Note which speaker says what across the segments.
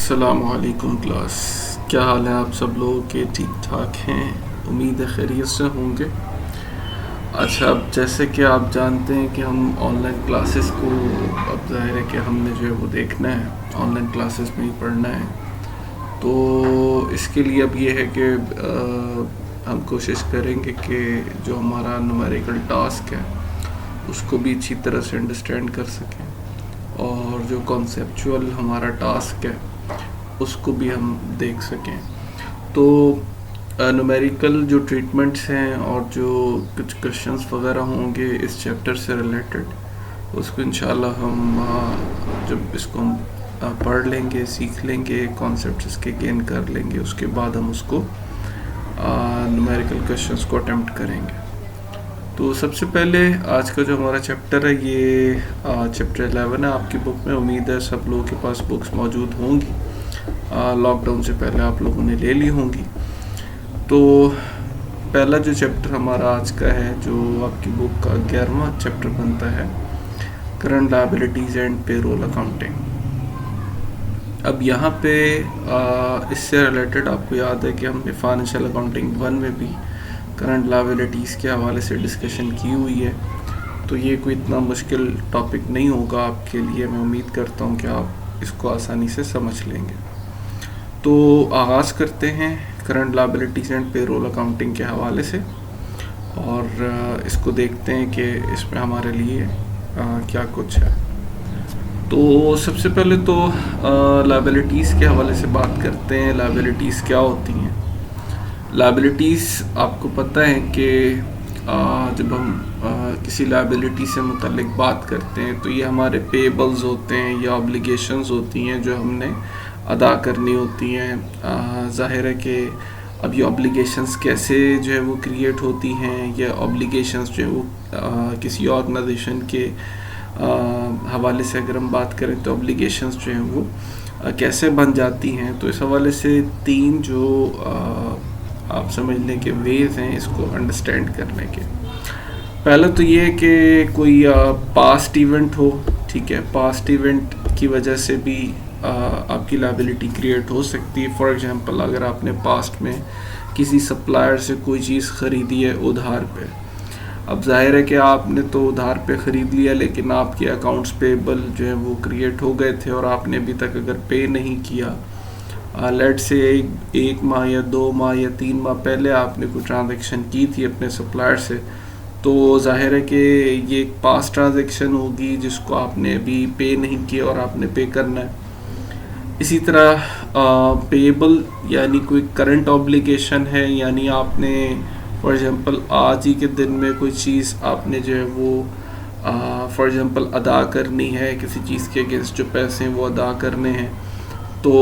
Speaker 1: अस्सलामुअलैकुम क्लास। क्या हाल है आप सब लोगों के? ठीक ठाक हैं? उम्मीद है खैरियत से होंगे। अच्छा, अब जैसे कि आप जानते हैं कि हम ऑनलाइन क्लासेस को, अब ज़ाहिर है कि हमने जो है वो देखना है, ऑनलाइन क्लासेस में ही पढ़ना है। तो इसके लिए अब ये है कि हम कोशिश करेंगे कि जो हमारा न्यूमेरिकल टास्क है उसको भी अच्छी तरह से अंडरस्टैंड कर सकें, और जो कॉन्सेप्चुअल हमारा टास्क है उसको भी हम देख सकें। तो न्यूमेरिकल जो ट्रीटमेंट्स हैं और जो कुछ क्वेश्चंस वगैरह होंगे इस चैप्टर से रिलेटेड, उसको इंशाल्लाह हम जब इसको हम पढ़ लेंगे, सीख लेंगे, कॉन्सेप्ट्स इसके गेन कर लेंगे, उसके बाद हम उसको न्यूमेरिकल क्वेश्चंस को अटेम्प्ट करेंगे। तो सबसे पहले आज का जो हमारा चैप्टर है ये चैप्टर 11 है आपकी बुक में। उम्मीद है सब लोगों के पास बुक्स मौजूद होंगी, लॉकडाउन से पहले आप लोगों ने ले ली होंगी। तो पहला जो चैप्टर हमारा आज का है, जो आपकी बुक का 11वां चैप्टर बनता है, current liabilities and payroll accounting. अब यहाँ पे इससे रिलेटेड आपको याद है कि हमने फाइनेंशियल अकाउंटिंग 1 में भी करंट लायबिलिटीज़ के हवाले से डिस्कशन की हुई है। तो ये कोई इतना मुश्किल टॉपिक नहीं होगा आपके लिए। मैं उम्मीद करता हूँ कि आप इसको आसानी से समझ लेंगे। तो आगाज़ करते हैं current liabilities and payroll accounting के हवाले से, और इसको देखते हैं कि इसमें हमारे लिए क्या कुछ है। तो सबसे पहले तो लायबिलिटीज़ के हवाले से बात करते हैं। लायबिलिटीज़ क्या होती हैं? लायबिलिटीज़ आपको पता है कि जब हम किसी लायबिलिटी से मुतल्लिक बात करते हैं तो ये हमारे पेबल्स होते हैं या ऑब्लिगेशंस होती हैं जो हमने अदा करनी होती हैं। ज़ाहिर है कि अब ये ऑब्लिगेशंस कैसे जो है वो क्रिएट होती हैं, या ऑब्लिगेशंस जो है वो किसी ऑर्गेनाइजेशन के हवाले से अगर हम बात करें तो ऑब्लिगेशंस जो हैं वो कैसे बन जाती हैं। तो इस हवाले से 3 जो आप समझने के वेज हैं इसको अंडरस्टैंड करने के। पहला तो ये है कि कोई पास्ट इवेंट हो, ठीक है। पास्ट इवेंट की वजह से भी आपकी लायबिलिटी क्रिएट हो सकती है। फॉर एग्जांपल, अगर आपने पास्ट में किसी सप्लायर से कोई चीज़ ख़रीदी है उधार पे, अब जाहिर है कि आपने तो उधार पे ख़रीद लिया, लेकिन आपके अकाउंट्स पेबल जो है वो क्रिएट हो गए थे और आपने अभी तक अगर पे नहीं किया, लेट से एक माह या 2 माह या 3 माह पहले आपने कोई ट्रांजैक्शन की थी अपने सप्लायर से, तो जाहिर है कि ये एक पास्ट ट्रांजैक्शन होगी जिसको आपने अभी पे नहीं किया और आपने पे करना है। इसी तरह पेबल यानी कोई करंट ऑब्लिगेशन है, यानी आपने फॉर एग्जांपल आज ही के दिन में कोई चीज़ आपने जो है वो फॉर एग्जांपल अदा करनी है, किसी चीज़ के अगेंस्ट जो पैसे हैं वो अदा करने हैं, तो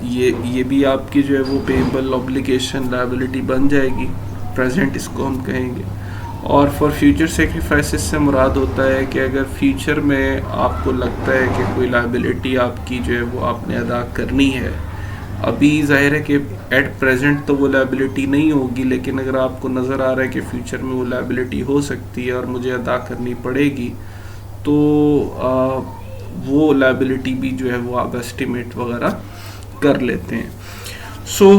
Speaker 1: ये भी आपकी जो है वो पेबल ऑब्लिगेशन लायबिलिटी बन जाएगी। प्रेजेंट इसको हम कहेंगे। और फॉर फ्यूचर सेक्रीफाइसेस से मुराद होता है कि अगर फ्यूचर में आपको लगता है कि कोई लायबिलिटी आपकी जो है वो आपने अदा करनी है, अभी जाहिर है कि एट प्रेजेंट तो वो लायबिलिटी नहीं होगी, लेकिन अगर आपको नज़र आ रहा है कि फ्यूचर में वो लायबिलिटी हो सकती है और मुझे अदा करनी पड़ेगी, तो वो लायबिलिटी भी जो है वो आप एस्टिमेट वगैरह कर लेते हैं। सो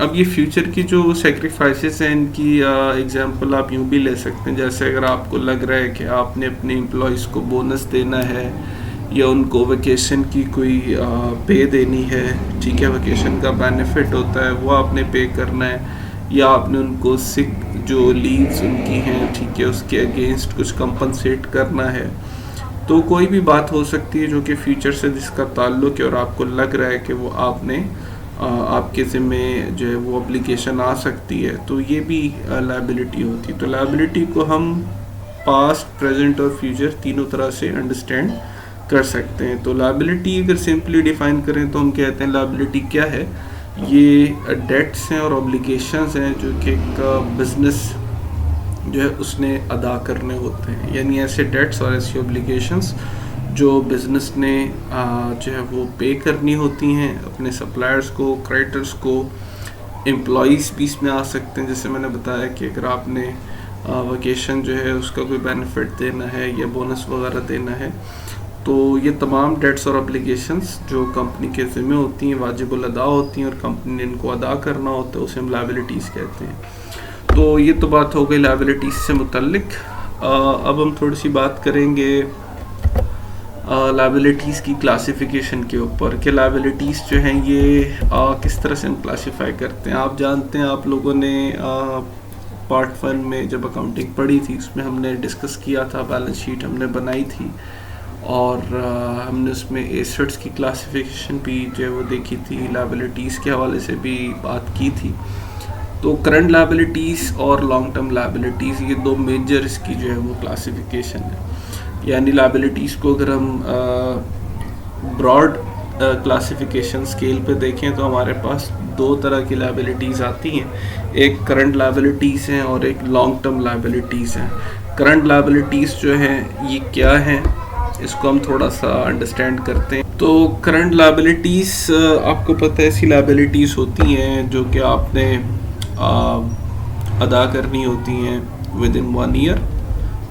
Speaker 1: अब ये फ्यूचर की जो सेक्रीफाइसेस हैं इनकी एग्जांपल आप यूँ भी ले सकते हैं। जैसे अगर आपको लग रहा है कि आपने अपने एम्प्लॉयज़ को बोनस देना है या उनको वेकेशन की कोई पे देनी है, ठीक है, वेकेशन का बेनिफिट होता है वो आपने पे करना है, या आपने उनको सिक जो लीव्स उनकी हैं, ठीक है, उसके अगेंस्ट कुछ कंपनसेट करना है। तो कोई भी बात हो सकती है जो कि फ्यूचर से जिसका ताल्लुक़ है और आपको लग रहा है कि वो आपने आपके ज़िम्मे जो है वो ऑब्लिगेशन आ सकती है, तो ये भी लायबिलिटी होती है। तो लायबिलिटी को हम पास्ट, प्रेजेंट और फ्यूचर तीनों तरह से अंडरस्टैंड कर सकते हैं। तो लायबिलिटी अगर सिंपली डिफ़ाइन करें तो हम कहते हैं लायबिलिटी क्या है, ये डेट्स हैं और ऑब्लिगेशंस हैं जो कि एक बिज़नेस जो है उसने अदा करने होते हैं, यानी ऐसे डेट्स और ऐसी ऑब्लिगेशंस जो बिज़नेस ने जो है वो पे करनी होती हैं अपने सप्लायर्स को, क्रेडिटर्स को। एम्प्लॉइज़ भी इसमें आ सकते हैं, जैसे मैंने बताया कि अगर आपने वकेशन जो है उसका कोई बेनिफिट देना है या बोनस वगैरह देना है, तो ये तमाम डेट्स और ऑब्लिगेशंस जो कंपनी के ज़िम्मे होती हैं, वाजिबुल अदा होती हैं और कंपनी ने इनको अदा करना होता है, उसे हम लायबिलिटीज़ कहते हैं। तो ये तो बात हो गई लायबिलिटीज़ से मुतल्लिक। अब हम थोड़ी सी बात करेंगे लायबिलिटीज़ की क्लासिफिकेशन के ऊपर कि लायबिलिटीज़ जो हैं ये किस तरह से हम क्लासिफाई करते हैं। आप जानते हैं, आप लोगों ने पार्ट 1 में जब अकाउंटिंग पढ़ी थी उसमें हमने डिस्कस किया था, बैलेंस शीट हमने बनाई थी और हमने उसमें एसेट्स की क्लासिफिकेशन भी जो है वो देखी थी, लायबिलिटीज़ के हवाले से भी बात की थी। तो करंट लायबिलिटीज़ और लॉन्ग टर्म लायबिलिटीज़ ये दो मेजर इसकी जो है वो क्लासिफिकेशन है। यानी लायबिलिटीज़ को अगर हम ब्रॉड क्लासिफिकेशन स्केल पे देखें तो हमारे पास दो तरह की लायबिलिटीज़ आती हैं, एक करंट लायबिलिटीज़ हैं और एक लॉन्ग टर्म लायबिलिटीज़ हैं। करंट लायबिलिटीज़ जो हैं ये क्या हैं, इसको हम थोड़ा सा अंडरस्टैंड करते हैं। तो करंट लायबिलिटीज़ आपको पता है ऐसी लायबिलिटीज़ होती हैं जो कि आपने अदा करनी होती हैं विद इन 1 ईयर,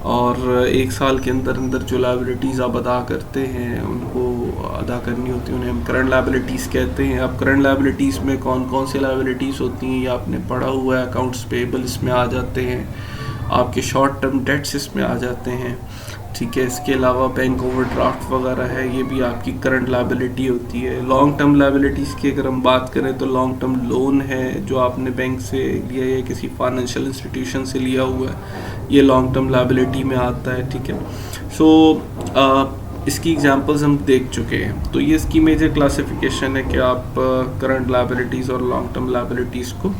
Speaker 1: और 1 साल के अंदर अंदर जो लायबिलिटीज़ आप अदा करते हैं उनको अदा करनी होती है, उन्हें हम करंट लायबिलिटीज़ कहते हैं। अब करंट लायबिलिटीज़ में कौन कौन से लायबिलिटीज़ होती हैं ये आपने पढ़ा हुआ है। अकाउंट्स पेबल इसमें आ जाते हैं, आपके शॉर्ट टर्म डेट्स इसमें आ जाते हैं, ठीक है। इसके अलावा बैंक ओवरड्राफ्ट वगैरह है, ये भी आपकी करंट लायबिलिटी होती है। लॉन्ग टर्म लायबिलिटीज़ की अगर हम बात करें तो लॉन्ग टर्म लोन है जो आपने बैंक से लिया या किसी फाइनेंशियल इंस्टीट्यूशन से लिया हुआ है, ये लॉन्ग टर्म लायबिलिटी में आता है, ठीक है। सो इसकी एग्जांपल्स हम देख चुके हैं। तो ये इसकी मेजर क्लासिफिकेशन है कि आप करंट लायबिलिटीज़ और लॉन्ग टर्म लायबिलिटीज़ को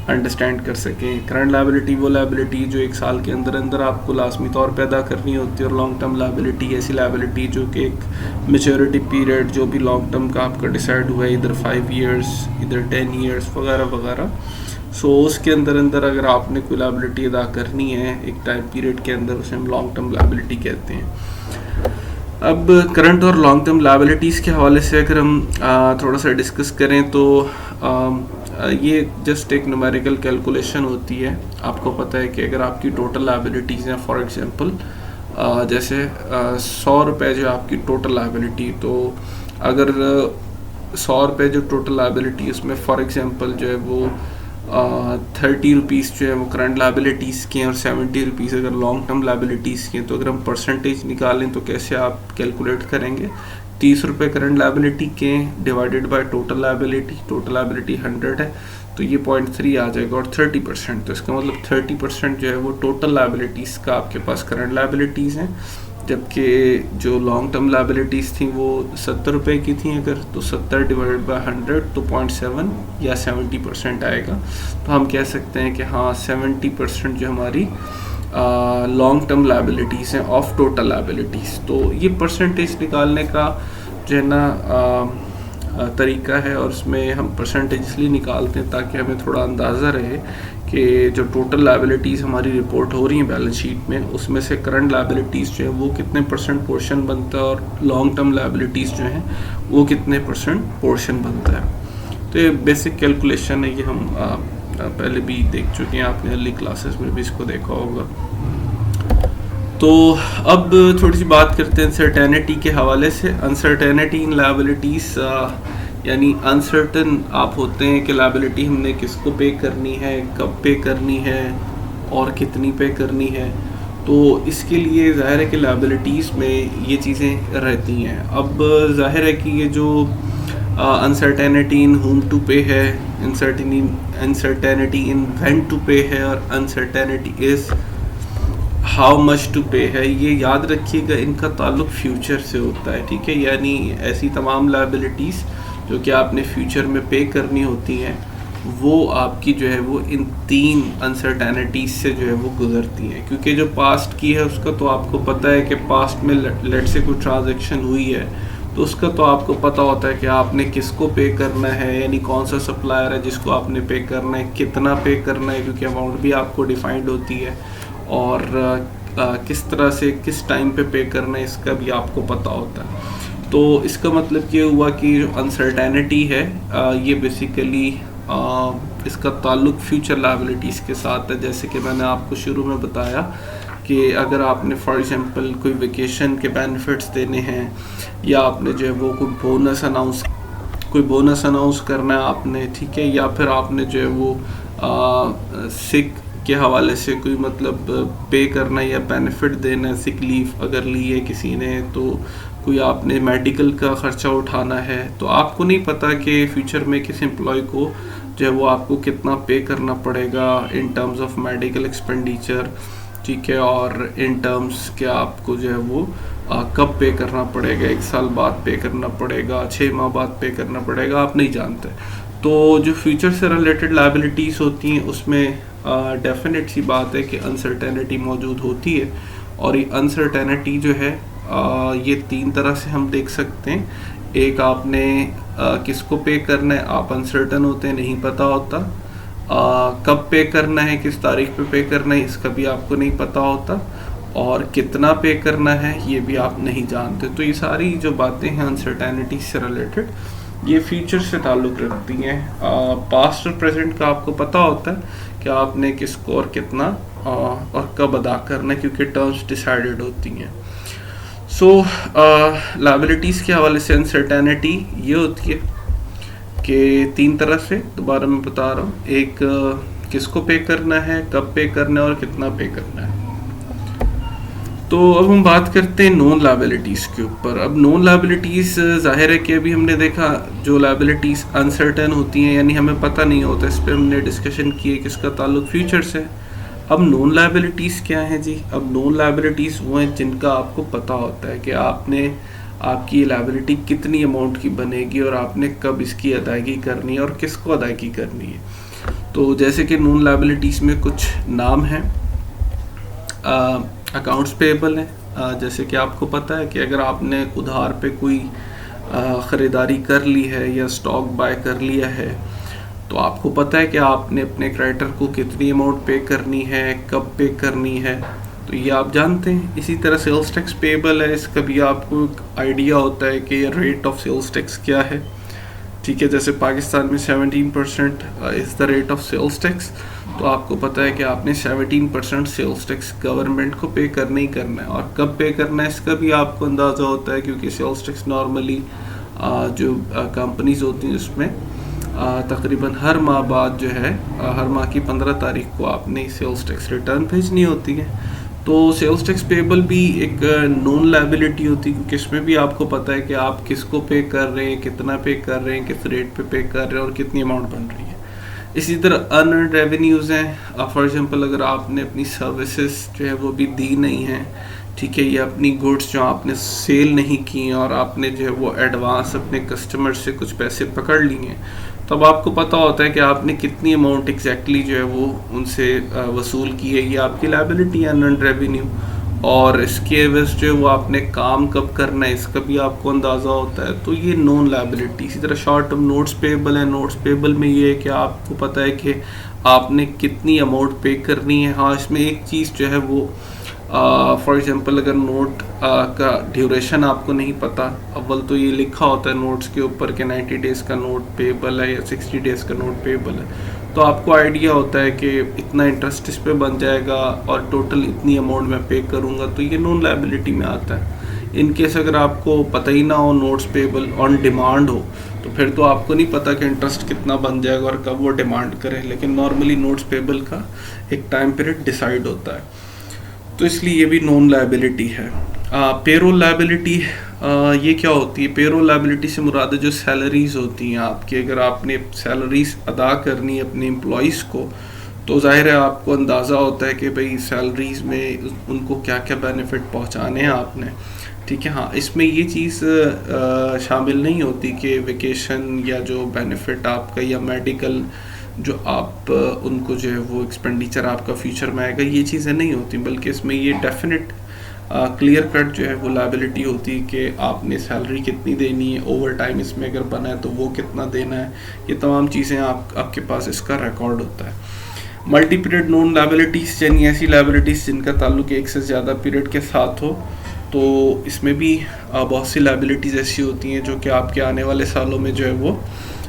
Speaker 1: अंडरस्टैंड कर सकें। करंट लायबिलिटी वो लायबिलिटी जो 1 साल के अंदर अंदर आपको लाजमी तौर पे अदा करनी होती है, और लॉन्ग टर्म लायबिलिटी ऐसी लायबिलिटी जो कि एक मेच्योरिटी पीरियड जो भी लॉन्ग टर्म का आपका डिसाइड हुआ है, इधर 5 ईयर्स, इधर 10 ईयर्स वगैरह वगैरह। सो उसके अंदर अंदर अगर आपने कोई लायबिलिटी अदा करनी है एक टाइम पीरियड के अंदर, उसे हम लॉन्ग टर्म लायबिलिटी कहते हैं। अब करंट और लॉन्ग टर्म लायबिलिटीज़ के हवाले से अगर हम थोड़ा सा डिस्कस करें तो ये जस्ट एक न्यूमेरिकल कैलकुलेशन होती है। आपको पता है कि अगर आपकी टोटल लायबिलिटीज़ हैं, फॉर एग्जांपल जैसे 100 रुपये जो आपकी टोटल लायबिलिटी, तो अगर 100 रुपये जो टोटल लायबिलिटी उसमें फॉर एग्जांपल जो है वो 30 रुपीज़ जो है वो करंट लायबिलिटीज़ की हैं और 70 रुपीज़ अगर लॉन्ग टर्म लायबिलिटीज़ की हैं, तो अगर हम परसेंटेज निकालें तो कैसे आप कैलकुलेट करेंगे? 30 रुपये करंट लायबिलिटी के डिवाइडेड बाय टोटल लायबिलिटी 100 है तो ये 0.3 आ जाएगा, और 30%, तो इसका मतलब 30% जो है वो टोटल लायबिलिटीज़ का आपके पास करंट लायबिलिटीज़ हैं, जबकि जो लॉन्ग टर्म लायबिलिटीज़ थी वो 70 रुपये की थी अगर, तो 70 डिवाइडेड बाय 100 तो 0.7 या 70% आएगा। तो हम कह सकते हैं कि हाँ 70% जो हमारी लॉन्ग टर्म लायबिलिटीज़ हैं ऑफ टोटल लायबिलिटीज़। तो ये परसेंटेज निकालने का जो है ना तरीका है, और उसमें हम परसेंटेज इसलिए निकालते हैं ताकि हमें थोड़ा अंदाज़ा रहे कि जो टोटल लायबिलिटीज़ हमारी रिपोर्ट हो रही हैं बैलेंस शीट में, उसमें से करंट लायबिलिटीज़ जो है वो कितने % पोर्शन बनता है और लॉन्ग टर्म लायबिलिटीज़ जो हैं वो कितने % पोर्शन बनता है। तो ये बेसिक कैलकुलेशन है, ये हम पहले भी देख चुके हैं, आपने अर्ली क्लासेस में भी इसको देखा होगा। तो अब थोड़ी सी बात करते हैं अनसर्टेनिटी के हवाले से। अनसर्टेनिटी इन लायबिलिटीज़ यानी अनसर्टन आप होते हैं कि लायबिलिटी हमने किसको पे करनी है, कब पे करनी है और कितनी पे करनी है। तो इसके लिए ज़ाहिर है कि लायबिलिटीज़ में ये चीज़ें रहती हैं। अब ज़ाहिर है कि ये जो uncertainty in home to pay है, uncertainty in when to pay है, और uncertainty is how much to pay है, ये याद रखिएगा इनका ताल्लुक फ्यूचर से होता है, ठीक है। यानी ऐसी तमाम लायबिलिटीज़ जो कि आपने फ्यूचर में पे करनी होती हैं वो आपकी जो है वो इन 3 अनसर्टेनिटीज़ से जो है वो गुजरती हैं। क्योंकि जो पास्ट की है उसका तो आपको पता है कि पास्ट में लेट से कोई ट्रांजैक्शन हुई है तो उसका तो आपको पता होता है कि आपने किसको पे करना है, यानी कौन सा सप्लायर है जिसको आपने पे करना है, कितना पे करना है, क्योंकि अमाउंट भी आपको डिफाइंड होती है, और किस तरह से किस टाइम पे करना है इसका भी आपको पता होता है। तो इसका मतलब ये हुआ कि जो अनसर्टेनिटी है ये बेसिकली इसका ताल्लुक फ्यूचर लायबिलिटीज़ के साथ है। जैसे कि मैंने आपको शुरू में बताया कि अगर आपने फॉर एग्जांपल कोई वेकेशन के बेनिफिट्स देने हैं, या आपने जो है वो कोई बोनस अनाउंस करना है आपने, ठीक है, या फिर आपने जो है वो सिक के हवाले से कोई मतलब पे करना है या बेनिफिट देना है, सिक लीव अगर ली है किसी ने, तो कोई आपने मेडिकल का ख़र्चा उठाना है, तो आपको नहीं पता कि फ्यूचर में किस एम्प्लॉय को जो है वो आपको कितना पे करना पड़ेगा in terms of medical expenditure, ठीक है, और इन टर्म्स के आपको जो है वो कब पे करना पड़ेगा, 1 साल बाद पे करना पड़ेगा, 6 माह बाद पे करना पड़ेगा, आप नहीं जानते। तो जो फ्यूचर से रिलेटेड लायबिलिटीज़ होती हैं उसमें डेफिनेट सी बात है कि अनसर्टेनिटी मौजूद होती है, और ये अनसर्टेनिटी जो है ये 3 तरह से हम देख सकते हैं। एक, आपने किसको पे करना है, आप अनसर्टन होते हैं, नहीं पता होता। कब पे करना है, किस तारीख पे करना है, इसका भी आपको नहीं पता होता, और कितना पे करना है ये भी आप नहीं जानते। तो ये सारी जो बातें हैं अनसर्टेनिटी से रिलेटेड, ये फ्यूचर से ताल्लुक़ रखती हैं। पास्ट और प्रेजेंट का आपको पता होता है कि आपने किसको और कितना और कब अदा करना है, क्योंकि टर्म्स डिसाइडेड होती हैं। सो लायबिलिटीज़ के हवाले से अनसर्टेनिटी ये होती है कि 3 तरह से, दोबारा मैं बता रहा हूँ। एक, किसको पे करना है, कब पे करना है, और कितना पे करना है। तो अब हम बात करते हैं नॉन लायबिलिटीज़ के ऊपर। अब नॉन लायबिलिटीज़ ज़ाहिर है कि अभी हमने देखा जो लायबिलिटीज़ अनसर्टेन होती हैं, यानी हमें पता नहीं होता, इस पर हमने डिस्कशन किए कि इसका ताल्लुक फ्यूचर से। अब नॉन लायबिलिटीज़ क्या हैं जी? अब नॉन लायबिलिटीज़ वो हैं जिनका आपको पता होता है कि आपकी ये लायबिलिटी कितनी अमाउंट की बनेगी और आपने कब इसकी अदायगी करनी है और किसको अदायगी करनी है। तो जैसे कि नॉन लायबिलिटीज़ में कुछ नाम हैं। अकाउंट्स पेएबल है, जैसे कि आपको पता है कि अगर आपने उधार पे कोई ख़रीदारी कर ली है या स्टॉक बाय कर लिया है, तो आपको पता है कि आपने अपने क्रेडिटर को कितनी अमाउंट पे करनी है, कब पे करनी है, तो ये आप जानते हैं। इसी तरह सेल्स टैक्स पेएबल है, इसका भी आपको एक आइडिया होता है कि रेट ऑफ सेल्स टैक्स क्या है, ठीक है। जैसे पाकिस्तान में 17% is the rate of sales tax, तो आपको पता है कि आपने 17% सेल्स टैक्स गवर्नमेंट को पे करना ही करना है, और कब पे करना है इसका भी आपको अंदाज़ा होता है, क्योंकि सेल्स टैक्स नॉर्मली जो कंपनीज होती हैं उसमें तकरीबन हर माह बाद जो है हर माह की 15 तारीख को आपने सेल्स टैक्स रिटर्न भेजनी होती है। तो सेल्स टैक्स पेएबल भी एक नॉन लायबिलिटी होती है, क्योंकि इसमें भी आपको पता है कि आप किसको पे कर रहे हैं, कितना पे कर रहे हैं, किस रेट पे कर रहे हैं और कितनी अमाउंट बन रही है। इसी तरह अनअर्न्ड रेवेन्यूज़ हैं। फॉर एग्जांपल अगर आपने अपनी सर्विसेज जो है वो भी दी नहीं हैं, ठीक है, या अपनी गुड्स जो आपने सेल नहीं की और आपने जो है वो एडवांस अपने कस्टमर से कुछ पैसे पकड़ लिए हैं, तब आपको पता होता है कि आपने कितनी अमाउंट एग्जैक्टली जो है वो उनसे वसूल की है। ये आपकी लायबिलिटी है अनअर्न्ड रेवेन्यू, और इसके एवज जो है वो आपने काम कब करना है इसका भी आपको अंदाज़ा होता है, तो ये नॉन लायबिलिटी। इसी तरह शॉर्ट टर्म नोट्स पेएबल है। नोट्स पेएबल में ये है कि आपको पता है कि आपने कितनी अमाउंट पे करनी है। हाँ, इसमें एक चीज़ जो है वो फॉर एग्जांपल अगर नोट का ड्यूरेशन आपको नहीं पता, अव्वल तो ये लिखा होता है नोट्स के ऊपर कि 90 डेज़ का नोट पेएबल है या 60 डेज़ का नोट पेएबल है, तो आपको आइडिया होता है कि इतना इंटरेस्ट इस पे बन जाएगा और टोटल इतनी अमाउंट मैं पे करूँगा, तो ये नॉन लायबिलिटी में आता है। इन केस अगर आपको पता ही ना हो नोट्स पेएबल ऑन डिमांड हो, तो फिर तो आपको नहीं पता कि इंटरेस्ट कितना बन जाएगा और कब वो डिमांड करे, लेकिन नॉर्मली नोट्स पेएबल का एक टाइम पीरियड डिसाइड होता है, तो इसलिए ये भी नॉन लायबिलिटी है। पेरोल लायबिलिटी ये क्या होती है? पेरोल लायबिलिटी से मुराद जो सैलरीज होती हैं आपकी, अगर आपने सैलरीज अदा करनी है अपने एम्प्लॉइज़ को, तो ज़ाहिर है आपको अंदाज़ा होता है कि भाई सैलरीज में उनको क्या क्या बेनिफिट पहुंचाने हैं आपने, ठीक है। हाँ, इसमें ये चीज़ शामिल नहीं होती कि वेकेशन या जो बेनिफिट आपका या मेडिकल जो आप उनको जो है वो एक्सपेंडिचर आपका फ्यूचर में आएगा, ये चीज़ें नहीं होती, बल्कि इसमें ये डेफिनेट क्लियर कट जो है वो लायबिलिटी होती है कि आपने सैलरी कितनी देनी है, ओवर टाइम इसमें अगर बना है तो वो कितना देना है, ये तमाम चीज़ें आपके पास इसका रिकॉर्ड होता है। मल्टी पीरियड नॉन लायबिलिटीज़ यानी ऐसी लायबिलिटीज़ जिनका ताल्लुक एक से ज़्यादा पीरियड के साथ हो, तो इसमें भी बहुत सी लायबिलिटीज़ ऐसी होती हैं जो कि आपके आने वाले सालों में जो है वो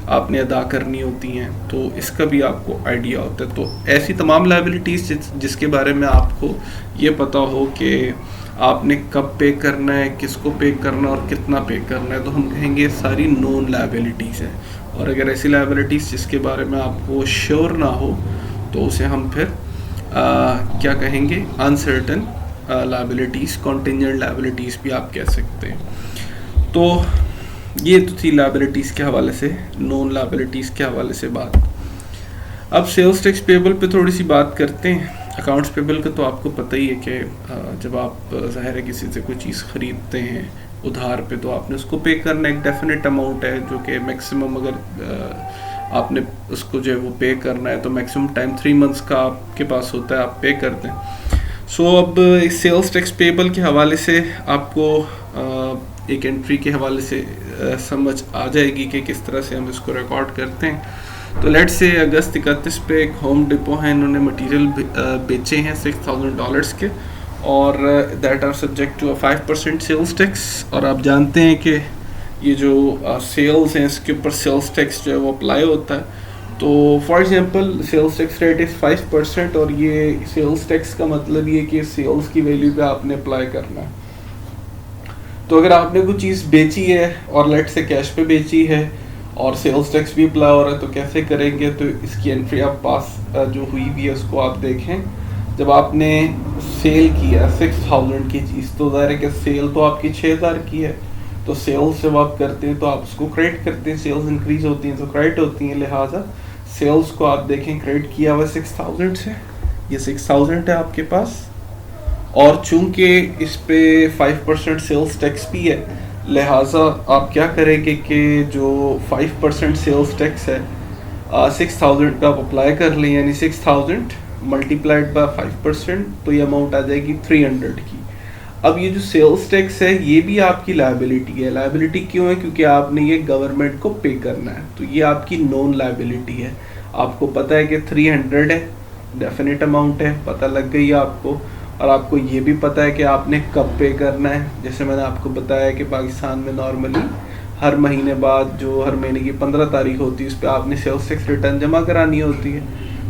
Speaker 1: आपने अदा करनी होती हैं, तो इसका भी आपको आइडिया होता है। तो ऐसी तमाम लायबिलिटीज़ जिसके बारे में आपको ये पता हो कि आपने कब पे करना है, किसको पे करना है और कितना पे करना है, तो हम कहेंगे सारी नोन लायबिलिटीज़ हैं। और अगर ऐसी लायबिलिटीज़ जिसके बारे में आपको श्योर ना हो तो उसे हम फिर क्या कहेंगे, अनसर्टन लायबिलिटीज़, कॉन्टिजेंट लायबिलिटीज़ भी आप कह सकते हैं। तो ये तो थी लायबिलिटीज़ के हवाले से, नॉन लायबिलिटीज़ के हवाले से बात। अब सेल्स टैक्स पेबल पे थोड़ी सी बात करते हैं। अकाउंट्स पेबल का तो आपको पता ही है कि जब आप ज़ाहिर है किसी से कोई चीज़ ख़रीदते हैं उधार पे, तो आपने उसको पे करना, एक डेफिनेट अमाउंट है जो कि मैक्सिमम, अगर आपने उसको जो है वो पे करना है तो मैक्सिमम टाइम 3 मंथ्स का आपके पास होता है, आप पे करते हैं। सो अब इस सेल्स टैक्स पेबल के हवाले से आपको एक एंट्री के हवाले से समझ आ जाएगी कि किस तरह से हम इसको रिकॉर्ड करते हैं। तो लेट से अगस्त 31 पे एक होम डिपो है, इन्होंने मटेरियल बेचे हैं $6,000 के, और that are subject to 5% sales tax. और आप जानते हैं कि ये जो सेल्स हैं इसके ऊपर सेल्स टैक्स जो है वो अप्लाई होता है। तो for example sales tax rate is 5%, और ये सेल्स टैक्स का मतलब ये कि सेल्स की वैल्यू पे आपने अप्लाई करना है। तो अगर आपने कोई चीज़ बेची है और लेट से कैश पे बेची है और सेल्स टैक्स भी अप्लाई हो रहा है, तो कैसे करेंगे, तो इसकी एंट्री आप पास जो हुई भी है उसको आप देखें। जब आपने सेल किया 6,000 की चीज़, तो ज़ाहिर है कि सेल तो आपकी 6,000 की है, तो सेल्स जब आप करते हैं तो आप उसको क्रेडिट करते हैं, सेल्स इंक्रीज होती हैं तो क्रेडिट होती हैं, लिहाजा सेल्स को आप देखें क्रेडिट किया हुआ 6,000 से, ये 6,000 है आपके पास। और चूंकि इस पे 5% सेल्स टैक्स भी है, लिहाजा आप क्या करेंगे कि जो 5% सेल्स टैक्स है 6,000 का आप अप्लाई कर लें, यानी 6,000 मल्टीप्लाइड बाय 5%, तो ये अमाउंट आ जाएगी 300 की। अब ये जो सेल्स टैक्स है ये भी आपकी लायबिलिटी है। लायबिलिटी क्यों है? क्योंकि आपने ये गवर्नमेंट को पे करना है, तो ये आपकी नॉन लायबिलिटी है। आपको पता है कि 300 है, डेफिनेट अमाउंट है, पता लग गई है आपको। और आपको ये भी पता है कि आपने कब पे करना है। जैसे मैंने आपको बताया कि पाकिस्तान में नॉर्मली हर महीने बाद, जो हर महीने की 15 तारीख होती है, उस पर आपने सेल्स टैक्स रिटर्न जमा करानी होती है।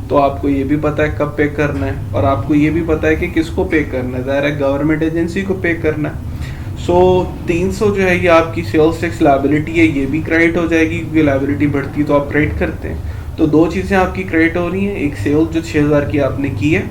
Speaker 1: तो आपको ये भी पता है कब पे करना है, और आपको ये भी पता है कि किसको पे करना है, ज़ाहिर है गवर्नमेंट एजेंसी को पे करना है। सो 300 जो है ये आपकी सेल्स टैक्स लायबिलिटी है, ये भी क्रेडिट हो जाएगी, क्योंकि लायबिलिटी बढ़ती है तो आप क्रेडिट करते हैं। तो दो चीज़ें आपकी क्रेडिट हो रही हैं, एक सेल्स जो 6,000 की आपने की है,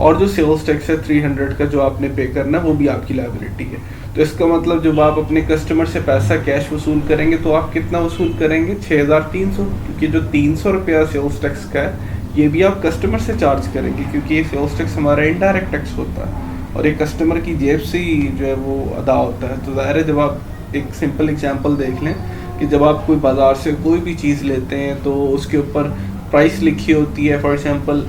Speaker 1: और जो सेल्स टैक्स है 300 का जो आपने पे करना है वो भी आपकी लायबिलिटी है। तो इसका मतलब जब आप अपने कस्टमर से पैसा कैश वसूल करेंगे तो आप कितना वसूल करेंगे? 6,300, क्योंकि जो 300 रुपया सेल्स टैक्स का है ये भी आप कस्टमर से चार्ज करेंगे, क्योंकि ये सेल्स टैक्स हमारा इनडायरेक्ट टैक्स होता है और ये कस्टमर की जेब से ही जो है वो अदा होता है। तो ज़ाहिर है जब आप एक सिंपल एग्जांपल देख लें कि जब आप कोई बाज़ार से कोई भी चीज़ लेते हैं तो उसके ऊपर प्राइस लिखी होती है। For example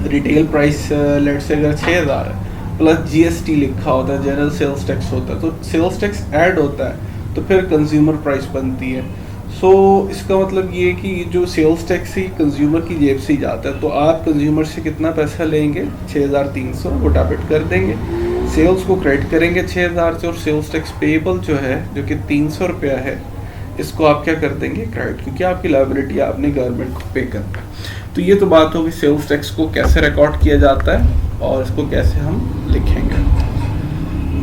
Speaker 1: retail price late से अगर 6,000 है, प्लस GST लिखा होता है, जनरल सेल्स टैक्स होता है, तो सेल्स टैक्स ऐड होता है तो फिर कंज्यूमर प्राइस बनती है। सो इसका मतलब ये कि जो सेल्स टैक्स ही कंज्यूमर की जेब से ही जाता है। तो आप कंज्यूमर से कितना पैसा लेंगे? 6,300, वो डेबिट कर देंगे, सेल्स को क्रेडिट करेंगे 6,000 से, और सेल्स टैक्स पेबल जो है जो कि 300 रुपया है, इसको आप क्या कर देंगे? क्रेडिट, क्योंकि आपकी लायबिलिटी आपने गवर्नमेंट को पे करना है। तो ये तो बात होगी सेल्स टैक्स को कैसे रिकॉर्ड किया जाता है और इसको कैसे हम लिखेंगे।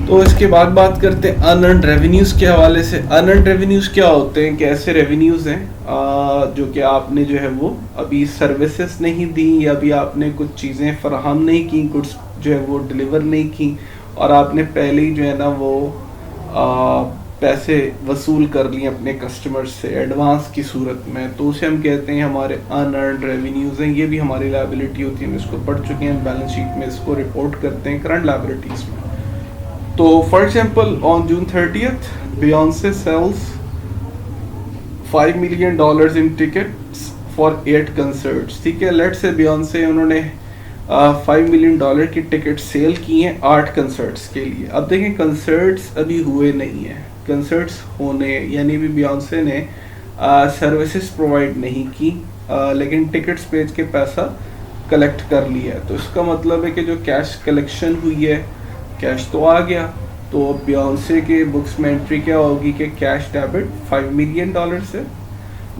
Speaker 1: तो इसके बाद बात करते हैं अनअर्न्ड रेवेन्यूज़ के हवाले से। अनअर्न्ड रेवेन्यूज़ क्या होते हैं? कैसे रेवेन्यूज़ हैं जो कि आपने जो है वो अभी सर्विसेज नहीं दी, या अभी आपने कुछ चीज़ें फराहम नहीं की, गुड्स जो है वो डिलीवर नहीं की, और आपने पहले ही जो है ना वो पैसे वसूल कर लिए अपने कस्टमर से एडवांस की सूरत में, तो उसे हम कहते हैं हमारे अनअर्न्ड रेवेन्यूज़ हैं। ये भी हमारी लायबिलिटी होती है, हम इसको पढ़ चुके हैं, बैलेंस शीट में इसको रिपोर्ट करते हैं करंट लायबिलिटीज़ में। तो for example on June 30th Beyonce sales $5 million in tickets for 8 concerts. ठीक है, लेट से बियॉन्से उन्होंने $5 million की टिकट सेल की हैं 8 कंसर्ट्स के लिए। अब देखें कंसर्ट्स अभी हुए नहीं हैं, कंसर्ट्स होने, यानी भी बियॉन्से ने सर्विसेज प्रोवाइड नहीं की, लेकिन टिकट्स बेच के पैसा कलेक्ट कर लिया है। तो इसका मतलब है कि जो कैश कलेक्शन हुई है, कैश तो आ गया, तो बियॉन्से के बुक्स में एंट्री क्या होगी कि कैश डेबिट $5 मिलियन से,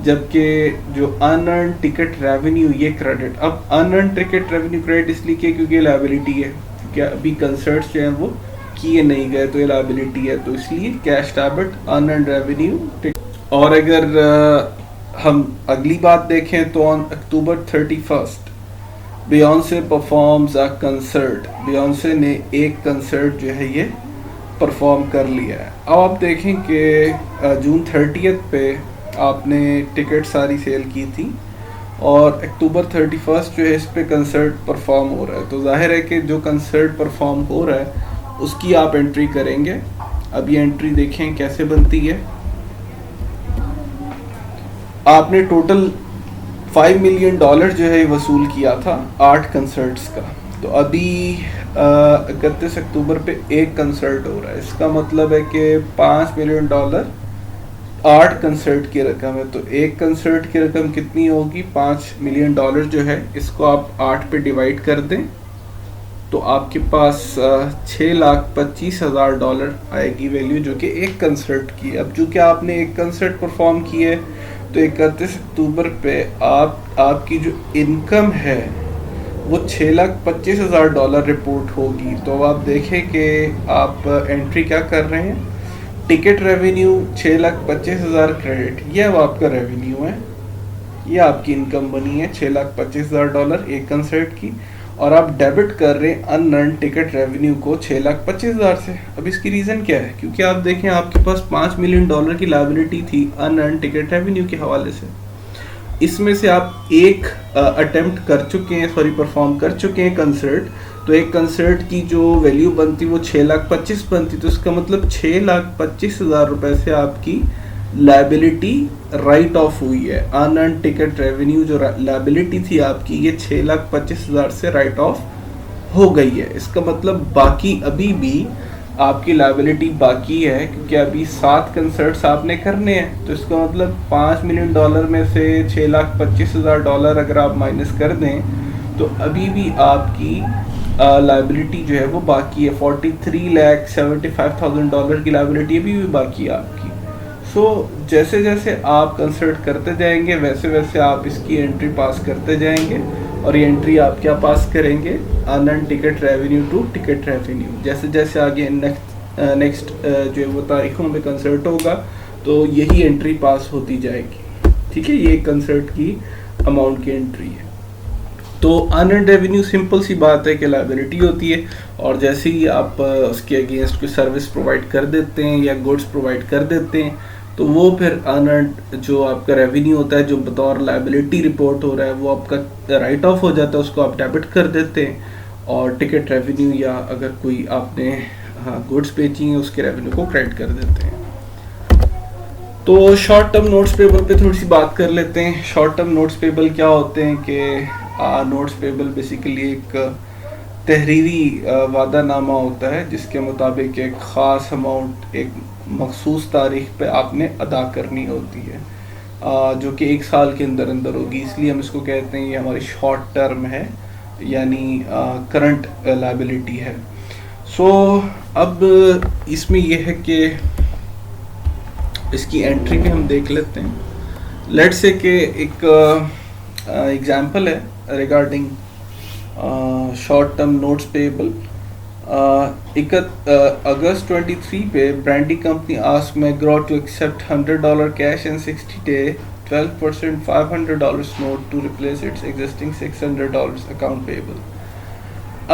Speaker 1: जबकि जो अनअर्न टिकट रेवेन्यू ये क्रेडिट। अब अनअर्न टिकट रेवेन्यू क्रेडिट इसलिए कि क्योंकि लायबिलिटी है, क्योंकि अभी कंसर्ट्स जो हैं वो किए नहीं गए तो ये लायबिलिटी है, तो इसलिए कैश डेबिट अनअर्न रेवेन्यू। और अगर हम अगली बात देखें तो on October 31 Beyonce performs a concert, Beyonce ने एक कंसर्ट जो है ये परफॉर्म कर लिया है। अब आप देखें कि जून 30 पे आपने टिकट सारी सेल की थी और अक्टूबर 31 जो है इस पे कंसर्ट परफॉर्म हो रहा है, तो जाहिर है कि जो कंसर्ट परफॉर्म हो रहा है उसकी आप एंट्री करेंगे। अब ये एंट्री देखें कैसे बनती है। आपने टोटल $5 मिलियन जो है वसूल किया था 8 कंसर्ट्स का, तो अभी 31 अक्टूबर पे एक कंसर्ट हो रहा है, इसका मतलब है कि $5 मिलियन 8 कंसर्ट की रकम है, तो एक कंसर्ट की रकम कितनी होगी? $5 मिलियन जो है इसको आप 8 पे डिवाइड कर दें तो आपके पास $6,25,000 आएगी वैल्यू, जो कि एक कंसर्ट की। अब जो कि आपने एक कंसर्ट परफॉर्म की है तो 31 अक्टूबर पे आपकी जो इनकम है वो $6,25,000 रिपोर्ट होगी। तो अब आप देखें कि आप एंट्री क्या कर रहे हैं, टिकट रेवेन्यू 6,25,000 क्रेडिट, ये अब आपका रेवेन्यू है, ये आपकी इनकम बनी है $6,25,000 एक कंसर्ट की, और आप डेबिट कर रहे हैं अनअर्न टिकट रेवेन्यू को 6,25,000 से। अब इसकी रीज़न क्या है? क्योंकि आप देखें आपके पास $5 मिलियन की लायबिलिटी थी अनअर्न टिकट रेवेन्यू के हवाले से, इसमें से आप एक अटेम्प्ट कर चुके हैं, परफॉर्म कर चुके हैं कंसर्ट, तो एक कंसर्ट की जो वैल्यू बनती वो 6,25,000 बनती, तो इसका मतलब $6,25,000 रुपए से आपकी लायबिलिटी राइट ऑफ हुई है। अनअर्न टिकट रेवेन्यू जो लायबिलिटी थी आपकी ये 6,25,000 से राइट ऑफ हो गई है। इसका मतलब बाकी अभी भी आपकी लायबिलिटी बाकी है, क्योंकि अभी 7 कंसर्ट्स आपने करने हैं, तो इसका मतलब $5 मिलियन में से $6,25,000 अगर आप माइनस कर दें तो अभी भी आपकी लायबिलिटी जो है वो बाकी है। $43,75,000 की लायबिलिटी अभी भी बाकी है आपकी। सो जैसे जैसे आप कंसर्ट करते जाएंगे वैसे वैसे आप इसकी एंट्री पास करते जाएंगे, और ये एंट्री आप क्या पास करेंगे, unearned ticket revenue to ticket revenue. जैसे जैसे आगे नेक्स्ट जो है वो तारीखों में कंसर्ट होगा तो यही एंट्री पास होती जाएगी। ठीक है, ये कंसर्ट की अमाउंट की एंट्री है। तो अनअर्न रेवेन्यू सिंपल सी बात है कि लायबिलिटी होती है, और जैसे ही आप उसके अगेंस्ट कोई सर्विस प्रोवाइड कर देते हैं या गुड्स प्रोवाइड कर देते हैं तो वो फिर अनअर्न जो आपका रेवेन्यू होता है जो बतौर लायबिलिटी रिपोर्ट हो रहा है वो आपका राइट ऑफ हो जाता है, उसको आप डेबिट कर देते हैं, और टिकट रेवेन्यू या अगर कोई आपने गुड्स बेची हैं उसके रेवेन्यू को क्रेडिट कर देते हैं। तो शॉर्ट टर्म नोट्स पेबल पे थोड़ी सी बात कर लेते हैं। शॉर्ट टर्म नोट्स पेबल क्या होते हैं कि नोट्स पेबल बेसिकली एक तहरीरी वादानामा होता है जिसके मुताबिक एक ख़ास अमाउंट एक मखसूस तारीख पे आपने अदा करनी होती है, जो कि 1 साल के अंदर अंदर होगी, इसलिए हम इसको कहते हैं ये हमारी शॉर्ट टर्म है, यानी करंट लायबिलिटी है। सो अब इसमें यह है कि इसकी एंट्री पे हम देख लेते हैं। लेट्स से कि एक एग्जांपल है regarding short term notes payable. अगस्त 23 पे Brandy company asked Magra to accept $100 cash and 60 day 12% $500 note to replace its existing $600 account payable.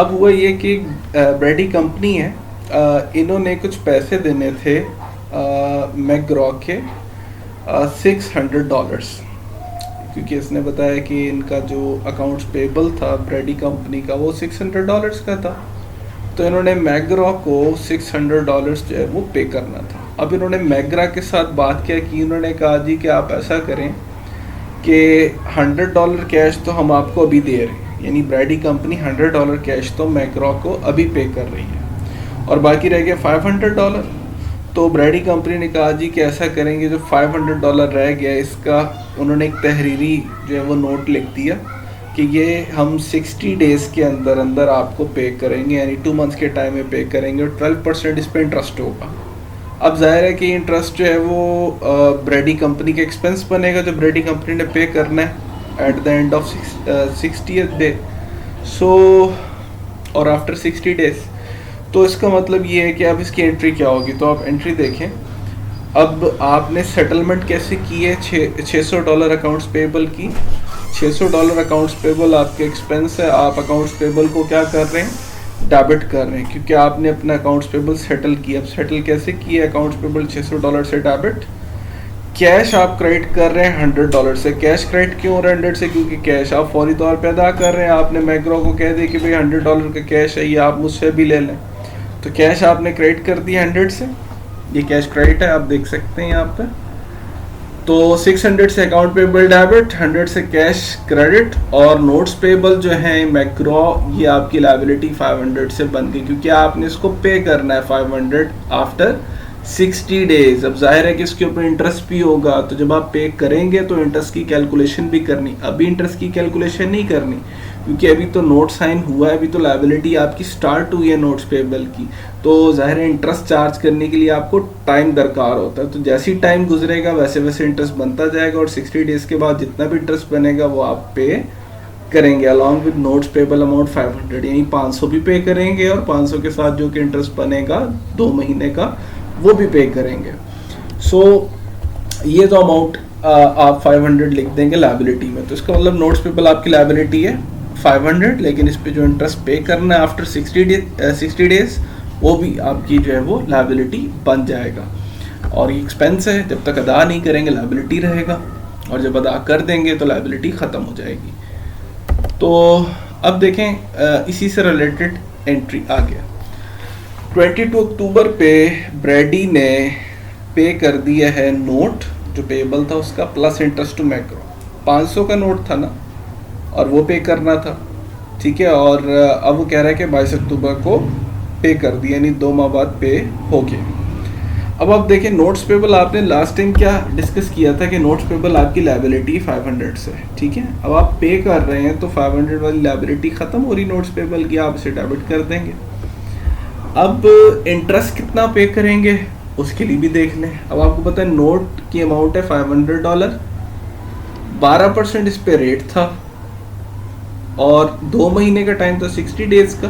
Speaker 1: अब हुआ ये कि ब्रांडी कंपनी है, इन्होंने कुछ पैसे देने थे मैग्रा के $600, क्योंकि इसने बताया कि इनका जो अकाउंट्स पेबल था ब्रेडी कंपनी का वो $600 का था, तो इन्होंने मैग्रा को $600 जो है वो पे करना था। अब इन्होंने मैग्रा के साथ बात किया कि इन्होंने कहा जी कि आप ऐसा करें कि $100 कैश तो हम आपको अभी दे रहे हैं, यानी ब्रेडी कंपनी $100 कैश तो मैग्रा को अभी पे कर रही है और बाकी रह गया $500। तो ब्रेडी कंपनी ने कहा जी कि ऐसा करेंगे जो $500 रह गया इसका उन्होंने एक तहरीरी जो है वो नोट लिख दिया कि ये हम 60 डेज़ के अंदर अंदर आपको पे करेंगे, यानी 2 मंथ्स के टाइम में पे करेंगे और 12% इस पर इंटरेस्ट होगा। अब जाहिर है कि इंटरेस्ट जो है वो ब्रेडी कंपनी के एक्सपेंस बनेगा जो ब्रेडी कंपनी ने पे करना है at the end of 60th day. So और आफ्टर 60 डेज, तो इसका मतलब ये है कि अब इसकी एंट्री क्या होगी। तो आप एंट्री देखें, अब आपने सेटलमेंट कैसे की है, $600 अकाउंट्स पेबल की। $600 अकाउंट्स पेबल आपके एक्सपेंस है, आप अकाउंट्स पेबल को क्या कर रहे हैं, डेबिट कर रहे हैं, क्योंकि आपने अपना अकाउंट्स पेबल सेटल किया। अब सेटल कैसे किया, अकाउंट्स पेबल $600 से डेबिट, कैश आप क्रेडिट कर रहे हैं $100 से। कैश क्रेडिट क्यों हो रहा है 100 से, क्योंकि कैश आप फौरी तौर पे अदा कर रहे हैं। आपने मैग्रो को कह दिया कि भाई $100 का कैश है, ये आप मुझसे भी ले लें, तो कैश आपने क्रेडिट कर दिया 100 से, ये कैश क्रेडिट है, आप देख सकते हैं यहाँ पे। तो 600 से अकाउंट पेबल डेबिट, 100 से कैश क्रेडिट, और नोट्स पेबल जो है मैक्रो, ये आपकी लायबिलिटी 500 से बन गई, क्योंकि आपने इसको पे करना है 500 आफ्टर 60 डेज। अब जाहिर है कि इसके ऊपर इंटरेस्ट भी होगा, तो जब आप पे करेंगे तो इंटरेस्ट की कैलकुलेशन भी करनी। अभी इंटरेस्ट की कैलकुलेशन नहीं करनी, क्योंकि अभी तो नोट साइन हुआ है, अभी तो लायबिलिटी आपकी स्टार्ट हुई है नोट्स पेबल की। तो जाहिर है इंटरेस्ट चार्ज करने के लिए आपको टाइम दरकार होता है, तो जैसे ही टाइम गुजरेगा वैसे वैसे इंटरेस्ट बनता जाएगा, और 60 डेज के बाद जितना भी इंटरेस्ट बनेगा वो आप पे करेंगे along with notes payable amount 500, यानी 500 भी पे करेंगे, और 500 के साथ जो कि इंटरेस्ट बनेगा 2 महीने का वो भी पे करेंगे। सो ये तो अमाउंट आप 500 लिख देंगे लायबिलिटी में, तो इसका मतलब नोट्स पेबल आपकी लायबिलिटी है 500, लेकिन इस पे जो इंटरेस्ट पे करना है आफ्टर 60 डेज वो भी आपकी जो है वो लायबिलिटी बन जाएगा। और ये एक्सपेंस है, जब तक अदा नहीं करेंगे लायबिलिटी रहेगा, और जब अदा कर देंगे तो लायबिलिटी ख़त्म हो जाएगी। तो अब देखें इसी से रिलेटेड एंट्री आ गया। 22 अक्टूबर पे ब्रेडी ने पे कर दिया है नोट जो पेबल था उसका, प्लस इंटरेस्ट टू मैक्रो। 500 का नोट था ना, और वो पे करना था, ठीक है। और अब वो कह रहा है कि 22 अक्टूबर को पे कर दिया, यानी 2 माह बाद पे हो गया। अब आप देखें नोट्स पेबल, आपने लास्ट टाइम क्या डिस्कस किया था कि नोट्स पेबल आपकी लायबिलिटी 500 से, ठीक है। अब आप पे कर रहे हैं तो 500 वाली लायबिलिटी ख़त्म हो रही नोट्स पेबल की, आप इसे डेबिट कर देंगे। अब इंटरेस्ट कितना पे करेंगे उसके लिए भी देख लें। अब आपको पता है नोट की अमाउंट है $500, 12% इस पे रेट था, और 2 महीने का टाइम था 60 डेज का,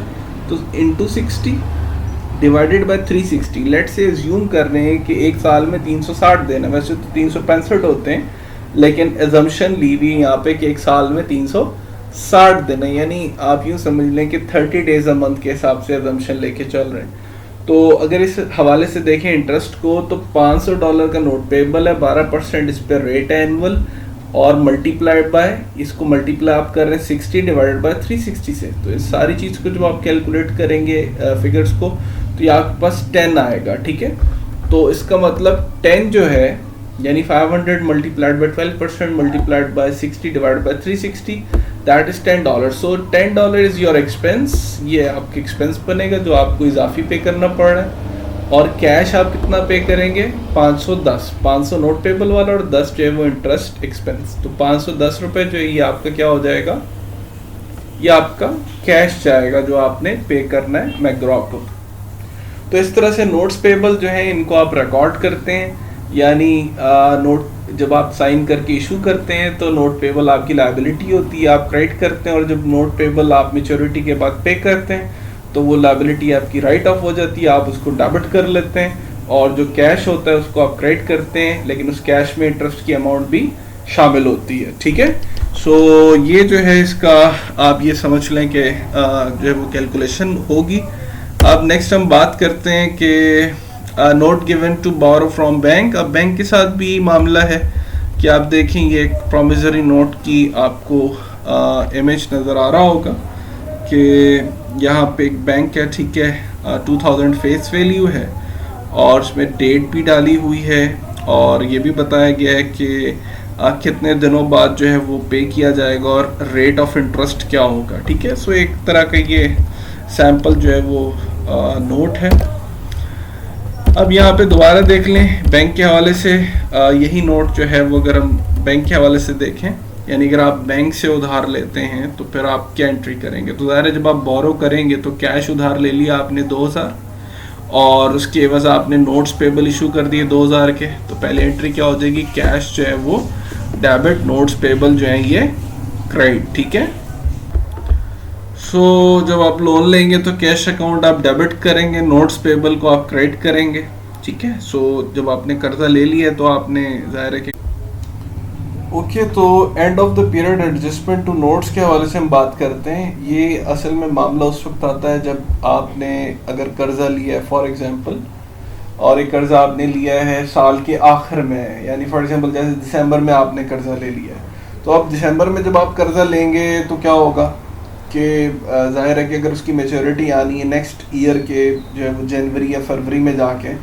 Speaker 1: तो इंटू 60 डिवाइडेड बाय 360। लेट से एज्यूम कर रहे हैं कि एक साल में 360 देना, वैसे तो 365 होते हैं, लेकिन एजम्पशन ली हुई यहाँ पे कि एक साल में 360 देना, यानी आप यूँ समझ लें कि 30 डेज अ मंथ के हिसाब से एजम्पशन लेके चल रहे हैं। तो अगर इस हवाले से देखें इंटरेस्ट को, तो $500 का नोट पेबल है, 12% इस पर रेट है एनुअल, और मल्टीप्लाइड बाय, इसको मल्टीप्लाई आप कर रहे हैं 60 डिवाइडेड बाय 360 से। तो इस सारी चीज़ को जब आप कैलकुलेट करेंगे फिगर्स को, तो ये आपके पास 10 आएगा, ठीक है। तो इसका मतलब 10 जो है, यानी 500 multiplied by 12% multiplied by 60 divided by 360, that is $10। So $10 is your expense, ये आपके एक्सपेंस बनेगा जो आपको इजाफी पे करना पड़ रहा है। और कैश आप कितना पे करेंगे, 510, 500 नोट पेबल वाला और 10 जो है वो इंटरेस्ट एक्सपेंस। तो 510 रुपये जो है ये आपका क्या हो जाएगा, ये आपका कैश जाएगा जो आपने पे करना है मैग्रो को। तो इस तरह से नोट्स पेबल जो है इनको आप रिकॉर्ड करते हैं, यानी नोट जब आप साइन करके इशू करते हैं तो नोट पेबल आपकी लायबिलिटी होती है, आप क्रेडिट करते हैं, और जब नोट पेबल आप मैच्योरिटी के बाद पे करते हैं तो वो लायबिलिटी आपकी राइट ऑफ हो जाती है, आप उसको डेबिट कर लेते हैं, और जो कैश होता है उसको आप क्रेडिट करते हैं, लेकिन उस कैश में इंटरेस्ट की अमाउंट भी शामिल होती है, ठीक है। सो ये जो है इसका आप ये समझ लें कि जो है वो कैलकुलेशन होगी। अब नेक्स्ट हम बात करते हैं कि note given to borrow from bank. अब बैंक के साथ भी मामला है कि आप देखेंगे एक प्रोमिसरी नोट की आपको इमेज नज़र आ रहा होगा कि यहाँ पे एक बैंक है, ठीक है, 2000 फेस वैल्यू है, और उसमें डेट भी डाली हुई है, और ये भी बताया गया है कि कितने दिनों बाद जो है वो पे किया जाएगा और रेट ऑफ इंटरेस्ट क्या होगा, ठीक है। सो एक तरह का ये सैंपल जो है वो नोट है। अब यहाँ पे दोबारा देख लें बैंक के हवाले से, यही नोट जो है वो अगर हम बैंक के हवाले से देखें यानी अगर आप बैंक से उधार लेते हैं तो फिर आप क्या एंट्री करेंगे? तो ज़ाहिर है जब आप बोरो करेंगे तो कैश उधार ले लिया आपने 2000, और उसके एवज आपने नोट्स पेबल इशू कर दिए 2000 के, तो पहले एंट्री क्या हो जाएगी? कैश जो है वो डेबिट, नोट्स पेबल जो है ये क्रेडिट। ठीक है। सो जब आप लोन लेंगे तो कैश अकाउंट आप डेबिट करेंगे, नोट्स पेबल को आप क्रेडिट करेंगे। ठीक है। सो जब आपने कर्जा ले लिया है तो आपने ज़ाहिर है कि ओके, तो end of the period adjustment to notes के हवाले से हम बात करते हैं। ये असल में मामला उस वक्त आता है जब आपने अगर कर्जा लिया है फॉर एग्जांपल, और ये कर्जा आपने लिया है साल के आखिर में, यानी फॉर एग्जांपल जैसे दिसंबर में आपने कर्जा ले लिया है, तो अब दिसंबर में जब आप कर्जा लेंगे तो क्या होगा कि जाहिर है कि अगर उसकी मेच्योरिटी आनी है नेक्स्ट ईयर के जो है वो जनवरी या फरवरी में जाके,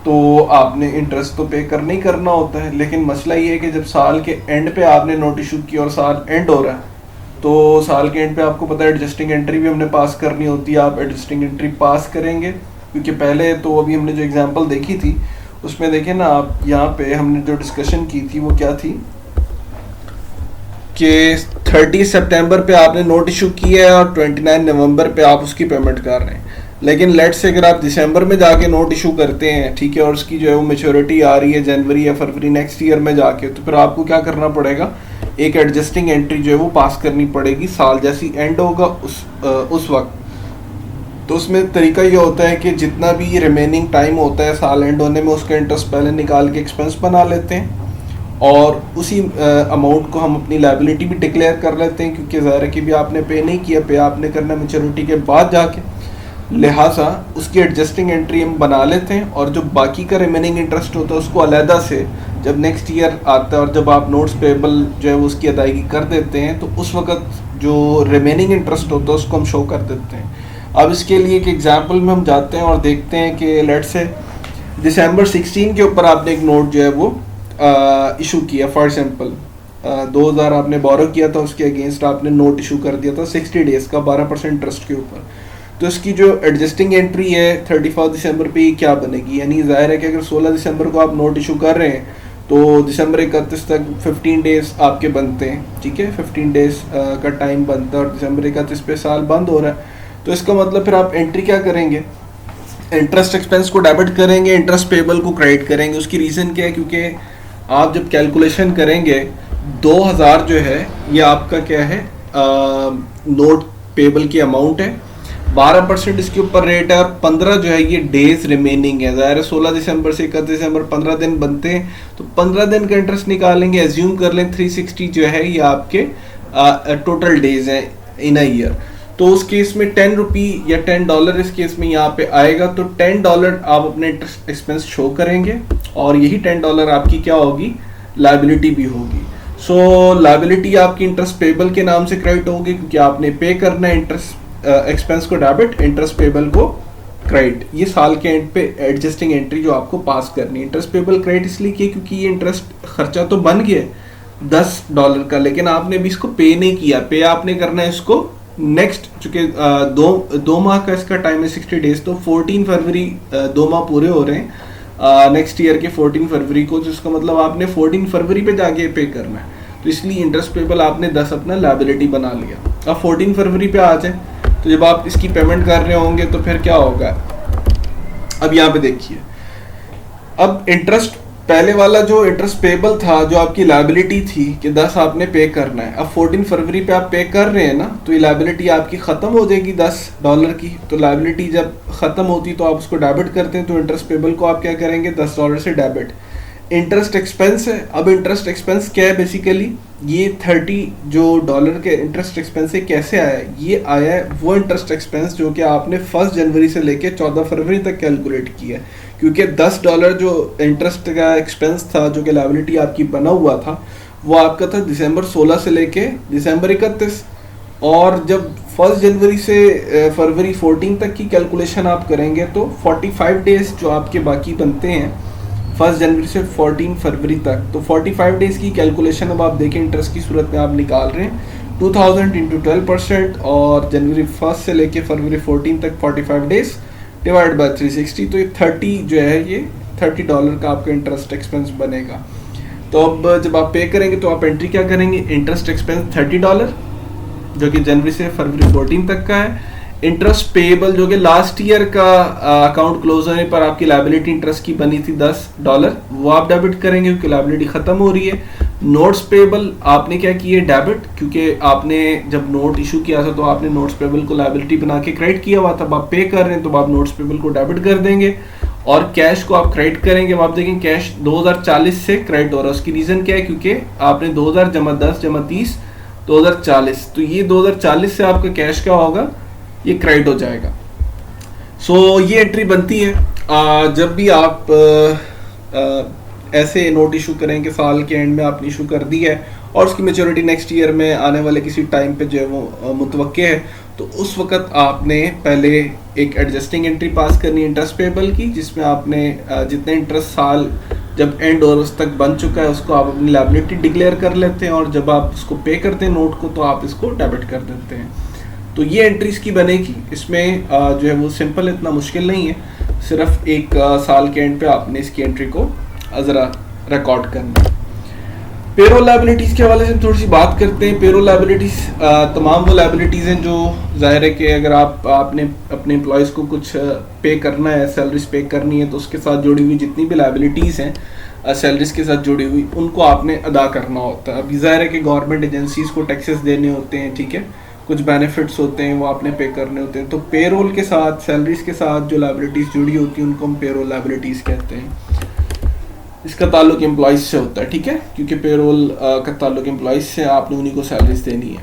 Speaker 1: तो आपने इंटरेस्ट तो पे करना ही करना होता है। लेकिन मसला ये है कि जब साल के एंड पे आपने नोट इशू किया और साल एंड हो रहा है, तो साल के एंड पे आपको पता है एडजस्टिंग एंट्री भी हमने पास करनी होती है। आप एडजस्टिंग एंट्री पास करेंगे क्योंकि पहले तो अभी हमने जो एग्जांपल देखी थी उसमें देखें ना आप, यहाँ पे हमने जो डिस्कशन की थी वो क्या थी कि 30 सितंबर पे आपने नोट इशू किया है और 29 नवंबर पे आप उसकी पेमेंट कर रहे हैं। लेकिन लेट से अगर आप दिसंबर में जाके नोट इशू करते हैं, ठीक है, और उसकी जो है वो मेच्योरिटी आ रही है जनवरी या फरवरी नेक्स्ट ईयर में जाके, तो फिर आपको क्या करना पड़ेगा? एक एडजस्टिंग एंट्री जो है वो पास करनी पड़ेगी साल जैसी एंड होगा उस वक्त। तो उसमें तरीका ये होता है कि जितना भी रिमेनिंग टाइम होता है साल एंड होने में, उसका इंटरेस्ट पहले निकाल के एक्सपेंस बना लेते हैं और उसी अमाउंट को हम अपनी लायबिलिटी भी डिक्लेयर कर लेते हैं, क्योंकि ज़ाहिर है कि भी आपने पे नहीं किया, पे आपने करना मैच्योरिटी के बाद जाके, लिहाजा उसकी एडजस्टिंग एंट्री हम बना लेते हैं। और जो बाकी का रिमेनिंग इंटरेस्ट होता है उसको अलहदा से जब नेक्स्ट ईयर आता है और जब आप नोट्स पेबल जो है उसकी अदायगी कर देते हैं, तो उस वक्त जो रिमेनिंग इंटरेस्ट होता है उसको हम शो कर देते हैं। अब इसके लिए एक एग्जांपल में हम जाते हैं और देखते हैं कि लेट से दिसंबर 16 के ऊपर आपने एक नोट जो है वो इशू किया। फॉर एग्जांपल 2000 आपने बोरो किया था, उसके अगेंस्ट आपने नोट इशू कर दिया था 60 डेज का 12% इंटरेस्ट के ऊपर। तो इसकी जो एडजस्टिंग एंट्री है 31 दिसंबर पे ये क्या बनेगी? यानी जाहिर है कि अगर 16 दिसंबर को आप नोट इशू कर रहे हैं तो दिसंबर 31 तक 15 डेज आपके बनते हैं। ठीक है, 15 डेज का टाइम बनता है और दिसंबर 31 पे साल बंद हो रहा है। तो इसका मतलब फिर आप एंट्री क्या करेंगे? इंटरेस्ट एक्सपेंस को डेबिट करेंगे, इंटरेस्ट पेबल को क्रेडिट करेंगे। उसकी रीज़न क्या है? क्योंकि आप जब कैलकुलेशन करेंगे 2000 जो है ये आपका क्या है, नोट पेबल की अमाउंट है, 12% इसके ऊपर रेट है और 15 जो है ये डेज रिमेनिंग है। ज़ाहिर है 16 दिसंबर से 31 दिसंबर 15 दिन बनते हैं, तो 15 दिन का इंटरेस्ट निकालेंगे। एज्यूम कर लें 360 जो है ये आपके टोटल डेज हैं इन अ ईयर। तो उस केस में 10 रुपी या $10 इस केस में यहाँ पे आएगा, तो $10 आप अपने इंटरेस्ट एक्सपेंस शो करेंगे और यही $10 आपकी क्या होगी? लायबिलिटी भी होगी। सो लायबिलिटी आपकी इंटरेस्ट पेबल के नाम से क्रेडिट होगी क्योंकि आपने पे करना है इंटरेस्ट एक्सपेंस को डेबिट, इंटरेस्ट पेबल को क्रेडिट। ये साल के एंड पे एडजस्टिंग एंट्री जो आपको पास करनी है। इंटरेस्ट पेबल क्रेडिट इसलिए किया क्योंकि ये इंटरेस्ट खर्चा तो बन गया $10 का, लेकिन आपने भी इसको पे नहीं किया। पे आपने करना है इसको नेक्स्ट, चूंकि दो माह का इसका टाइम है 60 डेज, तो 14 फरवरी 2 माह पूरे हो रहे हैं नेक्स्ट ईयर के 14 फरवरी को, जिसका मतलब आपने 14 फरवरी पे जाके पे करना है। तो इसलिए इंटरेस्ट पेबल आपने 10 अपना लायबिलिटी बना लिया। अब 14 फरवरी पे आ जाए तो जब आप इसकी पेमेंट कर रहे होंगे तो फिर क्या होगा? अब यहाँ पे देखिए, अब इंटरेस्ट पहले वाला जो इंटरेस्ट पेबल था, जो आपकी लायबिलिटी थी कि 10 आपने पे करना है, अब 14 फरवरी पे आप पे कर रहे हैं ना, तो ये लायबिलिटी आपकी ख़त्म हो जाएगी $10 की। तो लायबिलिटी जब ख़त्म होती तो आप उसको डेबिट करते हैं, तो इंटरेस्ट पेबल को आप क्या करेंगे? $10 से डेबिट। इंटरेस्ट एक्सपेंस है। अब इंटरेस्ट एक्सपेंस क्या है? बेसिकली ये 30 जो डॉलर के इंटरेस्ट एक्सपेंस है कैसे आया? ये आया है वो इंटरेस्ट एक्सपेंस जो कि आपने 1 जनवरी से लेके 14 फरवरी तक कैलकुलेट किया है, क्योंकि $10 जो इंटरेस्ट का एक्सपेंस था जो कि लायबिलिटी आपकी बना हुआ था, वो आपका था दिसंबर 16 से लेके दिसंबर 31। और जब 1 जनवरी से फरवरी 14 तक की कैलकुलेशन आप करेंगे तो 45 डेज जो आपके बाकी बनते हैं 1 जनवरी से 14 फरवरी तक, तो 45 डेज की कैलकुलेशन अब आप देखें इंटरेस्ट की सूरत में आप निकाल रहे हैं 2000 इंटू 12%, और जनवरी 1 से लेके फरवरी 14 तक 45 डेज डिवाइड बाय 360, तो ये 30 जो है ये $30 का आपका इंटरेस्ट एक्सपेंस बनेगा। तो अब जब आप पे करेंगे तो आप एंट्री क्या करेंगे, इंटरेस्ट एक्सपेंस $30 जो कि जनवरी से फरवरी 14 तक का है। इंटरेस्ट पेएबल जो कि लास्ट ईयर का अकाउंट क्लोज होने पर आपकी लायबिलिटी इंटरेस्ट की बनी थी $10, वो आप डेबिट करेंगे क्योंकि लायबिलिटी खत्म हो रही है। नोट्स पेएबल आपने क्या किए, डेबिट, क्योंकि आपने जब नोट इशू किया था तो आपने नोट्स पेएबल को लायबिलिटी बना के क्रेडिट किया हुआ था, अब आप पे कर रहे हैं तो आप नोट्स पेएबल को डेबिट कर देंगे और कैश को आप क्रेडिट करेंगे। अब आप देखेंगे कैश 2040 से क्रेडिट हो रहा है। उसकी रीजन क्या है, क्योंकि आपने 2000 जमा 10 जमा 30 2040, तो ये 2040 से आपका कैश क्या होगा, ये क्रेडिट हो जाएगा। सो ये एंट्री बनती है जब भी आप ऐसे नोट इशू करेंगे, साल के एंड में आपने इशू कर दी है और उसकी मेच्योरिटी नेक्स्ट ईयर में आने वाले किसी टाइम पे जो है वो मुतवक्के है, तो उस वक्त आपने पहले एक एडजस्टिंग एंट्री पास करनी है इंटरेस्ट पेएबल की, जिसमें आपने जितने इंटरेस्ट साल जब एंड और उस तक बन चुका है उसको आप अपनी लायबिलिटी डिक्लेयर कर लेते हैं और जब आप उसको पे करते हैं नोट को तो आप इसको डेबिट कर देते हैं। तो ये एंट्रीज की बनेगी। इसमें जो है वो सिंपल, इतना मुश्किल नहीं है, सिर्फ एक साल के एंड पे आपने इसकी एंट्री को ज़रा रिकॉर्ड करना है। पेरोल लायबिलिटीज़ के हवाले से थोड़ी सी बात करते हैं। पेरोल लायबिलिटीज़ तमाम वो लायबिलिटीज़ हैं जो ज़ाहिर है कि अगर आपने अपने एम्प्लॉयज़ को कुछ पे करना है, सैलरीज पे करनी है, तो उसके साथ जुड़ी हुई जितनी भी लायबिलिटीज़ हैं सैलरीज के साथ जुड़ी हुई, उनको आपने अदा करना होता है। अभी ज़ाहिर है कि गवर्नमेंट एजेंसीज़ को टैक्सेस देने होते हैं, ठीक है, कुछ बेनिफिट्स होते हैं वो आपने पे करने होते हैं। तो पेरोल के साथ, सैलरीज के साथ जो लायबिलिटीज़ जुड़ी होती हैं उनको हम पेरोल लायबिलिटीज़ कहते हैं। इसका ताल्लुक एम्प्लॉइज से होता है, ठीक है, क्योंकि पेरोल का ताल्लुक एम्प्लॉइज से, आपने उन्हीं को सैलरीज देनी है।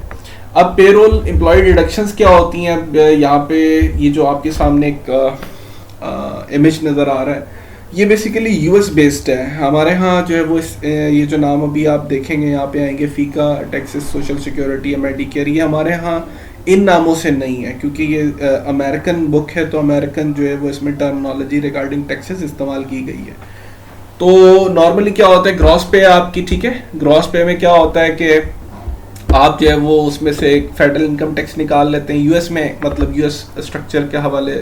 Speaker 1: अब पेरोल एम्प्लॉय डिडक्शंस क्या होती हैं, यहाँ पे ये जो आपके सामने एक इमेज नज़र आ रहा है, ये बेसिकली यूएस बेस्ड है। हमारे यहाँ जो है वो ये जो नाम अभी आप देखेंगे यहाँ पे आएंगे, फीका, टैक्सेस, सोशल सिक्योरिटी या मेडिकेयर, ये हमारे यहाँ इन नामों से नहीं है क्योंकि ये अमेरिकन बुक है, तो अमेरिकन जो है वो इसमें टर्मिनोलॉजी रिगार्डिंग टैक्सेस इस्तेमाल की गई है। तो नॉर्मली क्या होता है, ग्रॉस पे आपकी, ठीक है, ग्रॉस पे में क्या होता है कि आप जो है वो उसमें से एक फेडरल इनकम टैक्स निकाल लेते हैं यूएस में, मतलब यूएस स्ट्रक्चर के हवाले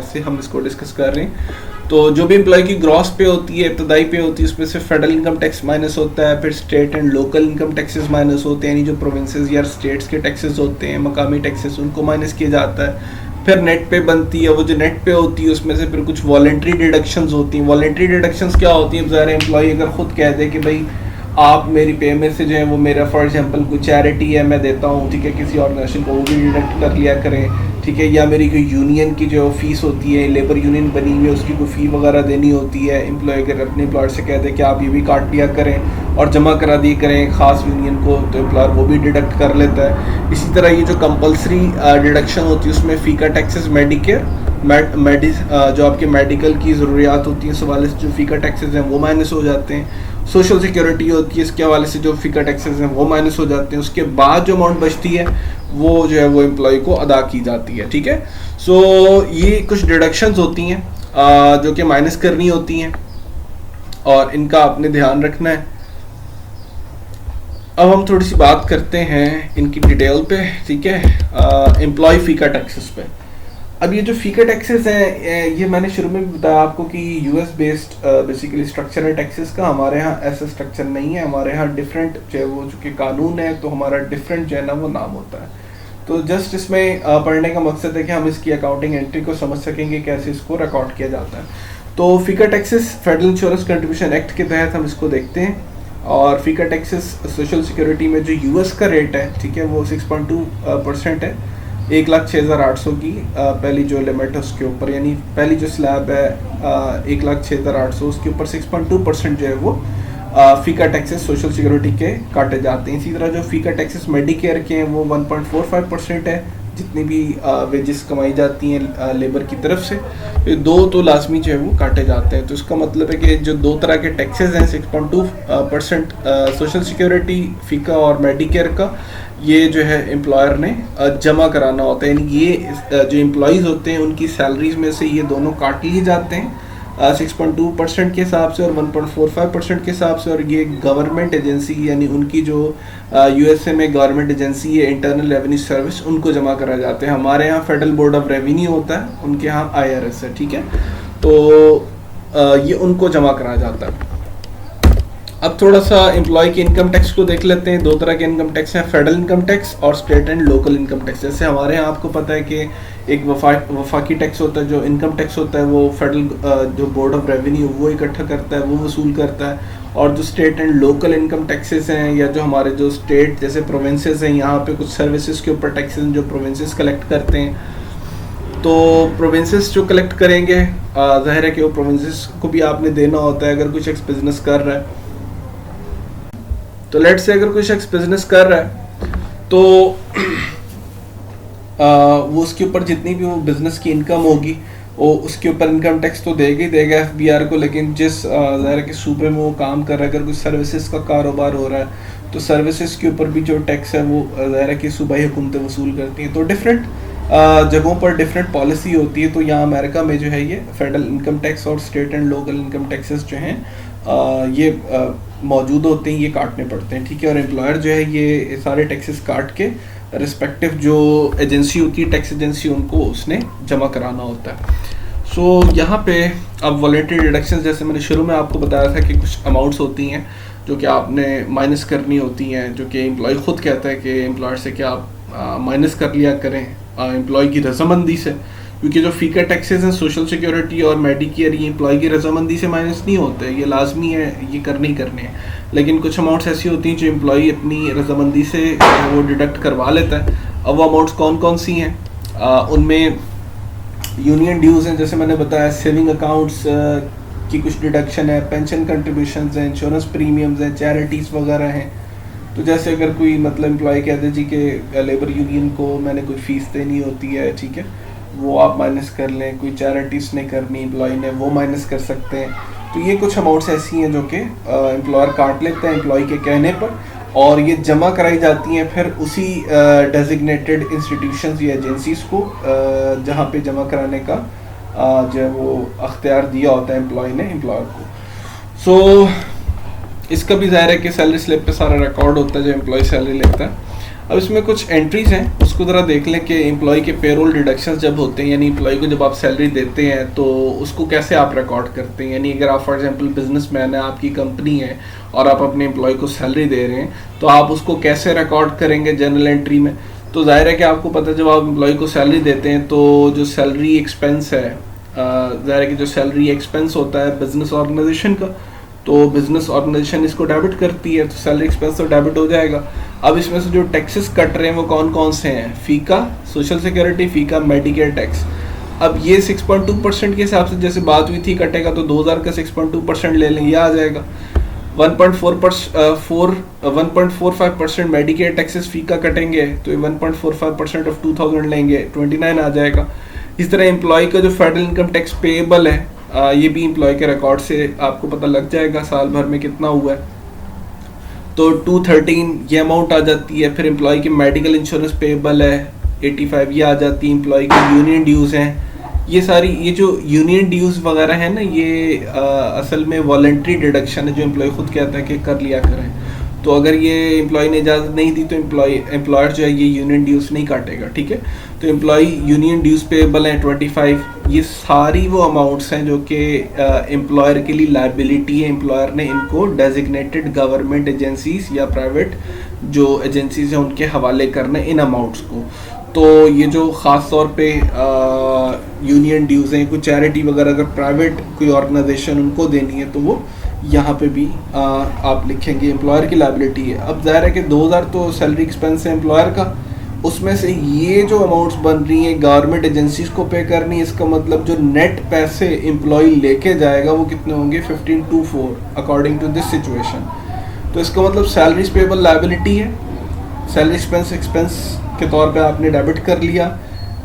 Speaker 1: से हम इसको डिस्कस कर रहे हैं। तो जो भी एम्प्लॉय की ग्रॉस पे होती है, इब्तदाई पे होती है, उसमें से फेडरल इनकम टैक्स माइनस होता है, फिर state and local income taxes minus होते हैं, यानी जो प्रोविंसेस या स्टेट्स के टैक्सेस होते हैं, मकामी टैक्सेस, उनको माइनस किया जाता है। फिर नेट पे बनती है, वो जो नेट पे होती है उसमें से फिर कुछ वॉलेंट्री डिडक्शंस होती हैं। वॉलेंट्री डिडक्शंस क्या होती हैं, ज़ाहिर एम्प्लॉय अगर खुद कह दे कि भाई आप मेरी पे में से जो है वो मेरा फॉर एग्जांपल कोई चैरिटी है मैं देता हूँ, ठीक है, किसी ऑर्गेनाइजेशन को, वो भी डिडक्ट कर लिया करें, ठीक है, या मेरी कोई यूनियन की जो फीस होती है, लेबर यूनियन बनी हुई है, उसकी कोई फ़ी वगैरह देनी होती है, एम्प्लॉय अगर अपने एम्प्लॉयर से कहते हैं कि आप ये भी काट दिया करें और जमा करा दिए करें ख़ास यूनियन को, तो एम्प्लॉयर वो भी डिडक्ट कर लेता है। इसी तरह ये जो कंपलसरी डिडक्शन होती है उसमें फ़ी का टैक्सेस, मेडिकेयर, जो आपके मेडिकल की ज़रूरियात होती हैं, इस हवाले से जो फ़ी का टैक्सेस हैं वो माइनस हो जाते हैं। सोशल सिक्योरिटी होती है, इसके हवाले से जो फ़ी का टैक्सेस हैं वो माइनस हो जाते हैं। उसके बाद जो अमाउंट बचती है वो जो है वो एम्प्लॉय को अदा की जाती है, ठीक है। सो ये कुछ डिडक्शंस होती हैं जो कि माइनस करनी होती हैं और इनका आपने ध्यान रखना है। अब हम थोड़ी सी बात करते हैं इनकी डिटेल पे, ठीक है, एम्प्लॉय फ़ी का टैक्सेस पे। अब ये जो फ़ी का टैक्सेस हैं, ये मैंने शुरू में भी बताया आपको कि यूएस बेस्ड बेसिकली स्ट्रक्चर है टैक्सेस का। हमारे यहाँ ऐसा स्ट्रक्चर नहीं है, हमारे यहाँ डिफरेंट जो है वो चूँकि कानून है तो हमारा डिफरेंट जो है ना वो नाम होता है। तो जस्ट इसमें पढ़ने का मकसद है कि हम इसकी अकाउंटिंग एंट्री को समझ सकेंगे कैसे इसको रिकॉर्ड किया जाता है। तो फ़ी का taxes federal insurance contribution act के तहत हम इसको देखते हैं और फ़ी का टैक्सेस सोशल सिक्योरिटी में जो यूएस का रेट है, ठीक है, वो 6.2% है, 1,06,800 की पहली जो लिमिट है उसके ऊपर, यानी पहली जो स्लैब है 1,06,800 उसके ऊपर 6.2% जो है वो फ़ी का टैक्सेस सोशल सिक्योरिटी के काटे जाते हैं। इसी तरह जो फ़ी का टैक्सेस मेडिकेयर के हैं वो 1.45% है, जितनी भी वेजेस कमाई जाती हैं लेबर की तरफ से, तो दो तो लाजमी जो है वो काटे जाते हैं। तो इसका मतलब है कि जो दो तरह के टैक्सेस हैं 6.2% सोशल सिक्योरिटी फ़ी का और मेडिकेयर का, ये जो है एम्प्लॉयर ने जमा कराना होता है, यानी ये जो एम्प्लॉयज़ होते हैं उनकी सैलरीज में से ये दोनों काट लिए जाते हैं 6.2% के हिसाब से और 1.45% के हिसाब से। और ये गवर्नमेंट एजेंसी यानी उनकी जो यूएसए में गवर्नमेंट एजेंसी है इंटरनल रेवेन्यू सर्विस, उनको जमा करा जाते हैं। हमारे यहाँ फेडरल बोर्ड ऑफ रेवेन्यू होता है, उनके यहाँ IRS है, ठीक है, तो ये उनको जमा कराया जाता है। अब थोड़ा सा एम्प्लॉय के इनकम टैक्स को देख लेते हैं। दो तरह के इनकम टैक्स हैं, फेडरल इनकम टैक्स और state and local income tax. जैसे हमारे यहाँ आपको पता है कि एक वफाकी टैक्स होता है, जो इनकम टैक्स होता है वो फेडरल जो बोर्ड ऑफ रेवेन्यू वो इकट्ठा करता है, वो वसूल करता है। और जो state and local income taxes हैं, या जो हमारे जो स्टेट जैसे प्रोविंसेस हैं, यहाँ पे कुछ सर्विसेज के ऊपर टैक्सेस जो प्रोविंसेस कलेक्ट करते हैं। तो प्रोविंसेस जो कलेक्ट करेंगे, जाहिर है कि वो प्रोविंसेस को भी आपने देना होता है अगर कोई शख्स बिजनेस कर रहा है। तो लेट से अगर कोई शख्स बिजनेस कर रहा है तो वो उसके ऊपर जितनी भी वो बिजनेस की इनकम होगी वो उसके ऊपर इनकम टैक्स तो देगा ही देगा एफबीआर को। लेकिन जिस ज़ाहिर के सूबे में वो काम कर रहा है, अगर कोई सर्विसेज का कारोबार हो रहा है तो सर्विसेज के ऊपर भी जो टैक्स है वो ज़ाहिर की सूबाई हुकूमतें वसूल करती हैं। तो डिफरेंट जगहों पर डिफरेंट पॉलिसी होती है। तो यहाँ अमेरिका में जो है ये फेडरल इनकम टैक्स और state and local income taxes जो हैं ये मौजूद होते हैं, ये काटने पड़ते हैं, ठीक है। और एम्प्लॉयर जो है ये सारे टैक्सेस काट के रिस्पेक्टिव जो एजेंसी होती है, टैक्स एजेंसी, उनको उसने जमा कराना होता है। सो यहाँ पे अब वॉलेंटरी डिडक्शन, जैसे मैंने शुरू में आपको बताया था कि कुछ अमाउंट्स होती हैं जो कि आपने माइनस करनी होती हैं, जो कि एम्प्लॉय खुद कहता है कि एम्प्लॉयर से कि आप माइनस कर लिया करें एम्प्लॉय की रजामंदी से, क्योंकि जो फीका टैक्सेस हैं सोशल सिक्योरिटी और मेडिकेयर ये एम्प्लॉय की रजामंदी से माइनस नहीं होते, ये लाजमी है, ये करने ही करने हैं। लेकिन कुछ अमाउंट्स ऐसी होती हैं जो एम्प्लॉय अपनी रजामंदी से वो डिडक्ट करवा लेता है। अब वो अमाउंट्स कौन कौन सी हैं, उनमें यूनियन ड्यूज़ हैं, जैसे मैंने बताया, सेविंग अकाउंट्स की कुछ डिडक्शन है, पेंशन कंट्रीब्यूशंस हैं, इंश्योरेंस प्रीमियम्स हैं, चैरिटीज़ वगैरह हैं। तो जैसे अगर कोई मतलब एम्प्लॉय कहते जी कि लेबर यूनियन को मैंने कोई फ़ीस देनी होती है, ठीक है, वो आप माइनस कर लें। कोई चैरिटीज़ ने करनी एम्प्लॉय ने, वो माइनस कर सकते हैं। तो ये कुछ अमाउंट्स ऐसी हैं जो कि एम्प्लॉयर काट लेते हैं एम्प्लॉय के कहने पर, और ये जमा कराई जाती हैं फिर उसी डेजिग्नेटेड इंस्टीट्यूशंस या एजेंसीज़ को जहाँ पे जमा कराने का जो वो अख्तियार दिया होता है एम्प्लॉय ने एम्प्लॉयर को। सो इसका भी ज़ाहिर है कि सैलरी स्लिप पे सारा रिकॉर्ड होता है जो एम्प्लॉय सैलरी लेता है। अब इसमें कुछ एंट्रीज हैं, उसको ज़रा देख लें कि एम्प्लॉय के पेरोल डिडक्शंस जब होते हैं, यानी एम्प्लॉय को जब आप सैलरी देते हैं तो उसको कैसे आप रिकॉर्ड करते हैं। यानी अगर आप फॉर एग्जांपल बिजनेसमैन है, आपकी कंपनी है और आप अपने एम्प्लॉय को सैलरी दे रहे हैं, तो आप उसको कैसे रिकॉर्ड करेंगे जर्नल एंट्री में। तो जाहिर है कि आपको पता है जब आप एम्प्लॉय को सैलरी देते हैं तो जो सैलरी एक्सपेंस है, जाहिर है कि जो सैलरी एक्सपेंस होता है बिजनेस ऑर्गेनाइजेशन का, तो बिजनेस ऑर्गेनाइजेशन इसको डेबिट करती है, तो सैलरी एक्सपेंस तो डेबिट हो जाएगा। अब इसमें से जो टैक्सेस कट रहे हैं वो कौन कौन से हैं, फीका, सोशल सिक्योरिटी, फीका, मेडिकेयर टैक्स। अब ये 6.2% के हिसाब से जैसे बात हुई थी कटेगा, तो 2000 का 6.2% ले लें, ये आ जाएगा। 1.45% मेडिकेयर टैक्सेस फीका कटेंगे, तो ये 1.45% ऑफ 2000 लेंगे, 29 आ जाएगा। इस तरह एम्प्लॉय का जो फेडरल इनकम टैक्स पेएबल है, ये भी एम्प्लॉय के रिकॉर्ड से आपको पता लग जाएगा साल भर में कितना हुआ है। तो 213 ये अमाउंट आ जाती है। फिर एम्प्लॉय की मेडिकल इंश्योरेंस पेएबल है 85, ये आ जाती है। एम्प्लॉय की यूनियन ड्यूज़ हैं, ये सारी, ये जो यूनियन ड्यूज़ वगैरह है ना, ये असल में वॉलेंट्री डिडक्शन है जो एम्प्लॉय खुद कहता है कि कर लिया करें। तो अगर ये एम्प्लॉय ने इजाज़त नहीं दी तो एम्प्लॉयर जो है ये यूनियन ड्यूज़ नहीं काटेगा, ठीक है। तो एम्प्लॉय यूनियन ड्यूज़ पेएबल हैं 25। ये सारी वो अमाउंट्स हैं जो कि एम्प्लॉयर के लिए लायबिलिटी है, एम्प्लॉयर ने इनको डेजिग्नेटेड गवर्नमेंट एजेंसीज या प्राइवेट जो एजेंसीज हैं उनके हवाले करना इन अमाउंट्स को। तो ये जो ख़ास तौर पे यूनियन ड्यूज़ हैं, कोई चैरिटी वगैरह अगर प्राइवेट कोई ऑर्गेनाइजेशन उनको देनी है तो वो यहाँ पे भी आप लिखेंगे एम्प्लॉयर की लायबिलिटी है। अब ज़ाहिर है कि 2000 तो सैलरी एक्सपेंस है एम्प्लॉयर का, उसमें से ये जो अमाउंट्स बन रही हैं गवर्नमेंट एजेंसीज को पे करनी, इसका मतलब जो नेट पैसे एम्प्लॉय लेके जाएगा वो कितने होंगे, 1524 अकॉर्डिंग टू दिस सिचुएशन। तो इसका मतलब सैलरीज पेएबल लायबिलिटी है, सैलरी एक्सपेंस के तौर पे आपने डेबिट कर लिया।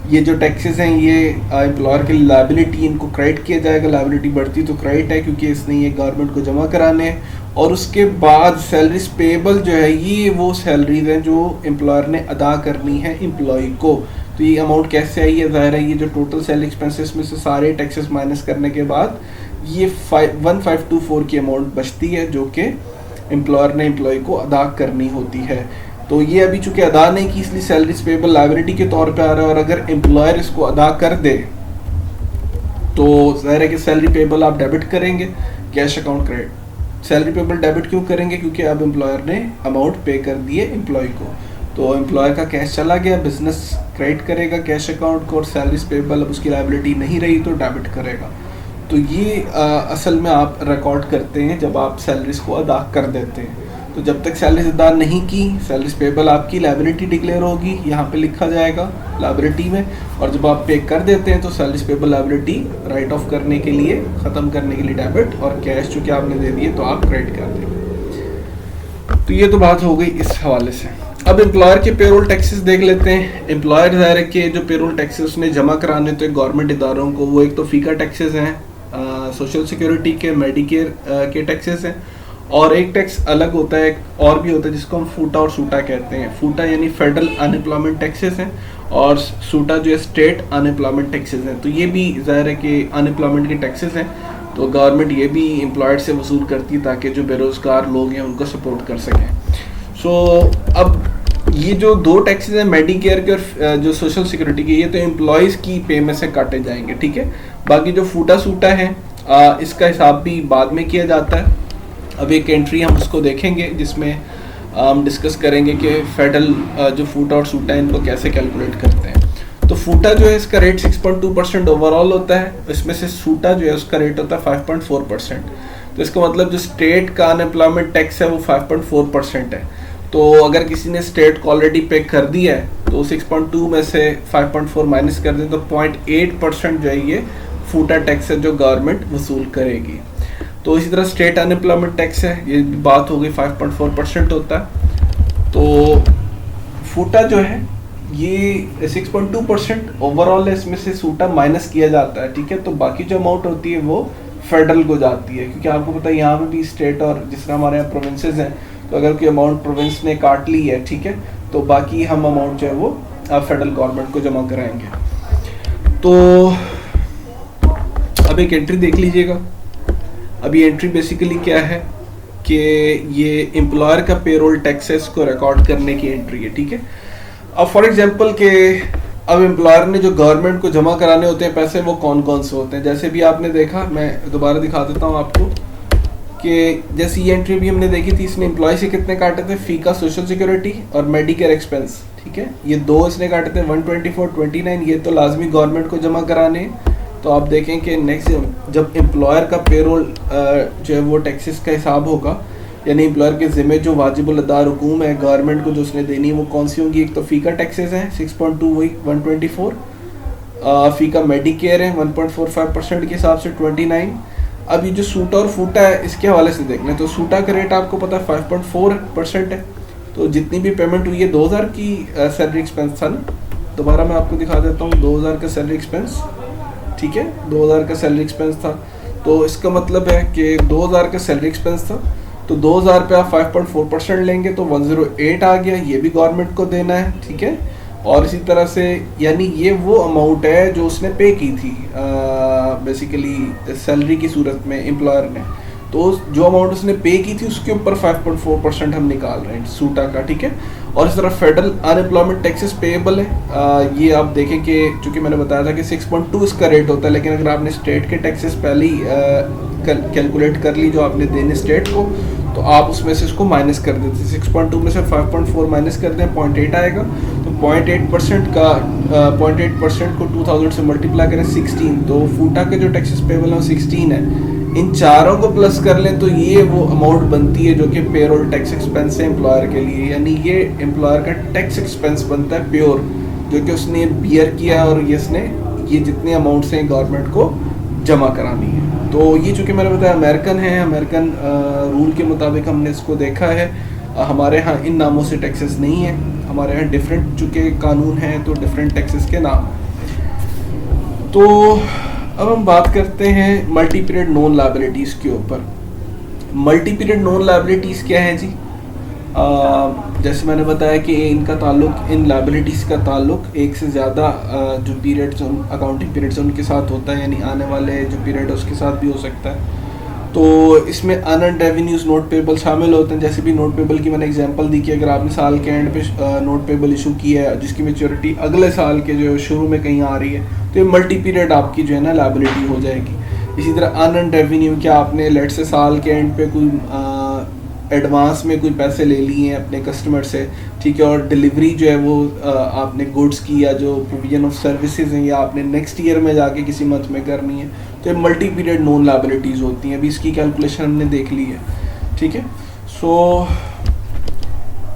Speaker 1: ये जो टैक्सेस हैं ये एम्प्लॉयर की लायबिलिटी, इनको क्रेडिट किया जाएगा, लायबिलिटी बढ़ती तो क्रेडिट है क्योंकि इसने ये गवर्नमेंट को जमा कराने हैं। और उसके बाद सैलरीज पेएबल जो है ये वो सैलरीज हैं जो एम्प्लॉयर ने अदा करनी है एम्प्लॉय को। तो ये अमाउंट कैसे आई है, ज़ाहिर है ये जो टोटल सैलरी एक्सपेंसेस में से सारे टैक्सेस माइनस करने के बाद ये 1524 की अमाउंट बचती है जो कि एम्प्लॉयर ने एम्प्लॉय को अदा करनी होती है। तो ये अभी चूंकि अदा नहीं की इसलिए सैलरीज पेएबल लायबिलिटी के तौर पे आ रहा है। और अगर एम्प्लॉयर इसको अदा कर दे तो ज़ाहिर है कि सैलरी पेएबल आप डेबिट करेंगे, cash account credit. Salary payable debit क्यों करेंगे, क्योंकि अब एम्प्लॉयर ने अमाउंट पे कर दिए एम्प्लॉय को, तो एम्प्लॉयर का कैश चला गया, बिजनेस क्रेडिट करेगा कैश अकाउंट को, और सैलरीज पेबल अब उसकी लायबिलिटी नहीं रही तो डेबिट करेगा। तो ये असल में आप रिकॉर्ड करते हैं जब आप सैलरीज को अदा कर देते हैं। तो जब तक सैलरीज अदा नहीं की, सैलरीज पेबल आपकी लायबिलिटी डिक्लेयर होगी, यहाँ पे लिखा जाएगा लायबिलिटी में, और जब आप पे कर देते हैं तो salaries payable liability right of करने के लिए, ख़त्म करने के लिए डेबिट, और कैश चूँकि आपने दे दिए तो आप क्रेडिट कर देंगे। तो ये तो बात हो गई इस हवाले से। अब एम्प्लॉयर के पेरोल टैक्सेस देख लेते हैं। एम्प्लॉयर ज़ाहिर के जो पेरोल टैक्सेस उसने जमा कराने तो गवर्नमेंट इदारों को, वो एक तो फीका टैक्सेस हैं, सोशल सिक्योरिटी के, मेडिकेयर के टैक्सेस हैं, और एक टैक्स अलग होता है, और भी होता है जिसको हम फूटा और सूटा कहते हैं। फूटा यानी फेडरल अनएम्प्लॉयमेंट टैक्सेस हैं, और सूटा जो है स्टेट अनएम्प्लॉयमेंट टैक्सेस हैं। तो ये भी ज़ाहिर है कि अनएम्प्लॉयमेंट के टैक्सेस हैं, तो गवर्नमेंट ये भी एम्प्लॉयड से वसूल करती है ताकि जो बेरोज़गार लोग हैं उनको सपोर्ट कर सकें। सो अब ये जो दो टैक्सेस हैं, मेडिकेयर के और जो सोशल सिक्योरिटी के, ये तो एम्प्लॉयज़ की पे में से काटे जाएंगे, ठीक है। बाकी जो फूटा सूटा है इसका हिसाब भी बाद में किया जाता है। अब एक एंट्री हम उसको देखेंगे जिसमें हम डिस्कस करेंगे कि फेडरल जो फूटा और सूटा है इनको कैसे कैलकुलेट करते हैं। तो फूटा जो है इसका रेट 6.2% ओवरऑल होता है, इसमें से सूटा जो है उसका रेट होता है 5.4%। तो इसका मतलब जो स्टेट का अनएम्प्लॉयमेंट टैक्स है वो 5.4% है। तो अगर किसी ने स्टेट को ऑलरेडी पे कर दिया है तो 6.2 में से 5.4 माइनस कर दें तो 0.8% जो है ये फूटा टैक्स है जो गवर्नमेंट वसूल करेगी। तो इसी तरह स्टेट अनएम्प्लॉयमेंट टैक्स है, ये बात हो गई 5.4% होता है। तो फूटा जो है ये 6.2% ओवरऑल है, इसमें से सूटा माइनस किया जाता है, ठीक है। तो बाकी जो अमाउंट होती है वो फेडरल को जाती है, क्योंकि आपको पता है यहाँ पे भी स्टेट और जिस तरह हमारे यहाँ प्रोविंसेस हैं, तो अगर कोई अमाउंट प्रोविंस ने काट ली है, ठीक है, तो बाकी हम अमाउंट जो है वो फेडरल गवर्नमेंट को जमा कराएंगे। तो अब एक एंट्री देख लीजिएगा। अभी एंट्री बेसिकली क्या है कि ये एम्प्लॉयर का पेरोल टैक्सेस को रिकॉर्ड करने की एंट्री है, ठीक है। अब फॉर एग्जांपल के अब एम्प्लॉयर ने जो गवर्नमेंट को जमा कराने होते हैं पैसे, वो कौन कौन से होते हैं। जैसे भी आपने देखा, मैं दोबारा दिखा देता हूँ आपको कि जैसे ये एंट्री भी हमने देखी थी, इसने एम्प्लॉय से कितने काटे थे, फी का सोशल सिक्योरिटी और मेडिकेयर एक्सपेंस, ठीक है। ये दो इसने काटे थे 124, 29, ये तो लाजमी गवर्नमेंट को जमा कराने। तो आप देखें कि नेक्स्ट जब एम्प्लॉयर का पेरोल जो है वो टैक्सेस का हिसाब होगा, यानी एम्प्लॉयर के ज़िम्मे जो वाजिबुल अदा रकूम है गवर्नमेंट को जो उसने देनी है वो कौन सी होंगी। एक तो फ़ी का टैक्सेस हैं 6.2 वही 124, फ़ी का मेडिकेयर है 1.45% के हिसाब से 29। अब ये जो सूटा और फूटा है इसके हवाले से देख लें तो सूटा का रेट आपको पता है 5.4% है। तो जितनी भी पेमेंट हुई है 2000 की सैलरी एक्सपेंस था ना, दोबारा मैं आपको दिखा देता हूँ 2000 का सैलरी एक्सपेंस, ठीक है, 2000 का सैलरी एक्सपेंस था। तो इसका मतलब है कि 2000 का सैलरी एक्सपेंस था, तो 2000 पे आप 5.4% लेंगे तो 108 आ गया, ये भी गवर्नमेंट को देना है, ठीक है। और इसी तरह से यानी ये वो अमाउंट है जो उसने पे की थी बेसिकली सैलरी की सूरत में एम्प्लॉयर ने। तो जो अमाउंट उसने पे की थी उसके ऊपर 5.4% हम निकाल रहे हैं सूटा का, ठीक है। और इस तरह फेडरल अनएम्प्लॉयमेंट टैक्सेस पेएबल है, ये आप देखें कि चूँकि मैंने बताया था कि 6.2 इसका रेट होता है, लेकिन अगर आपने स्टेट के टैक्सेस पहले ही कैलकुलेट कर ली जो आपने देने स्टेट को, तो आप उसमें से इसको माइनस कर देते। 6.2 में से 5.4 माइनस कर दें 0.8 आएगा। तो 0.8% का 0.8% को 2000 से मल्टीप्लाई करें 16, तो फूटा के जो टैक्सेस पेएबल है 16 है। इन चारों को प्लस कर लें तो ये वो अमाउंट बनती है जो कि पेरोल टैक्स एक्सपेंस है एम्प्लॉयर के लिए, यानी ये एम्प्लॉयर का टैक्स एक्सपेंस बनता है प्योर, जो कि उसने बियर किया और ये जितने अमाउंट्स हैं गवर्नमेंट को जमा करानी है। तो ये चूँकि मैंने बताया अमेरिकन है, अमेरिकन रूल के मुताबिक हमने इसको देखा है। हमारे यहाँ इन नामों से टैक्सेस नहीं है, हमारे यहाँ डिफरेंट चूँकि कानून हैं तो डिफरेंट टैक्सेस के नाम हैं। तो अब हम बात करते हैं मल्टी पीरियड नॉन लायबिलिटीज़ के ऊपर। मल्टी पीरियड नॉन लायबिलिटीज़ क्या है जी? जैसे मैंने बताया कि इनका ताल्लुक, इन लायबिलिटीज़ का ताल्लुक एक से ज़्यादा जो पीरियड्स अकाउंटिंग पीरियड्स उनके साथ होता है, यानी आने वाले जो पीरियड है उसके साथ भी हो सकता है। तो इसमें अनअर्न्ड रेवेन्यूज़ नोट पेबल शामिल होते हैं। जैसे भी नोट पेबल की मैंने एग्जांपल दी कि अगर आपने साल के एंड पे नोट पेबल इशू किया है जिसकी मैच्योरिटी अगले साल के जो शुरू में कहीं आ रही है, तो ये मल्टी पीरियड आपकी जो है ना लायबिलिटी हो जाएगी। इसी तरह अर्न रेवेन्यू, क्या आपने लेट से साल के एंड पे कोई एडवांस में कोई पैसे ले लिए हैं अपने कस्टमर से, ठीक है, और डिलीवरी जो है वो आपने गुड्स की या जो प्रोविजन ऑफ सर्विसेज हैं या आपने नेक्स्ट ईयर में जाके किसी मंथ में करनी है, तो ये मल्टी पीरियड नॉन लायबिलिटीज़ होती हैं। अभी इसकी कैलकुलेशन हमने देख ली है, ठीक है। सो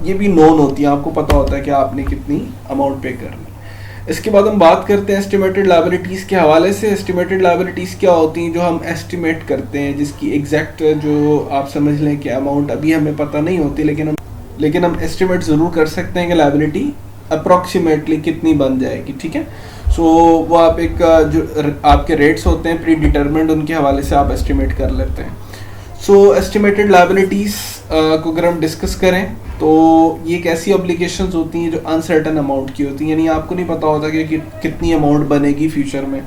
Speaker 1: ये भी नॉन होती है, आपको पता होता है कि आपने कितनी अमाउंट पे करनी। इसके बाद हम बात करते हैं एस्टिमेटेड लायबिलिटीज़ के हवाले से। एस्टिमेटेड लायबिलिटीज़ क्या होती हैं? जो हम एस्टिमेट करते हैं, जिसकी एग्जैक्ट जो आप समझ लें कि अमाउंट अभी हमें पता नहीं होती, लेकिन हम एस्टिमेट ज़रूर कर सकते हैं कि लायबिलिटी अप्रॉक्सीमेटली कितनी बन जाएगी, ठीक है। सो वो आप एक जो आपके रेट्स होते हैं प्री डिटर्मिन्ड, उनके हवाले से आप एस्टिमेट कर लेते हैं। सो एस्टिमेटेड लायबिलिटीज़ को अगर हम डिस्कस करें तो ये एक ऐसी ऑब्लिगेशंस होती हैं जो अनसर्टन अमाउंट की होती हैं, यानी आपको नहीं पता होता कि कितनी अमाउंट बनेगी फ्यूचर में।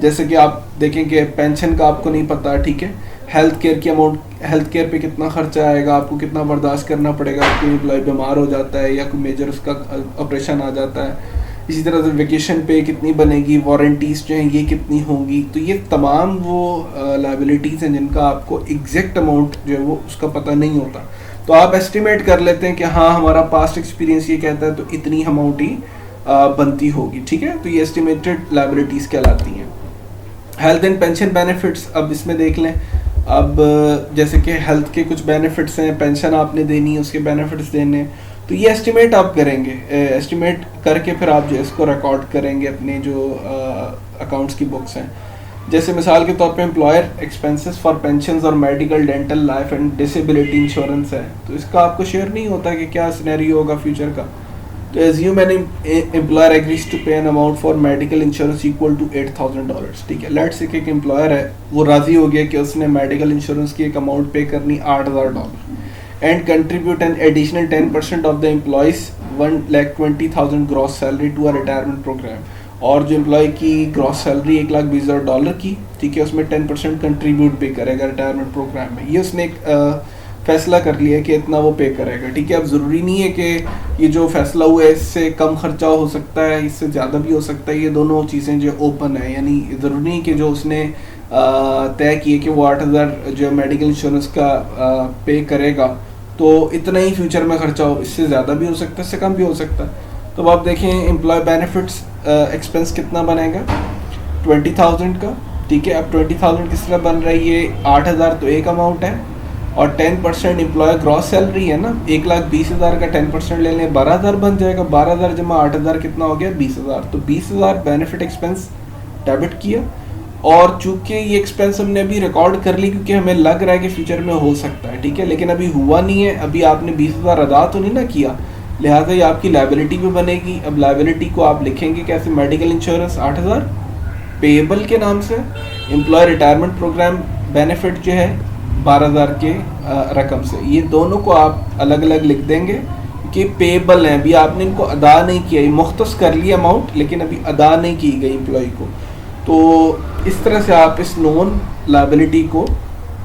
Speaker 1: जैसे कि आप देखें कि पेंशन का आपको नहीं पता, ठीक है, हेल्थ केयर की अमाउंट, हेल्थ केयर पे कितना खर्चा आएगा, आपको कितना बर्दाश्त करना पड़ेगा, कोई एम्प्लॉय बीमार हो जाता है या कोई मेजर उसका ऑपरेशन आ जाता है। इसी तरह से वेकेशन पे कितनी बनेगी, वारंटीज़ जो हैं ये कितनी होंगी। तो ये तमाम वो लायबिलिटीज़ हैं जिनका आपको एग्जैक्ट अमाउंट जो है वो उसका पता नहीं होता। तो आप एस्टिमेट कर लेते हैं कि हाँ हमारा पास्ट एक्सपीरियंस ये कहता है तो इतनी अमाउंट ही बनती होगी, ठीक है। तो ये एस्टिमेटेड लायबिलिटीज़ कहलाती हैं। हेल्थ एंड पेंशन बेनिफिट्स, अब इसमें देख लें। अब जैसे कि हेल्थ के कुछ बेनिफिट्स हैं, पेंशन आपने देनी है, उसके बेनिफिट्स देने, तो ये एस्टिमेट आप करेंगे। एस्टिमेट करके फिर आप जो इसको रिकॉर्ड करेंगे अपने जो अकाउंट्स की बुक्स हैं। जैसे मिसाल के तौर पे एम्प्लॉयर एक्सपेंसेस फॉर पेंशन्स और medical, dental, life and disability insurance है, तो इसका आपको शेयर नहीं होता कि क्या सिनेरियो होगा फ्यूचर का। तो assume an employer agrees to pay an amount for medical insurance equal to $8,000, ठीक है। लेट्स से एक एम्प्लॉयर है, वो राजी हो गया कि उसने मेडिकल इंश्योरेंस की एक अमाउंट पे करनी $8,000 and contribute an additional 10% of the employees 1,20,000 gross salary to a retirement program. और जो एम्प्लॉय की ग्रॉस सैलरी $1,20,000 की, ठीक है, उसमें 10% कंट्रीब्यूट पे करेगा रिटायरमेंट प्रोग्राम में। ये उसने एक फैसला कर लिया कि इतना वो पे करेगा, ठीक है। अब ज़रूरी नहीं है कि ये जो फैसला हुआ है इससे कम खर्चा हो सकता है, इससे ज़्यादा भी हो सकता है, ये दोनों चीज़ें जो ओपन है, यानी ज़रूरी नहीं कि जो उसने तय किए कि वो 8,000 जो मेडिकल इंश्योरेंस का पे करेगा तो इतना ही फ्यूचर में खर्चा हो, इससे ज़्यादा भी हो सकता है, इससे कम भी हो सकता है। तो अब आप देखें एम्प्लॉय बेनिफिट्स एक्सपेंस कितना बनेगा, 20,000 का, ठीक है। अब 20,000 किस तरह बन रही है, 8,000 तो एक अमाउंट है और 10% एम्प्लॉय ग्रॉस सैलरी है ना, 1,20,000 का 10% ले लें, 12,000 बन जाएगा। 12,000 जमा 8,000 कितना हो गया, 20,000। तो 20,000 बेनिफिट एक्सपेंस डेबिट किया, और चूंकि ये एक्सपेंस हमने अभी रिकॉर्ड कर ली क्योंकि हमें लग रहा है कि फ्यूचर में हो सकता है, ठीक है, लेकिन अभी हुआ नहीं है, अभी आपने 20,000 अदा तो नहीं ना किया, लिहाजा ये आपकी लायबिलिटी पे बनेगी। अब लायबिलिटी को आप लिखेंगे कैसे, मेडिकल इंश्योरेंस 8,000 पेएबल के नाम से, एम्प्लॉय रिटायरमेंट प्रोग्राम बेनिफिट जो है 12,000 के रकम से। ये दोनों को आप अलग अलग लिख देंगे कि पेएबल हैं, अभी आपने इनको अदा नहीं किया, ये मुख्तस कर लिया अमाउंट लेकिन अभी अदा नहीं की गई एम्प्लॉय को। तो इस तरह से आप इस नॉन लायबिलिटी को,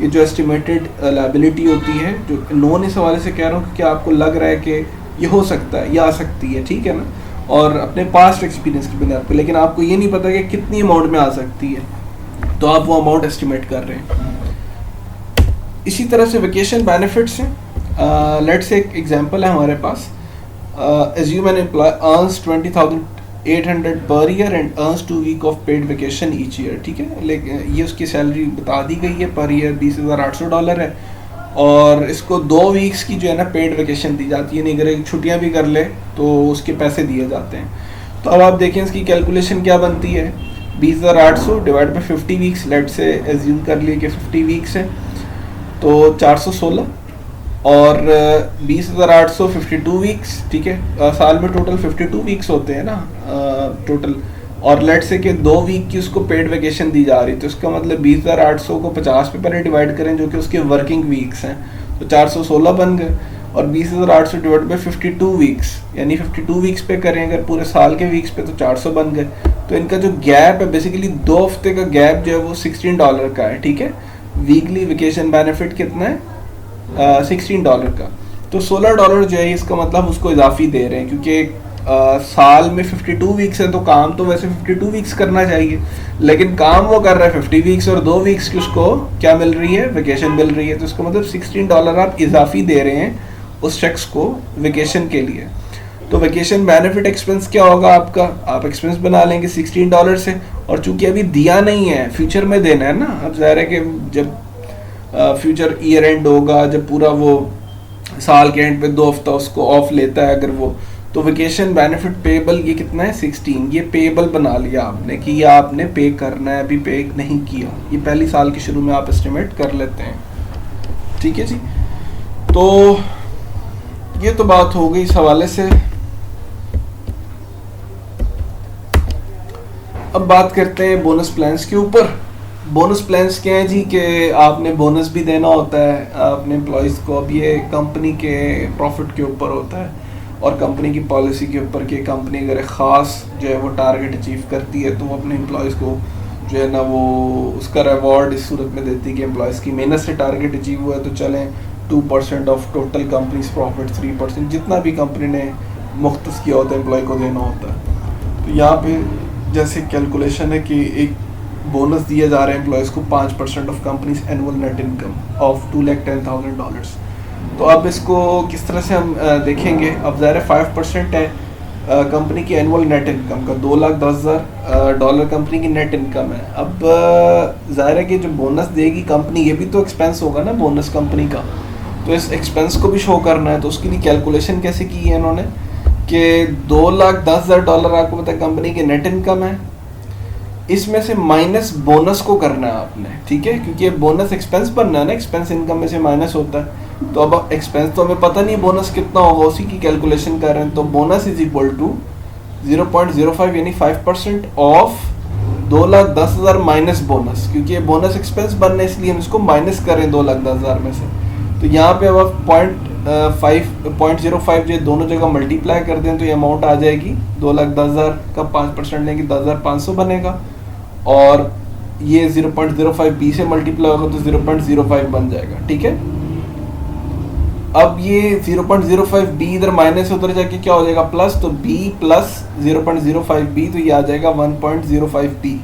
Speaker 1: ये जो एस्टिमेटेड लायबिलिटी होती है, जो नॉन इस हवाले से कह रहा हूँ क्योंकि आपको लग रहा है कि ये हो सकता है या आ सकती है, ठीक है ना, और अपने पास्ट एक्सपीरियंस की बुनियाद पर, लेकिन आपको ये नहीं पता कि कितनी अमाउंट में आ सकती है, तो आप वो अमाउंट एस्टिमेट कर रहे हैं। इसी तरह से वेकेशन बेनिफिट्स हैं। लेट्स से एक एग्जांपल है हमारे पास, assume an employee earns 20,800 पर year and earns 2 week of paid vacation each year, ठीक है। लेकिन ये उसकी सैलरी बता दी गई है, पर ईयर $20,800 है, और इसको 2 वीक्स की जो है ना पेड वेकेशन दी जाती है, नहीं अगर एक छुट्टियाँ भी कर ले तो उसके पैसे दिए जाते हैं। तो अब आप देखें इसकी कैलकुलेशन क्या बनती है, 20,800 डिवाइड बाई 50 वीक्स, लेट से एज्यूम कर लिए कि 50 वीक्स है तो 416, और 20,800 52 वीक्स, ठीक है। साल में टोटल 52 वीक्स होते हैं ना टोटल, और लेट से कि 2 वीक की उसको पेड वेकेशन दी जा रही, तो इसका मतलब 20,800 को 50 पे पहले डिवाइड करें जो कि उसके वर्किंग वीक्स हैं, तो 416 बन गए, और 20,800 डिवाइड बाई 52 वीक्स यानी 52 वीक्स पे करें अगर पूरे साल के वीक्स पे तो 400 बन गए। तो इनका जो गैप है बेसिकली 2 हफ्ते का गैप जो है वो $16 का है, ठीक है। वीकली वेकेशन बेनिफिट कितना है, $16 का, तो $16 जो है इसका मतलब उसको इजाफी दे रहे हैं, क्योंकि साल में 52 वीक्स है तो काम तो वैसे 52 वीक्स करना चाहिए, लेकिन काम वो कर रहा है 50 वीक्स और 2 वीक्स की उसको क्या मिल रही है, वेकेशन मिल रही है। तो इसका मतलब $16 आप इजाफी दे रहे हैं उस शख्स को वेकेशन के लिए। तो वेकेशन बेनिफिट एक्सपेंस क्या होगा आपका, आप एक्सपेंस बना लेंगे $16 से, और चूंकि अभी दिया नहीं है, फ्यूचर में देना है ना। अब ज़ाहिर है कि जब फ्यूचर ईयर एंड होगा, जब पूरा वो साल के एंड पे 2 हफ्ता उसको ऑफ लेता है अगर वो, तो वेकेशन बेनिफिट पेबल ये कितना है 16, ये पेबल बना लिया आपने कि ये आपने पे करना है, अभी पे नहीं किया, ये पहली साल के शुरू में आप एस्टिमेट कर लेते हैं। ठीक है जी, तो ये तो बात हो गई इस हवाले से। अब बात करते हैं बोनस प्लान्स के ऊपर। बोनस प्लान्स क्या है जी, कि आपने बोनस भी देना होता है अपने एम्प्लॉयज़ को। अब ये कंपनी के प्रॉफिट के ऊपर होता है और कंपनी की पॉलिसी के ऊपर कि कंपनी अगर एक ख़ास जो है वो टारगेट अचीव करती है तो वो अपने एम्प्लॉयज़ को जो है ना वो उसका रिवॉर्ड इस सूरत में देती है कि एम्प्लॉयज़ की मेहनत से टारगेट अचीव हुआ है तो चलें 2% ऑफ टोटल कंपनीज प्रॉफिट, 3% जितना भी कंपनी ने मुख्तस किया होता है एम्प्लॉय को देना होता है। तो यहाँ पे जैसे कैलकुलेशन है कि एक बोनस दिया जा रहा है एम्प्लॉयज़ को 5% of companies annual net income of $210,000। तो अब इसको किस तरह से हम देखेंगे। अब ज़ाहिर है 5% है कंपनी की एनुअल नेट इनकम का, $210,000 कंपनी की नेट इनकम है। अब ज़ाहिर है कि जो बोनस देगी कंपनी, ये भी तो एक्सपेंस होगा ना बोनस कंपनी का, तो इस एक्सपेंस को भी शो करना है। तो उसके लिए कैलकुलेशन कैसे की है इन्होंने कि $210,000 आपको पता है कंपनी की नेट इनकम है, इसमें से माइनस बोनस को करना है आपने। ठीक है, क्योंकि ये बोनस एक्सपेंस बनना है ना, एक्सपेंस इनकम में से माइनस होता है। तो अब एक्सपेंस तो हमें पता नहीं बोनस कितना होगा, उसी की कैलकुलेशन कर रहे हैं। तो बोनस इज इक्वल टू 0.05 यानी 5% ऑफ 2,10,000 माइनस बोनस, क्योंकि ये बोनस एक्सपेंस बनना है इसलिए हम इसको माइनस करें 2,10,000 में से। तो यहाँ पे अब आप 0.05 जो दोनों जगह मल्टीप्लाई कर दें तो ये अमाउंट आ जाएगी 2,10,000 का 5% लेंगे 10,500 बनेगा, और ये 0.05 बी से मल्टीप्लाई होगा तो 0.05 बन जाएगा। ठीक है, अब ये 0.05 बी इधर माइनस उधर जाके क्या हो जाएगा प्लस, तो b प्लस 0.05 बी, तो ये आ जाएगा 1.05 बी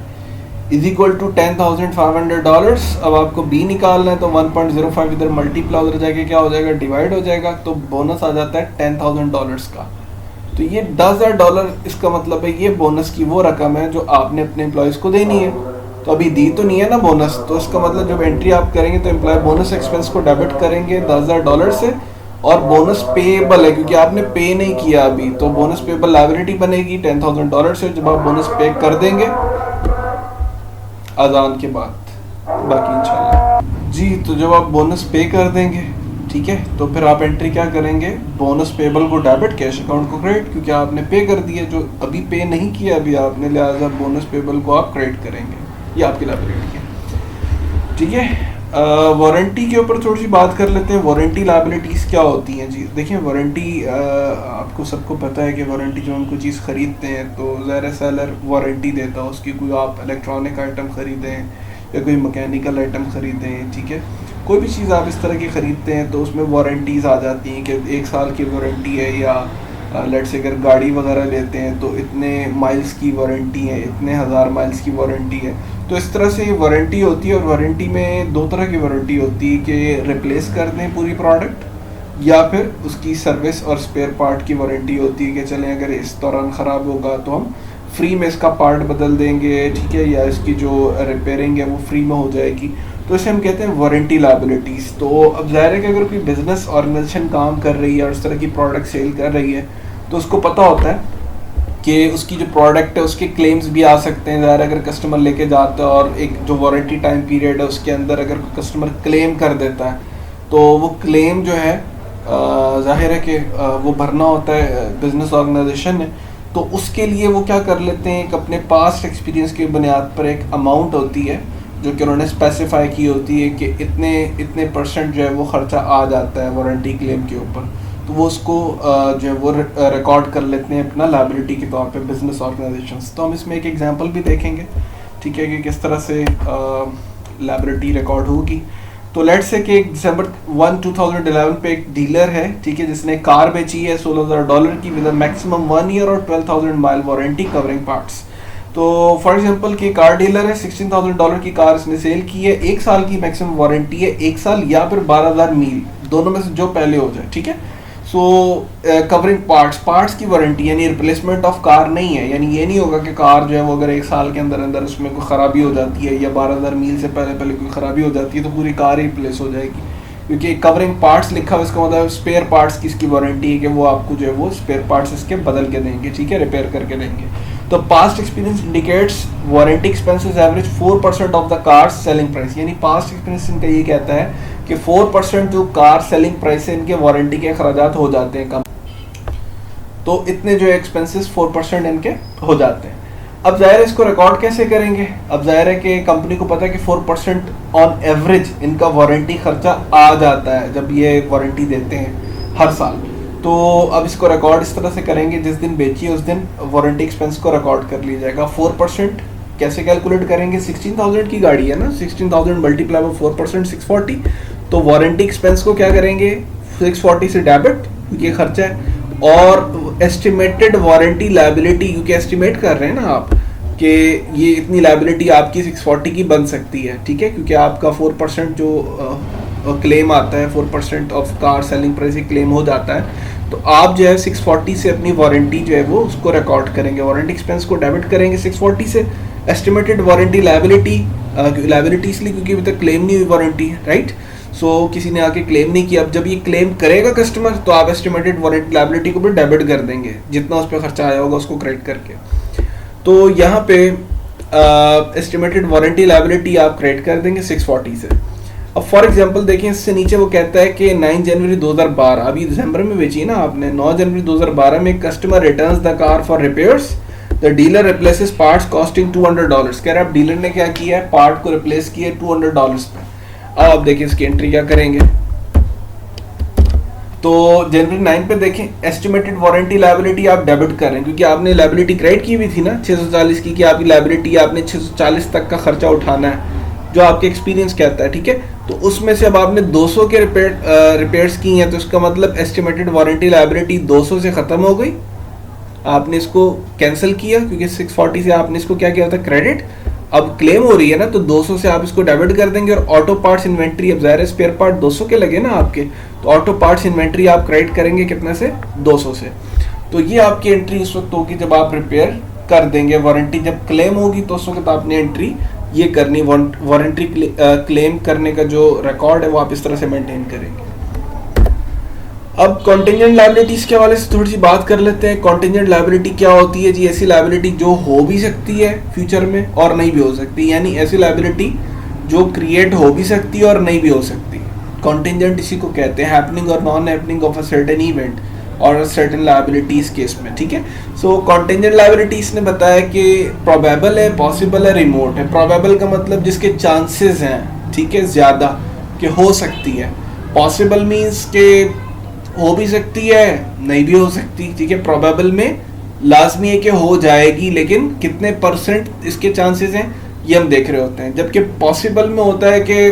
Speaker 1: इज इक्वल टू $10,500। अब आपको b निकालना है तो 1.05 इधर मल्टीप्लाई उधर जाके क्या हो जाएगा डिवाइड हो जाएगा, तो बोनस आ जाता है $10,000 का। तो ये $10,000 इसका मतलब है ये बोनस की वो रकम है जो आपने अपने एम्प्लॉयज़ को देनी है। तो अभी दी तो नहीं है ना बोनस, तो इसका मतलब जब एंट्री आप करेंगे तो एम्प्लॉय बोनस एक्सपेंस को डेबिट करेंगे $10,000 से, और बोनस पेएबल है क्योंकि आपने पे नहीं किया अभी, तो बोनस पेएबल लायबिलिटी बनेगी $10,000 से जब आप बोनस पे कर देंगे अजान के बाद, बाकी इंशाल्लाह जी। तो जब आप बोनस पे कर देंगे, ठीक है, तो फिर आप एंट्री क्या करेंगे, बोनस पेबल को डेबिट, कैश अकाउंट को क्रेडिट, क्योंकि आपने पे कर दिया, जो अभी पे नहीं किया अभी आपने, लिहाजा बोनस पेबल को आप क्रेडिट करेंगे, ये आपकी लायबिलिटी है। ठीक है, वारंटी के ऊपर थोड़ी सी बात कर लेते हैं। वारंटी लायबिलिटीज़ क्या होती हैं जी। देखिए वारंटी आपको सबको पता है कि वारंटी जब हम कोई चीज़ ख़रीदते हैं तो ज़ाहिर सेलर वारंटी देता है उसकी, कोई आप इलेक्ट्रॉनिक आइटम ख़रीदें या कोई मैकेनिकल आइटम ख़रीदें, ठीक है, कोई भी चीज़ आप इस तरह की ख़रीदते हैं तो उसमें वारंटीज़ आ जाती हैं कि 1 साल की वारंटी है, या लेट से अगर गाड़ी वगैरह लेते हैं तो इतने माइल्स की वारंटी है, इतने हज़ार माइल्स की वारंटी है। तो इस तरह से वारंटी होती है, और वारंटी में 2 तरह की वारंटी होती है कि रिप्लेस कर दें पूरी प्रोडक्ट, या फिर उसकी सर्विस और स्पेयर पार्ट की वारंटी होती है कि चलें अगर इस दौरान ख़राब होगा तो हम फ्री में इसका पार्ट बदल देंगे, ठीक है, या इसकी जो रिपेयरिंग है वो फ्री में हो जाएगी। तो इसे हम कहते हैं वारंटी लायबिलिटीज़। तो अब ज़ाहिर है कि अगर कोई बिजनेस ऑर्गेनाइजेशन काम कर रही है और उस तरह की प्रोडक्ट सेल कर रही है तो उसको पता होता है कि उसकी जो प्रोडक्ट है उसके क्लेम्स भी आ सकते हैं। ज़ाहिर अगर कस्टमर लेके जाता है और एक जो वारंटी टाइम पीरियड है उसके अंदर अगर कस्टमर क्लेम कर देता है तो वो क्लेम जो है ज़ाहिर है कि वो भरना होता है बिजनेस ऑर्गेनाइजेशन ने। तो उसके लिए वो क्या कर लेते हैं, एक अपने पास्ट एक्सपीरियंस की बुनियाद पर एक अमाउंट होती है जो कि उन्होंने स्पेसिफाई की होती है कि इतने % जो है वो ख़र्चा आ जाता है वारंटी क्लेम के ऊपर, तो वो उसको जो है वो रिकॉर्ड कर लेते हैं अपना लायबिलिटी के तौर पे बिजनेस ऑर्गेनाइजेशंस। तो हम इसमें एक एग्जांपल भी देखेंगे, ठीक है, कि किस तरह से लायबिलिटी रिकॉर्ड होगी। तो लेट्स से कि दिसंबर 2011 पे एक डीलर है, ठीक है, जिसने कार बेची है $16,000 की विद मैक्सिमम 1 ईयर और 12,000 माइल वारंटी कवरिंग पार्ट्स। तो फॉर एग्जांपल कि कार डीलर है, $16,000 की कार इसने सेल की है, 1 साल की मैक्सिमम वारंटी है, 1 साल या फिर 12,000 मील, दोनों में से जो पहले हो जाए, ठीक है। सो कवरिंग पार्ट्स की वारंटी, यानी रिप्लेसमेंट ऑफ कार नहीं है, यानी ये नहीं होगा कि कार जो है वो अगर 1 साल के अंदर अंदर उसमें कोई ख़राबी हो जाती है या 12,000 मील से पहले पहले कोई ख़राबी हो जाती है तो पूरी कार ही रिप्लेस हो जाएगी, क्योंकि कवरिंग पार्ट्स लिखा हुआ, इसका मतलब स्पेयर पार्ट्स की इसकी वारंटी है कि वो आपको जो है वो स्पेयर पार्ट्स इसके बदल के देंगे, ठीक है, रिपेयर करके देंगे। तो past experience indicates warranty expenses average 4% of the car selling price, यानी पास्ट एक्सपीरियंस इनका ये कहता है कि 4% जो कार सेलिंग प्राइस है इनके वारंटी के अखराजात हो जाते हैं कम, तो इतने जो एक्सपेंसेस 4% इनके हो जाते हैं। अब जाहिर है इसको रिकॉर्ड कैसे करेंगे? अब जाहिर है कि कंपनी को पता है कि 4% ऑन एवरेज इनका वारंटी खर्चा आ जाता है जब ये वारंटी देते हैं हर साल। तो अब इसको रिकॉर्ड इस तरह से करेंगे, जिस दिन बेचिए उस दिन वारंटी एक्सपेंस को रिकॉर्ड कर लिया जाएगा। 4% कैसे कैलकुलेट करेंगे? 16,000 की गाड़ी है ना, 16,000 मल्टीप्लाई बाय 4% 640, तो वारंटी एक्सपेंस को क्या करेंगे 640 से डेबिट, क्योंकि ये खर्चा है, और एस्टिमेटेड वारंटी लायबिलिटी, क्योंकि एस्टिमेट कर रहे हैं ना आप कि ये इतनी लायबिलिटी आपकी 640 की बन सकती है, ठीक है, क्योंकि आपका 4% जो क्लेम आता है, 4% of car selling price claim हो जाता है, तो आप जो है 640 से अपनी वारंटी जो है वो उसको रिकॉर्ड करेंगे, वारंटी एक्सपेंस को डेबिट करेंगे 640 से। एस्टिमेटेड वारंटी लायबिलिटी, लायबिलिटी इसलिए क्योंकि अभी तक क्लेम नहीं हुई वारंटी है, राइट। सो किसी ने आके क्लेम नहीं किया, अब जब ये क्लेम करेगा कस्टमर तो आप एस्टिमेटेड वारंटी लायबिलिटी को भी डेबिट कर देंगे, जितना उस पर खर्चा आया होगा उसको क्रेडिट करके। तो यहाँ पे एस्टिमेटेड वारंटी लायबिलिटी आप क्रेडिट कर देंगे 640 से। अब फॉर एग्जांपल देखिए, इससे नीचे वो कहता है कि 9 जनवरी 2012, अभी दिसंबर में बेची ना आपने, 9 जनवरी 2012 में customer returns the car for repairs, the dealer replaces parts costing $200। कह रहे हैं अब डीलर ने क्या किया है, पार्ट को रिप्लेस किया $200 पे। अब आप देखिए इसकी एंट्री क्या करेंगे। तो जनवरी 9 पे देखें, एस्टिमेटेड वारंटी लायबिलिटी आप डेबिट कर रहे हैं, क्योंकि आपने लायबिलिटी क्रेडिट की भी थी ना 640 की, कि आपकी लायबिलिटी आपने 640 तक का खर्चा उठाना है जो आपके एक्सपीरियंस कहता है, ठीक है। तो उसमें से अब आपने 200 के रिपेयर्स की हैं, तो इसका मतलब एस्टिमेटेड वारंटी लायबिलिटी 200 से ख़त्म हो गई, आपने इसको कैंसिल किया, क्योंकि 640 से आपने इसको क्या किया था, क्रेडिट। अब क्लेम हो रही है ना, तो 200 से आप इसको डेबिट कर देंगे, और ऑटो पार्ट्स इन्वेंट्री, अब ज़ाहिर है स्पेयर पार्ट 200 के लगे ना आपके, तो ऑटो पार्ट्स इन्वेंट्री आप क्रेडिट करेंगे कितने से, 200 से। तो ये आपकी एंट्री उस वक्त होगी जब आप रिपेयर कर देंगे, वारंटी जब क्लेम होगी तो उस वक्त आपने एंट्री ये करनी, वारंटी क्लेम करने का जो रिकॉर्ड है वो आप इस तरह से मेंटेन करेंगे। अब कॉन्टिंजेंट लायबिलिटीज के हवाले से थोड़ी सी बात कर लेते हैं। कॉन्टिंजेंट लायबिलिटी क्या होती है जी? ऐसी लायबिलिटी जो हो भी सकती है फ्यूचर में और नहीं भी हो सकती, यानी ऐसी लायबिलिटी जो क्रिएट हो भी सकती है और नहीं भी हो सकती। कॉन्टिंजेंट इसी को कहते हैं, हैपनिंग और non happening of a certain event और सर्टेन लायबिलिटीज केस में, ठीक है। सो कॉन्टिंजेंट लायबिलिटीज ने बताया कि प्रोबेबल है, पॉसिबल है, रिमोट है। प्रोबेबल का मतलब जिसके चांसेस हैं, ठीक है, ज़्यादा कि हो सकती है। पॉसिबल मीन्स के हो भी सकती है, नहीं भी हो सकती, ठीक है। प्रोबेबल में लाजमी है कि हो जाएगी, लेकिन कितने परसेंट इसके चांसेस हैं ये हम देख रहे होते हैं। जबकि पॉसिबल में होता है कि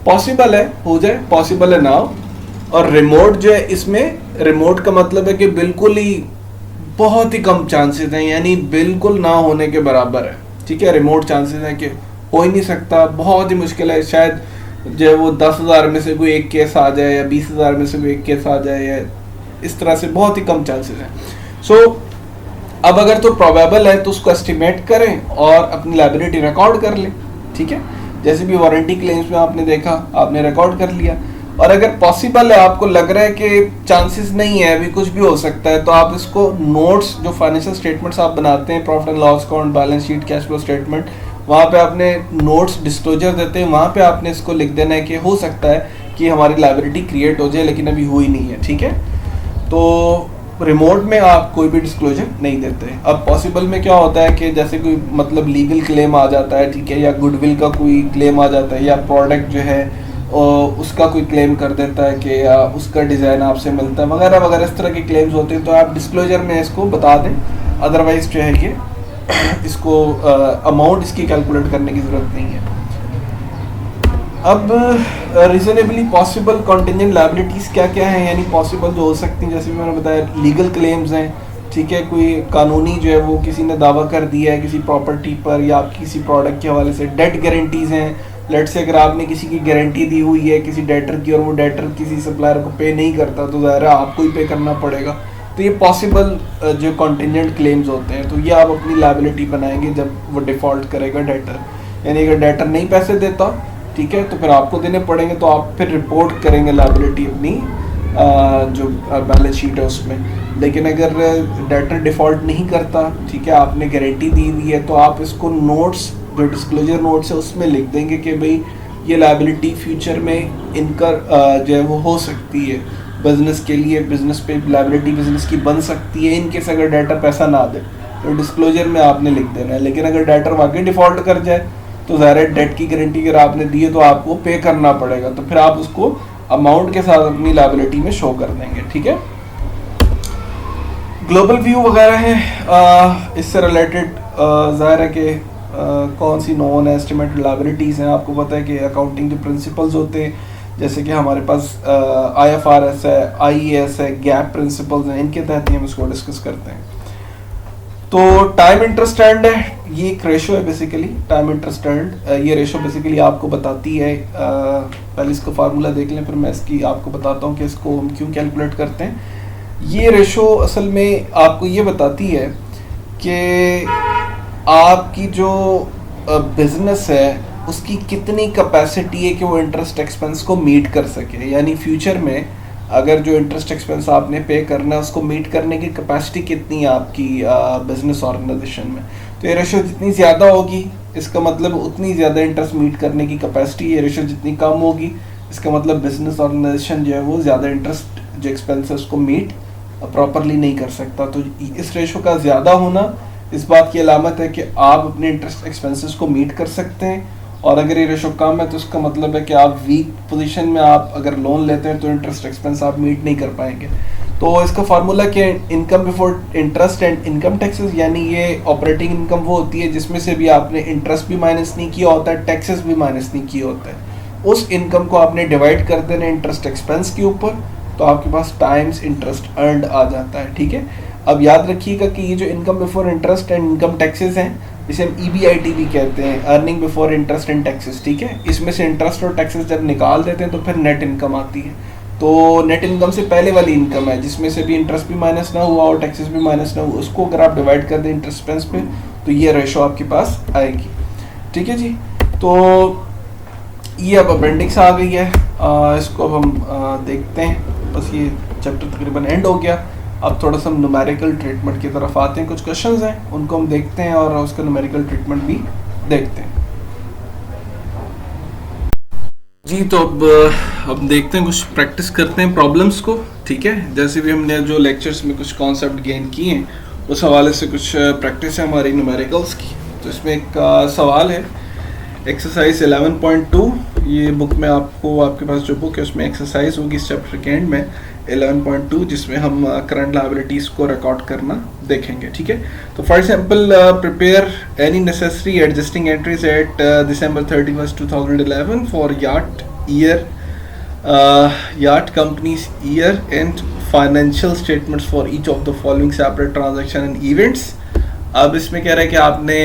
Speaker 1: पॉसिबल है हो जाए, पॉसिबल है ना हो। और रिमोट जो है, इसमें रिमोट का मतलब है कि बिल्कुल ही बहुत ही कम चांसेस हैं, यानी बिल्कुल ना होने के बराबर है, ठीक है। रिमोट चांसेस हैं कि हो ही नहीं सकता, बहुत ही मुश्किल है, शायद जो है वो 10,000 में से कोई एक केस आ जाए या 20,000 में से कोई एक केस आ जाए, या इस तरह से बहुत ही कम चांसेस हैं। सो अब अगर तो प्रोबेबल है तो उसको एस्टिमेट करें और अपनी लायबिलिटी रिकॉर्ड कर लें, ठीक है। जैसे भी वारंटी क्लेम्स में आपने देखा, आपने रिकॉर्ड कर लिया। और अगर पॉसिबल है, आपको लग रहा है कि चांसेस नहीं है, अभी कुछ भी हो सकता है, तो आप इसको नोट्स, जो फाइनेंशियल स्टेटमेंट्स आप बनाते हैं, profit and loss account, balance sheet, cash flow statement, वहाँ पे आपने नोट्स डिस्क्लोजर देते हैं, वहाँ पे आपने इसको लिख देना है कि हो सकता है कि हमारी लायबिलिटी क्रिएट हो जाए, लेकिन अभी हुई नहीं है, ठीक है। तो रिमोट में आप कोई भी डिस्क्लोजर नहीं देते। अब पॉसिबल में क्या होता है कि जैसे कोई मतलब लीगल क्लेम आ जाता है, ठीक है, या गुडविल का कोई क्लेम आ जाता है, या प्रोडक्ट जो है उसका कोई क्लेम कर देता है कि उसका डिज़ाइन आपसे मिलता है, वगैरह वगैरह, इस तरह के क्लेम्स होते हैं, तो आप डिस्क्लोजर में इसको बता दें। अदरवाइज जो है कि इसको अमाउंट इसकी कैलकुलेट करने की ज़रूरत नहीं है। अब रीजनेबली पॉसिबल कॉन्टिजेंट लायबिलिटीज़ क्या क्या हैं, यानी पॉसिबल जो हो सकती हैं, जैसे भी मैंने बताया लीगल क्लेम्स हैं, ठीक है, कोई कानूनी जो है वो किसी ने दावा कर दिया है किसी प्रॉपर्टी पर या आपकी किसी प्रोडक्ट के हवाले से। डेट गारंटीज़ हैं, लेट से अगर आपने किसी की गारंटी दी हुई है किसी डेटर की और वो डेटर किसी सप्लायर को पे नहीं करता तो ज़ाहिर है आपको ही पे करना पड़ेगा। तो ये पॉसिबल जो कॉन्टिजेंट क्लेम्स होते हैं, तो ये आप अपनी लायबिलिटी बनाएंगे जब वो डिफ़ॉल्ट करेगा डेटर, यानी अगर डेटर नहीं पैसे देता, ठीक है, तो फिर आपको देने पड़ेंगे, तो आप फिर रिपोर्ट करेंगे लायबिलिटी अपनी जो बैलेंस शीट है उसमें। लेकिन अगर डेटर डिफ़ॉल्ट नहीं करता, ठीक है, आपने गारंटी दी हुई है, तो आप इसको नोट्स जो डिस्क्लोजर नोट्स है उसमें लिख देंगे कि भाई ये लायबिलिटी फ्यूचर में इनका जो है वो हो सकती है बिजनेस के लिए, बिजनेस पे लायबिलिटी बिजनेस की बन सकती है इन केस अगर डेटर पैसा ना दे, तो डिस्क्लोजर में आपने लिख देना है। लेकिन अगर डेटर वाकई डिफ़ॉल्ट कर जाए तो ज़ाहिर है डेट की गारंटी अगर आपने दी है तो आपको पे करना पड़ेगा, तो फिर आप उसको अमाउंट के साथ अपनी लायबिलिटी में शो कर देंगे, ठीक है। ग्लोबल व्यू वगैरह है इससे रिलेटेड, ज़ाहिर है कि कौन सी नॉन एस्टिमेटेड लायबिलिटीज़ हैं। आपको पता है कि अकाउंटिंग के प्रिंसिपल्स होते हैं, जैसे कि हमारे पास IFRS है, IAS है, गैप प्रिंसिपल्स हैं, इनके तहत ही हम इसको डिस्कस करते हैं। तो टाइम इंटरेस्ट एंड है, ये एक रेशो है बेसिकली, टाइम इंटरेस्ट एंड ये रेशो बेसिकली आपको बताती है, पहले इसका फार्मूला देख लें फिर मैं इसकी आपको बताता हूँ कि इसको हम क्यों कैलकुलेट करते हैं। ये रेशो असल में आपको ये बताती है कि आपकी जो बिजनेस है उसकी कितनी कैपेसिटी है कि वो इंटरेस्ट एक्सपेंस को मीट कर सके, यानी फ्यूचर में अगर जो इंटरेस्ट एक्सपेंस आपने पे करना है उसको मीट करने की कैपेसिटी कितनी है आपकी बिजनेस ऑर्गेनाइजेशन में। तो ये रेशो जितनी ज़्यादा होगी इसका मतलब उतनी ज़्यादा इंटरेस्ट मीट करने की कैपेसिटी, ये रेशो जितनी कम होगी इसका मतलब बिजनेस ऑर्गेनाइजेशन जो है वो ज़्यादा इंटरेस्ट जो एक्सपेंस है उसको मीट प्रॉपरली नहीं कर सकता। तो इस रेशो का ज़्यादा होना इस बात की अलामत है कि आप अपने इंटरेस्ट एक्सपेंसेस को मीट कर सकते हैं, और अगर ये रेशो कम है तो इसका मतलब है कि आप वीक पोजीशन में आप अगर लोन लेते हैं तो इंटरेस्ट एक्सपेंस आप मीट नहीं कर पाएंगे। तो इसका फार्मूला क्या है, income before interest and income taxes, यानी ये ऑपरेटिंग इनकम वो होती है जिसमें से भी आपने इंटरेस्ट भी माइनस नहीं किया होता है, टैक्सेस भी माइनस नहीं किया होता है, उस इनकम को आपने डिवाइड कर देना इंटरेस्ट एक्सपेंस के ऊपर, तो आपके पास टाइम्स इंटरेस्ट अर्नड आ जाता है, ठीक है। अब याद रखिएगा कि ये जो income before interest and income taxes हैं इसे हम EBIT भी कहते हैं, earning before interest and taxes, ठीक है। इसमें से इंटरेस्ट और टैक्सेस जब निकाल देते हैं तो फिर नेट इनकम आती है। तो नेट इनकम से पहले वाली इनकम है जिसमें से भी इंटरेस्ट भी माइनस ना हुआ और टैक्सेस भी माइनस ना हुआ, उसको अगर आप डिवाइड कर दें इंटरेस्ट एक्सपेंस पे तो ये रेशो आपके पास आएगी, ठीक है जी। तो ये अब अपेंडिक्स आ गई है, इसको अब हम देखते हैं, बस ये चैप्टर तकरीबन एंड हो गया। अब थोड़ा सा न्यूमेरिकल ट्रीटमेंट की तरफ आते हैं, कुछ क्वेश्चंस हैं उनको हम देखते हैं और उसका न्यूमेरिकल ट्रीटमेंट भी देखते हैं जी। तो अब देखते हैं, कुछ प्रैक्टिस करते हैं प्रॉब्लम्स को, ठीक है। जैसे भी हमने जो लेक्चर्स में कुछ कॉन्सेप्ट गेन किए हैं उस हवाले से कुछ प्रैक्टिस है हमारी न्यूमेरिकल्स की। तो इसमें एक सवाल है एक्सरसाइज 11.2, ये बुक में आपको आपके पास जो बुक है उसमें एक्सरसाइज होगी इस चैप्टर के एंड में 11.2, जिसमें हम करंट लायबिलिटीज़ को रिकॉर्ड करना देखेंगे, ठीक है। तो for example prepare any necessary adjusting entries at December 31st 2011 for Yacht company's year end financial statements for each of the following separate transaction and events. अब इसमें कह रहा है कि आपने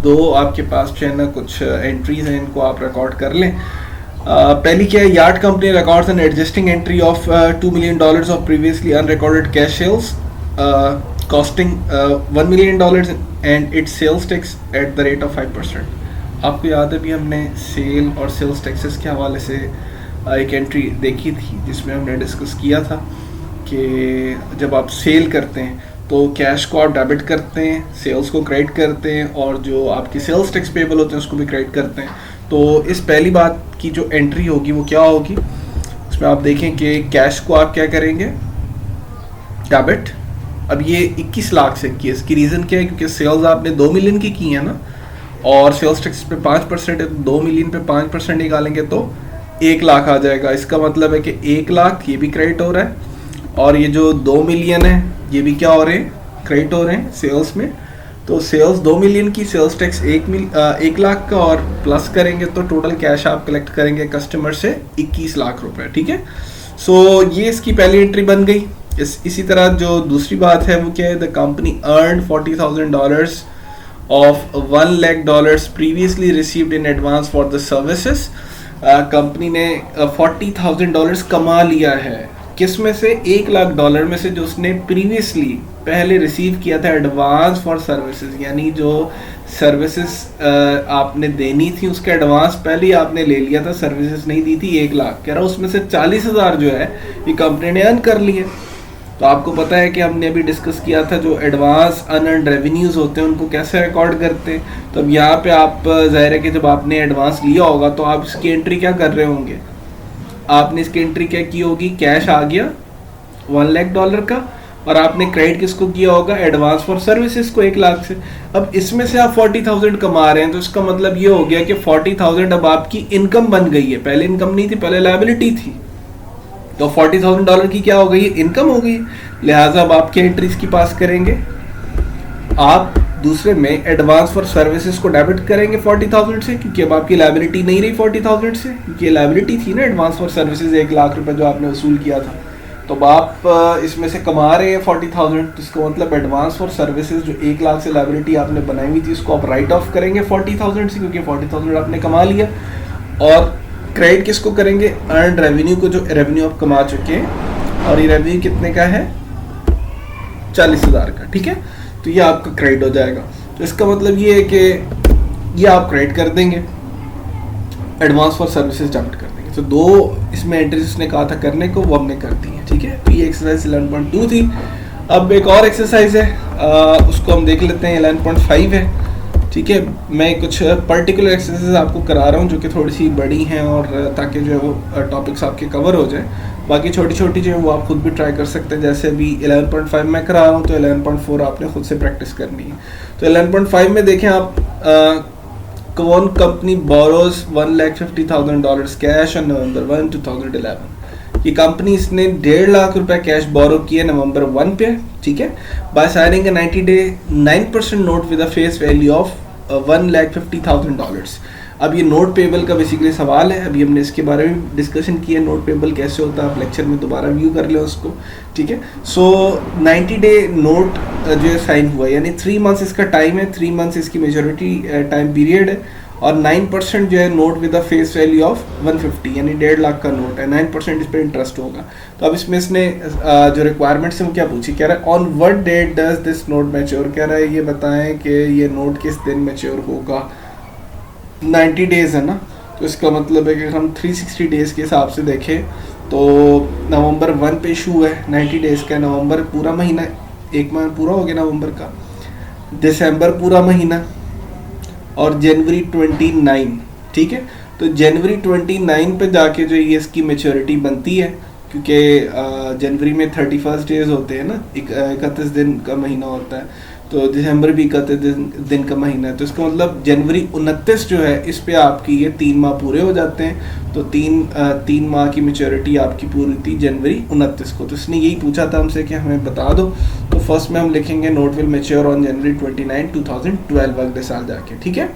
Speaker 1: दो आपके पास जो है ना कुछ एंट्रीज हैं, इनको आप रिकॉर्ड कर लें। पहली क्या है, Yard company records an adjusting entry of $2 million of previously unrecorded cash sales costing $1 million and its sales tax at the rate of 5%। आपको याद है भी हमने सेल और सेल्स टैक्सेस के हवाले से एक एंट्री देखी थी जिसमें हमने डिस्कस किया था कि जब आप सेल करते हैं तो कैश को आप डेबिट करते हैं, सेल्स को क्रेडिट करते हैं और जो आपकी सेल्स टैक्स पेबल होते हैं उसको भी क्रेडिट करते हैं। तो इस पहली बात की जो एंट्री होगी वो क्या होगी, उसमें आप देखें कि कैश को आप क्या करेंगे, डेबिट। अब ये 21 लाख से की है, इसकी रीज़न क्या है, क्योंकि सेल्स आपने 2 मिलियन की है ना, और सेल्स टैक्स पे 5% है, तो 2 मिलियन पे 5% निकालेंगे तो 1 लाख आ जाएगा। इसका मतलब है कि 1 लाख ये भी क्रेडिट हो रहा है और ये जो 2 मिलियन है ये भी क्या हो रहे हैं, क्रेडिट हो रहे हैं सेल्स में। तो सेल्स 2 मिलियन की, सेल्स टैक्स 1 लाख का, और प्लस करेंगे तो टोटल कैश आप कलेक्ट करेंगे कस्टमर से 21 लाख रुपए, ठीक है। सो ये इसकी पहली एंट्री बन गई। इसी तरह जो दूसरी बात है वो क्या है, the company earn $40,000 of $1 lakh previously received in advance for the services. Company ने $40,000 कमा लिया है, किस में से, $1 लाख में से, जो उसने प्रीवियसली पहले रिसीव किया था एडवांस फॉर सर्विसेज, यानी जो सर्विसेज आपने देनी थी उसके एडवांस पहले ही आपने ले लिया था, सर्विसेज नहीं दी थी 1 लाख, कह रहा उसमें से 40,000 जो है ये कंपनी ने अर्न कर लिए। तो आपको पता है कि हमने अभी डिस्कस किया था जो एडवांस अनअर्न्ड रेवेन्यूज होते हैं उनको कैसे रिकॉर्ड करते हैं। तो अब यहाँ पे आप जाहिर है कि जब आपने एडवांस लिया होगा तो आप इसकी एंट्री क्या कर रहे होंगे, आपने इसकी एंट्री क्या की होगी, कैश आ गया $1 लाख का, और आपने क्रेडिट किसको किया होगा, एडवांस फॉर सर्विसेज को 1 लाख से। अब इसमें से आप 40,000 कमा रहे हैं तो इसका मतलब ये हो गया कि 40,000 अब आपकी इनकम बन गई है, पहले इनकम नहीं थी, पहले लायबिलिटी थी। तो $40,000 की क्या हो गई, इनकम हो गई। लिहाजा अब आपके एंट्रीज की पास करेंगे, आप दूसरे में एडवांस फॉर सर्विसेज को डेबिट करेंगे 40,000 से, क्योंकि अब आपकी लायबिलिटी नहीं रही 40,000 से, क्योंकि लायबिलिटी थी ना एडवांस फॉर सर्विसेज 1 लाख रुपए जो आपने वसूल किया था। तो अब आप इसमें से कमा रहे हैं 40,000, तो इसका मतलब एडवांस फॉर सर्विसेज जो 1 लाख से लायबिलिटी आपने बनाई हुई थी उसको आप राइट ऑफ करेंगे 40,000 से, क्योंकि 40,000 आपने कमा लिया। और क्रेडिट किसको करेंगे, अर्न रेवेन्यू को, जो रेवेन्यू आप कमा चुके हैं, और ये रेवेन्यू कितने का है, 40,000 का, ठीक है। तो ये आपका क्रेडिट हो जाएगा। तो इसका मतलब ये है कि ये आप क्रेडिट कर देंगे, एडवांस फॉर सर्विसेज डेबिट कर देंगे। तो 2 इसमें एंट्रीज उसने कहा था करने को, वो हमने कर दी है, ठीक है। तो ये एक्सरसाइज 11.2 थी। अब एक और एक्सरसाइज है, उसको हम देख लेते हैं, 11.5 है, ठीक है। मैं कुछ पर्टिकुलर एक्सरसाइज आपको करा रहा हूँ जो कि थोड़ी सी बड़ी हैं, और ताकि जो है वो टॉपिक्स आपके कवर हो जाए। बाकी छोटी छोटी जो है वो आप खुद भी ट्राई कर सकते हैं। जैसे अभी 11.5 मैं करा रहा हूँ, तो 11.4 आपने खुद से प्रैक्टिस करनी है। तो 11.5 में देखें आप, कौन company borrows $150,000 cash on November 1, 2011। ये कंपनी इसने $1.5 लाख कैश बोरो किए November 1 पे, ठीक है, by signing 90-day 9% note with a face value of $150,000। अब ये नोट पेबल का बेसिकली सवाल है, अभी हमने इसके बारे में डिस्कशन किया, नोट पेबल कैसे होता है, आप लेक्चर में दोबारा व्यू कर लें उसको, ठीक है। सो 90-day नोट जो है साइन हुआ, यानी 3 मंथ्स इसका टाइम है, 3 मंथ्स इसकी मेजोरिटी टाइम पीरियड है, और 9% जो है note with a face value of 150, यानी 1.5 लाख का नोट है, 9% इस पर इंटरेस्ट होगा। तो अब इसमें इसने जो रिक्वायरमेंट्स है वो क्या पूछी, कह रहा है on what date does this note mature, कह रहा है ये बताएं कि ये नोट किस दिन मैच्योर होगा। 90 डेज़ है ना, तो इसका मतलब है कि हम 360 डेज़ के हिसाब से देखें तो November 1 पे इशू है, 90 डेज़ का, नवंबर पूरा महीना, 1 महीना पूरा हो गया नवंबर का, दिसंबर पूरा महीना, और जनवरी 29, ठीक है। तो जनवरी 29 पे जाके जो ये इसकी मैच्योरिटी बनती है, क्योंकि जनवरी में 31 डेज होते हैं ना, 31 दिन का महीना होता है, तो दिसंबर भी 31 दिन का महीना है। तो इसका मतलब जनवरी 29 जो है इस पे आपकी ये 3 माह पूरे हो जाते हैं। तो 3 माह की मैच्योरिटी आपकी पूरी थी जनवरी 29 को। तो इसने यही पूछा था हमसे कि हमें बता दो। तो फर्स्ट में हम लिखेंगे note will mature on January 29, 2012 अगले साल जाके, ठीक है।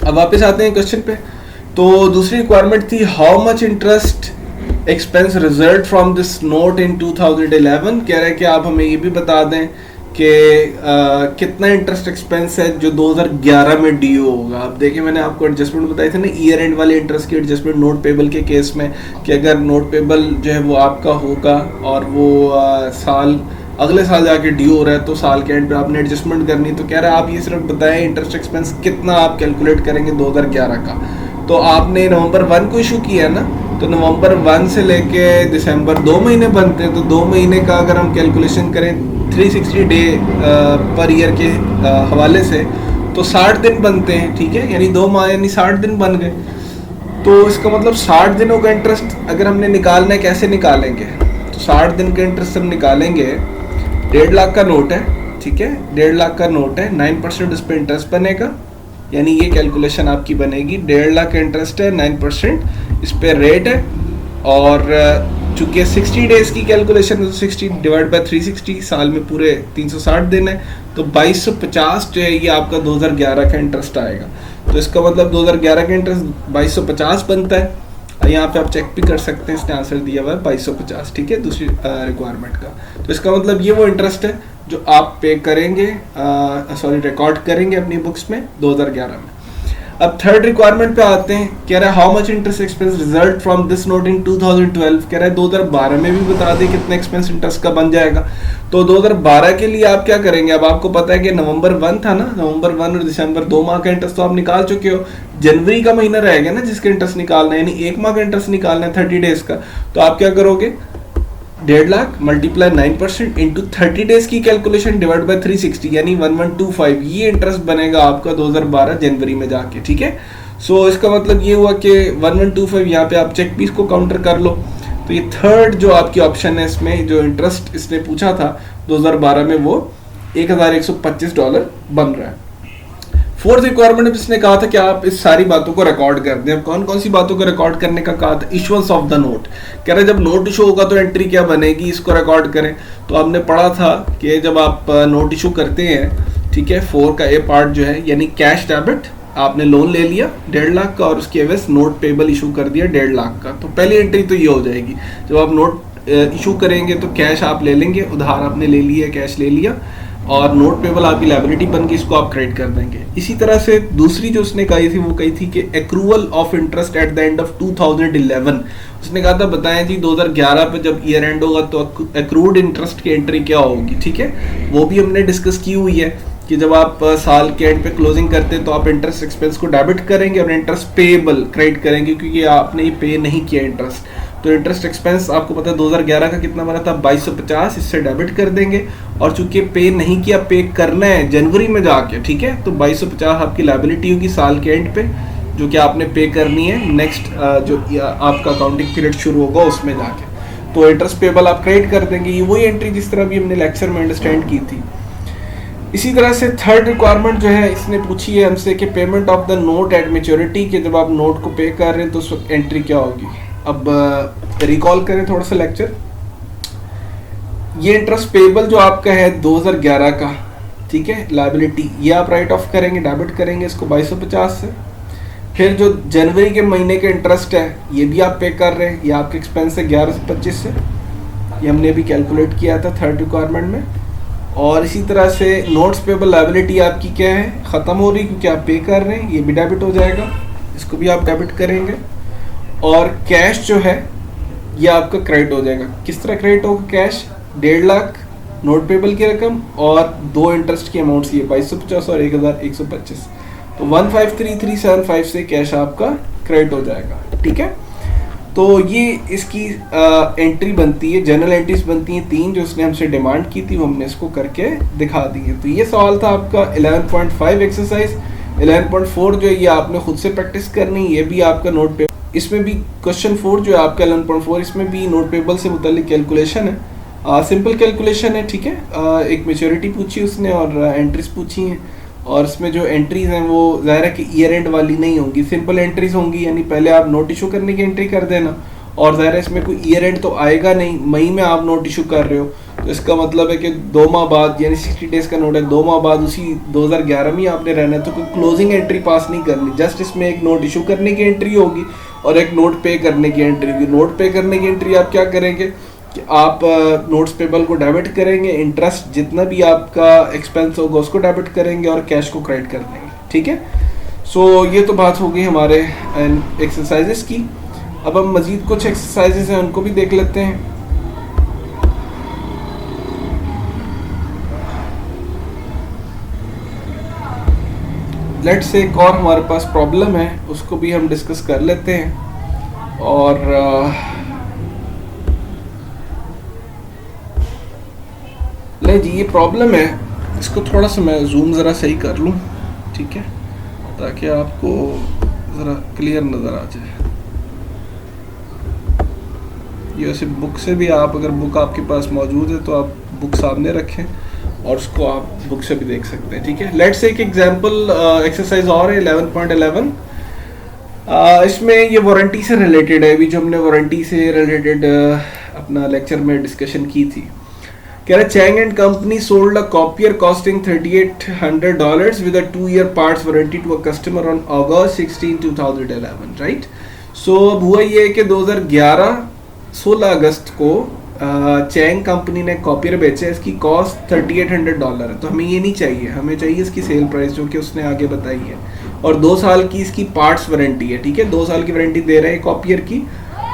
Speaker 1: अब वापस आते हैं क्वेश्चन पे। तो दूसरी रिक्वायरमेंट थी how much interest expense result from this note in 2011। कह रहे हैं कि आप हमें ये भी बता दें कि कितना इंटरेस्ट एक्सपेंस है जो 2011 में ड्यू होगा। अब देखिए मैंने आपको एडजस्टमेंट बताई थी ना, ईयर एंड वाले इंटरेस्ट की एडजस्टमेंट नोट पेबल के केस में, कि अगर नोट पेबल जो है वो आपका होगा और वो अगले साल जाके ड्यू हो रहा है तो साल के एंड पे आपने एडजस्टमेंट करनी। तो कह रहा है आप ये सिर्फ बताएं इंटरेस्ट एक्सपेंस कितना आप कैलकुलेट करेंगे 2011 का। तो आपने नवंबर 1 को इशू किया ना, तो नवंबर 1 से लेके दिसंबर 2 महीने बनते हैं। तो 2 महीने का अगर हम कैलकुलेशन करें 360 डे पर ईयर के हवाले से तो 60 दिन बनते हैं, ठीक है, यानी 2 माह यानी 60 दिन बन गए। तो इसका मतलब 60 दिनों का इंटरेस्ट अगर हमने निकालना है, कैसे निकालेंगे? तो 60 दिन का इंटरेस्ट हम निकालेंगे, 1.5 लाख का नोट है, ठीक है, 1.5 लाख का नोट है, 9% उस पर इंटरेस्ट बनेगा, यानी ये कैलकुलेशन आपकी बनेगी। 1.5 लाख का इंटरेस्ट है, 9% इस पर रेट है, और चूंकि 60 डेज की कैलकुलेशन है तो 60 डिवाइड बाय 360, साल में पूरे 360 दिन है, तो 2250 जो है ये आपका 2011 का इंटरेस्ट आएगा। तो इसका मतलब 2011 का इंटरेस्ट 2250 बनता है। यहाँ पे आप चेक भी कर सकते हैं, इसने आंसर दिया हुआ है 2250, ठीक है, दूसरी रिक्वायरमेंट का। तो इसका मतलब ये वो इंटरेस्ट है जो आप पे करेंगे, रिकॉर्ड करेंगे अपनी बुक्स में 2011 में। अब थर्ड रिक्वायरमेंट पे आते हैं, कह रहा है how much interest expense result from this note in 2012। कह रहा है 2012 में भी बता दे कितना एक्सपेंस इंटरेस्ट का बन जाएगा। तो 2012 के लिए आप क्या करेंगे, अब आपको पता है कि नवंबर 1 था ना, नवंबर 1 और दिसंबर 2 माह का इंटरेस्ट तो आप निकाल चुके हो। जनवरी का महीना रहेगा ना जिसका इंटरेस्ट निकालना है, यानी 1 माह का इंटरेस्ट निकालना है 30 डेज का। तो आप क्या करोगे, 1.5 लाख मल्टीप्लाई 9% इंटू 30 डेज की कैलकुलेशन डिवाइड बाय 360 यानी 1125, ये इंटरेस्ट बनेगा आपका 2012 जनवरी में जाके, ठीक है। सो इसका मतलब ये हुआ कि 1125, यहाँ पे आप चेक भी इसको काउंटर कर लो। तो ये थर्ड जो आपकी ऑप्शन है, इसमें जो इंटरेस्ट इसने पूछा था 2012 में वो $1125 बन रहा है। फोर्थ रिक्वायरमेंट इसने कहा था कि आप इस सारी बातों को रिकॉर्ड कर दें। अब कौन कौन सी बातों को रिकॉर्ड करने का कहा था, इशुएंस ऑफ द नोट। कह रहे जब नोट इशू होगा तो एंट्री क्या बनेगी, इसको रिकॉर्ड करें। तो हमने पढ़ा था कि जब आप नोट इशू करते हैं, ठीक है, 4 का ए पार्ट जो है यानी कैश डेबिट, आपने लोन ले लिया 1.5 लाख का और उसके एवज नोट पेबल इशू कर दिया 1.5 लाख का। तो पहली एंट्री तो ये हो जाएगी, जब आप नोट इशू करेंगे तो कैश आप ले लेंगे, उधार आपने ले लिया, कैश ले लिया, और नोट पेबल आपकी लायबिलिटी बन गई, इसको आप क्रेडिट कर देंगे। इसी तरह से दूसरी जो उसने कही थी वो कही थी कि accrual of interest eight the end of 2011। उसने कहा था बताएं जी 2011 पे जब ईयर एंड होगा तो एक्रूड इंटरेस्ट की एंट्री क्या होगी, ठीक है। वो भी हमने डिस्कस की हुई है कि जब आप साल के एंड पे क्लोजिंग करते हैं तो आप इंटरेस्ट एक्सपेंस को डेबिट करेंगे और इंटरेस्ट पेएबल क्रेडिट करेंगे, क्योंकि आपने ये पे नहीं किया इंटरेस्ट। तो इंटरेस्ट एक्सपेंस आपको पता है 2011 का कितना बना था 2250, इससे डेबिट कर देंगे। और चूंकि पे नहीं किया, पे करना है जनवरी में जाके, ठीक है, तो 2250 आपकी लायबिलिटी होगी साल के एंड पे, जो कि आपने पे करनी है नेक्स्ट जो आपका अकाउंटिंग पीरियड शुरू होगा उसमें जाके। तो इंटरेस्ट पेबल आप क्रेडिट कर देंगे। ये वही एंट्री जिस तरह भी हमने लेक्चर में अंडरस्टैंड की थी। इसी तरह से थर्ड रिक्वायरमेंट जो है इसने पूछी है हमसे कि payment of the note eight maturity, के जब आप नोट को पे कर रहे हैं तो उस वक्त एंट्री क्या होगी। अब रिकॉल करें थोड़ा सा लेक्चर। ये इंटरेस्ट पेबल जो आपका है 2011 का, ठीक है, लायबिलिटी, ये आप राइट ऑफ करेंगे, डेबिट करेंगे इसको 2250 से। फिर जो जनवरी के महीने के इंटरेस्ट है ये भी आप पे कर रहे हैं, ये आपके एक्सपेंस है 11 से 25 से, ये हमने अभी कैलकुलेट किया था थर्ड रिक्वायरमेंट में। और इसी तरह से नोट्स पेबल लायबिलिटी आपकी क्या है, ख़त्म हो रही क्योंकि आप पे कर रहे हैं, ये भी डेबिट हो जाएगा, इसको भी आप डेबिट करेंगे। और कैश जो है ये आपका क्रेडिट हो जाएगा। किस तरह क्रेडिट होगा कैश, 1.5 लाख नोट पेबल की रकम और 2 इंटरेस्ट की अमाउंट्स, ये 2250 और 1125, तो 153375 से कैश आपका क्रेडिट हो जाएगा, ठीक है। तो ये इसकी एंट्री बनती है, जनरल एंट्रीज बनती हैं 3 जो उसने हमसे डिमांड की थी, वो हमने इसको करके दिखा दी है। तो ये सवाल था आपका 11.5 एक्सरसाइज। 11.4 जो है ये आपने खुद से प्रैक्टिस करनी, ये भी आपका नोट पेबल, इसमें भी क्वेश्चन 4 जो है आपका 11.4, इसमें भी नोट पेबल से मुतालिक कैलकुलेशन है, सिंपल कैलकुलेशन है, ठीक है। एक मेच्योरिटी पूछी उसने और एंट्रीज पूछी हैं, और इसमें जो एंट्रीज हैं वो ज़ाहिर है कि ईयर एंड वाली नहीं होंगी, सिंपल एंट्रीज होंगी, यानी पहले आप नोट इशू करने की एंट्री कर देना, और ज़ाहिर है इसमें कोई ईयर एंड तो आएगा नहीं, मई में आप नोट इशू कर रहे हो, तो इसका मतलब है कि 2 माह बाद, यानी 60 डेज का नोट है, 2 माह बाद उसी 2011 में आपने रहना है, तो कोई क्लोजिंग एंट्री पास नहीं करनी, जस्ट इसमें एक नोट इशू करने की एंट्री होगी और एक नोट पे करने की एंट्री होगी। नोट पे करने की एंट्री आप क्या करेंगे कि आप नोट्स पेबल को डेबिट करेंगे, इंटरेस्ट जितना भी आपका एक्सपेंस होगा उसको डेबिट करेंगे और कैश को क्रेडिट कर देंगे, ठीक है। सो ये तो बात होगी हमारे एक्सरसाइजेस की। अब हम मज़ीद कुछ एक्सरसाइजेस हैं उनको भी देख लेते हैं। लेट्स से एक और हमारे पास प्रॉब्लम है, उसको भी हम डिस्कस कर लेते हैं। और ले जी, ये प्रॉब्लम है, इसको थोड़ा सा मैं जूम ज़रा सही कर लूँ, ठीक है, ताकि आपको ज़रा क्लियर नज़र आ जाए। ये वैसे बुक से भी, आप अगर बुक आपके पास मौजूद है तो आप बुक सामने रखें और उसको आप बुक से भी देख सकते हैं, ठीक है। लेट्स से एक एग्जांपल एक्सरसाइज और है 11.11। इसमें ये वारंटी से रिलेटेड है, अभी जो हमने वारंटी से रिलेटेड अपना लेक्चर में डिस्कशन की थी। कह रहा Chang and company sold a copier costing $3,800 with a 2-year parts warranty to a customer on August 16, 2011, right. So अब हुआ ये कि 16 अगस्त को चैंग कंपनी ने कॉपियर बेचा, इसकी कॉस्ट $3,800 है। तो हमें ये नहीं चाहिए, हमें चाहिए इसकी सेल प्राइस जो कि उसने आगे बताई है, और 2 साल की इसकी पार्ट्स वारंटी है, ठीक है, 2 साल की वारंटी दे रहे हैं कॉपियर की।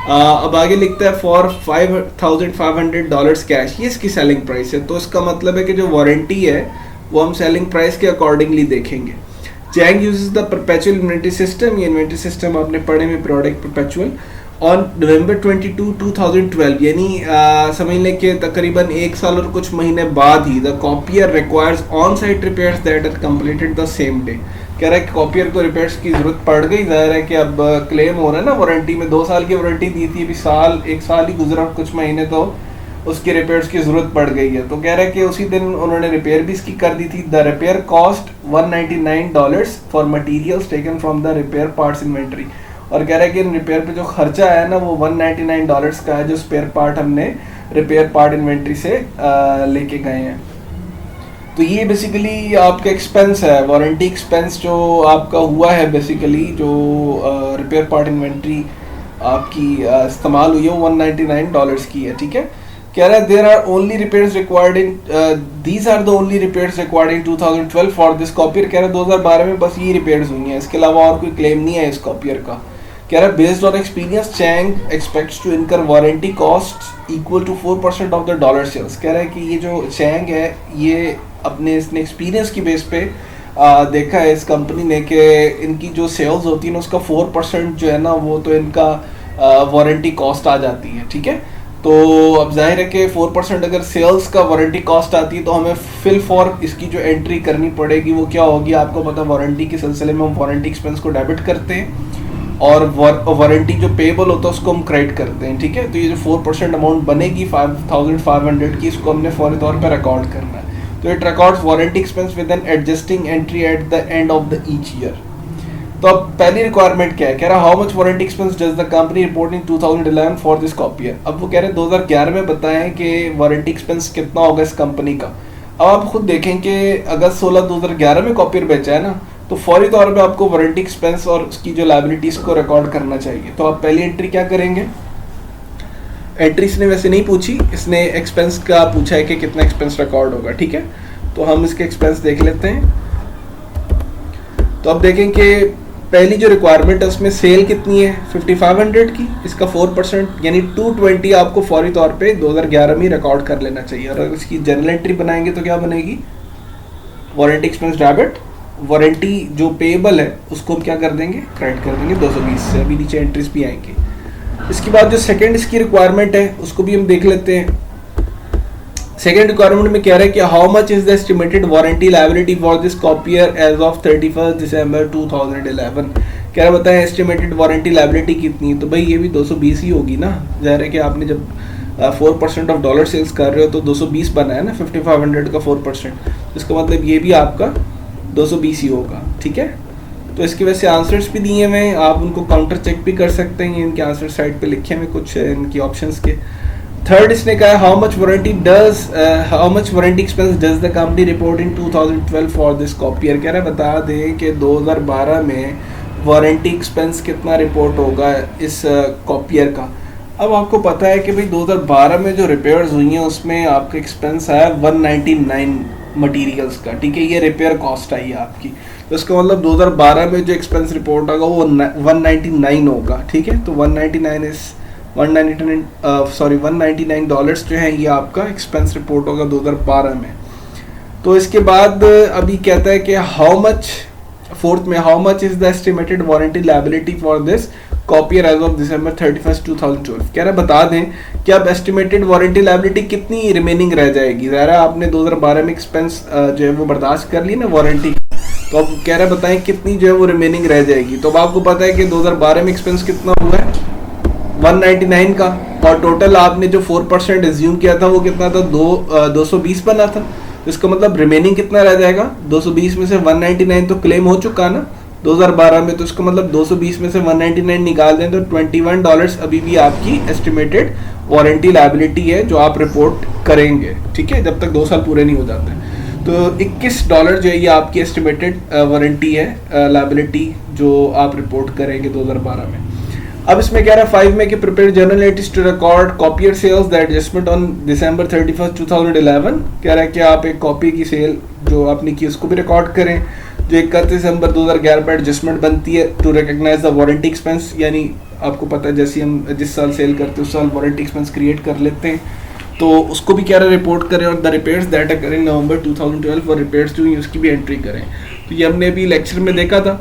Speaker 1: अब आगे लिखता है फॉर $5,500 कैश, ये इसकी सेलिंग प्राइस है। तो इसका मतलब है कि जो वारंटी है वो हम सेलिंग प्राइस के अकॉर्डिंगली देखेंगे। Chang uses the perpetual inventory system, ये इन्वेंट्री सिस्टम आपने पढ़े में, प्रोडक्ट परपेचुअल, ऑन November 22, 2012, यानी समझ लें कि तकरीबन 1 साल और कुछ महीने बाद ही the copier requires on site repairs that are completed the same day. कह रहा है कि कॉपियर को रिपेयर्स की जरूरत पड़ गई, जाहिर है कि अब क्लेम हो रहा है ना वारंटी में, 2 साल की वारंटी दी थी, अभी 1 साल ही गुजरा कुछ महीने, तो उसकी रिपेयर्स की जरूरत पड़ गई है। तो कह रहा है कि उसी दिन उन्होंने रिपेयर भी इसकी कर दी थी। The repair cost $199 for materials taken from the repair parts inventory, और कह रहा है कि रिपेयर पे जो खर्चा आया ना वो $199 का है, जो स्पेयर पार्ट हमने रिपेयर पार्ट इन्वेंट्री से लेके गए हैं। तो ये बेसिकली आपका एक्सपेंस है, वारंटी एक्सपेंस जो आपका हुआ है बेसिकली, जो रिपेयर पार्ट इन्वेंट्री आपकी इस्तेमाल हुई है वो $199 की है, ठीक है। कह रहा है there are only repairs required in these are the only repairs required in 2012 for this copier. कह रहा है 2012 में बस ये रिपेयर्स हुई हैं, इसके अलावा और कोई क्लेम नहीं है इस कॉपियर का। कह रहा है based on experience Chang expects to incur warranty cost equal to 4% of the dollar sales. कह रहा है कि ये जो चैंग है ये अपने इसने एक्सपीरियंस की बेस पे देखा है इस कंपनी ने कि इनकी जो सेल्स होती है ना उसका 4% जो है ना वो तो इनका वारंटी कॉस्ट आ जाती है, ठीक है। तो अब जाहिर है कि 4% अगर सेल्स का वारंटी कॉस्ट आती है तो हमें फिल फॉर इसकी जो एंट्री करनी पड़ेगी वो क्या होगी, आपको पता वारंटी के सिलसिले में हम वारंटी एक्सपेंस को डेबिट करते हैं और वारंटी जो पेबल होता है उसको हम क्रेडिट करते हैं, ठीक है। तो ये जो 4% अमाउंट बनेगी 5,500 की, इसको हमने फौरी तौर पर रिकॉर्ड करना है। तो it records warranty expense with an adjusting entry at the end of the each year. तो अब पहली रिक्वायरमेंट क्या है, कह रहा how much warranty expense does the company report in 2011 for this copier. अब वो कह रहे हैं 2011 में बताएं कि वारंटी एक्सपेंस कितना होगा इस कंपनी का। अब आप खुद देखें कि अगस्त 16, 2011 में कॉपियर बेचा है ना, तो फौरी तौर पे आपको वारंटी एक्सपेंस और उसकी जो लायबिलिटीज को रिकॉर्ड करना चाहिए। तो आप पहली एंट्री क्या करेंगे, एंट्री इसने वैसे नहीं पूछी, इसने एक्सपेंस का पूछा है कि कितना एक्सपेंस रिकॉर्ड होगा, ठीक है। तो हम इसके एक्सपेंस देख लेते हैं। तो अब देखें कि पहली जो रिक्वायरमेंट है उसमें सेल कितनी है 5500 की, इसका 4% यानी 220 आपको फौरी तौर पे 2011 में रिकॉर्ड कर लेना चाहिए। और अगर इसकी जनरल एंट्री बनाएंगे तो क्या बनेगी, वारंटी एक्सपेंस डेबिट, वारंटी जो पेएबल है उसको हम क्या कर देंगे, क्रेडिट कर देंगे 220 से। अभी नीचे एंट्रीज भी आएंगे। इसके बाद जो सेकंड इसकी रिक्वायरमेंट है उसको भी हम देख लेते हैं। सेकेंड रिक्वायरमेंट में कह रहा है कि how much is the estimated warranty liability for this copier as of 31 December 2011। कह रहा बताएं एस्टिमेटेड वारंटी लायबिलिटी कितनी है, तो भाई ये भी 220 ही होगी ना। जाहिर है कि आपने जब 4% ऑफ डॉलर सेल्स कर रहे हो तो 220 बना है ना, 5500 का 4%, इसका मतलब ये भी आपका 220 ही होगा, ठीक है। तो इसकी वजह से आंसर्स भी दिए हुए हैं, आप उनको काउंटर चेक भी कर सकते हैं, इनके आंसर साइड पे लिखे हुए कुछ इनकी ऑप्शंस के। थर्ड इसने कहा how much warranty expense does the company report in 2012 for this copier. कह रहा है बता दें कि 2012 में वारंटी एक्सपेंस कितना रिपोर्ट होगा इस कॉपियर का। अब आपको पता है कि भाई 2012 में जो रिपेयर्स हुई हैं उसमें आपका एक्सपेंस आया 199 मटेरियल्स का, ठीक है, ये रिपेयर कॉस्ट आई है आपकी। तो इसका मतलब 2012 में जो एक्सपेंस रिपोर्ट होगा वो 199 होगा, ठीक है। तो 199 डॉलर्स जो है ये आपका एक्सपेंस रिपोर्ट होगा 2012 में। तो इसके बाद अभी कहता है कि हाउ मच, फोर्थ में how much is the estimated warranty liability for this copier as of December 31, 2012। कह रहा बता दें कि अब एस्टिमेटेड वारंटी लायबिलिटी कितनी रिमेनिंग रह जाएगी। ज़रा आपने 2012 में एक्सपेंस जो है वो बर्दाश्त कर ली ना वारंटी, तो अब कह रहा बताएं कितनी जो है वो रिमेनिंग रह जाएगी। तो अब आपको पता है कि 2012 में एक्सपेंस कितना हुआ है 199 का, और टोटल आपने जो 4% एज्यूम किया था वो कितना था 220 बना था। तो इसका मतलब रिमेनिंग कितना रह जाएगा 220 में से 199 तो क्लेम हो चुका ना, 2012 में, तो इसका मतलब 220 में से 199 निकाल दें तो $21 अभी भी आपकी एस्टिमेटेड वारंटी लायबिलिटी है जो आप रिपोर्ट करेंगे, ठीक है, जब तक 2 साल पूरे नहीं हो जाते। तो $21 जो है ये आपकी एस्टिमेटेड वारंटी है लायबिलिटी जो आप रिपोर्ट करेंगे 2012 में। अब इसमें कह रहा है 5 में कि prepare journal entries to record copier sales that adjustment on December 31, 2011। कह रहा है कि आप एक कॉपी की सेल जो आपने की उसको भी रिकॉर्ड करें जो 31 दिसंबर 2011 पर एडजस्टमेंट बनती है to recognize the warranty expense, यानी आपको पता है जैसे हम जिस साल सेल करते हैं उस साल वारंटी एक्सपेंस क्रिएट कर लेते हैं, तो उसको भी क्या रहा रिपोर्ट करें। और the repairs that occur in November 2012 और रिपेयर्स जो उसकी भी एंट्री करें। तो ये हमने अभी लेक्चर में देखा था,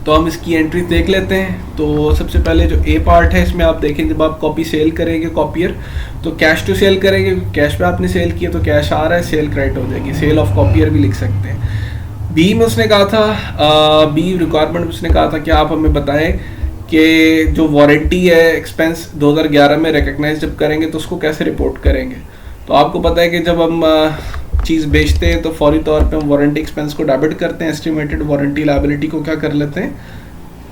Speaker 1: तो हम इसकी एंट्री देख लेते हैं। तो सबसे पहले जो ए पार्ट है इसमें आप देखें जब आप कॉपी सेल करेंगे कॉपियर तो कैश टू सेल करेंगे, कैश पे आपने सेल किया तो कैश आ रहा है, सेल क्रेडिट हो जाएगी, सेल ऑफ कॉपियर भी लिख सकते हैं। बी में उसने कहा था बी रिक्वायरमेंट में उसने कहा था कि आप हमें बताएं कि जो वारंटी है एक्सपेंस 2011 में रिकग्नाइज जब करेंगे तो उसको कैसे रिपोर्ट करेंगे। तो आपको पता है कि जब हम चीज़ बेचते हैं तो फौरी तौर पे हम वारंटी एक्सपेंस को डेबिट करते हैं, एस्टिमेटेड वारंटी लायबिलिटी को क्या कर लेते हैं,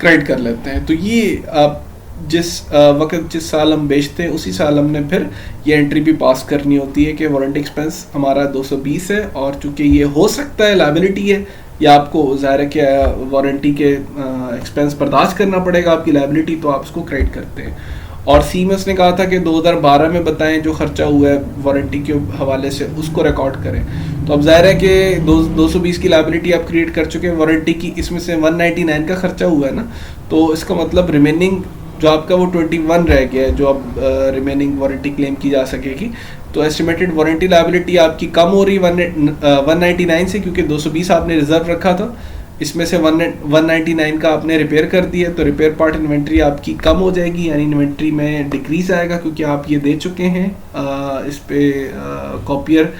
Speaker 1: क्रेडिट कर लेते हैं। तो ये आप जिस वक्त जिस साल हम बेचते हैं उसी साल हमने फिर ये एंट्री भी पास करनी होती है कि वारंटी एक्सपेंस हमारा 220 है, और चूंकि ये हो सकता है लायबिलिटी है या आपको ज़ाहिर है कि वारंटी के एक्सपेंस बर्दाश्त करना पड़ेगा आपकी लायबिलिटी, तो आप उसको क्रेडिट करते हैं। और सी में उसने कहा था कि 2012 में बताएं जो खर्चा हुआ है वारंटी के हवाले से उसको रिकॉर्ड करें। तो अब जाहिर है कि 220 की लायबिलिटी आप क्रिएट कर चुके हैं वारंटी की, इसमें से 199 का खर्चा हुआ है ना, तो इसका मतलब रिमेनिंग जो आपका वो 21 रह गया है जो अब रिमेनिंग वारंटी क्लेम की जा सकेगी। तो एस्टिमेटेड वारंटी लायबिलिटी आपकी कम हो रही है 199 से, क्योंकि 220 आपने रिजर्व रखा था, इसमें से 199 का आपने रिपेयर कर दिया, तो रिपेयर पार्ट इन्वेंट्री आपकी कम हो जाएगी, यानी इन्वेंट्री में डिक्रीज आएगा क्योंकि आप ये दे चुके हैं इस पे कॉपियर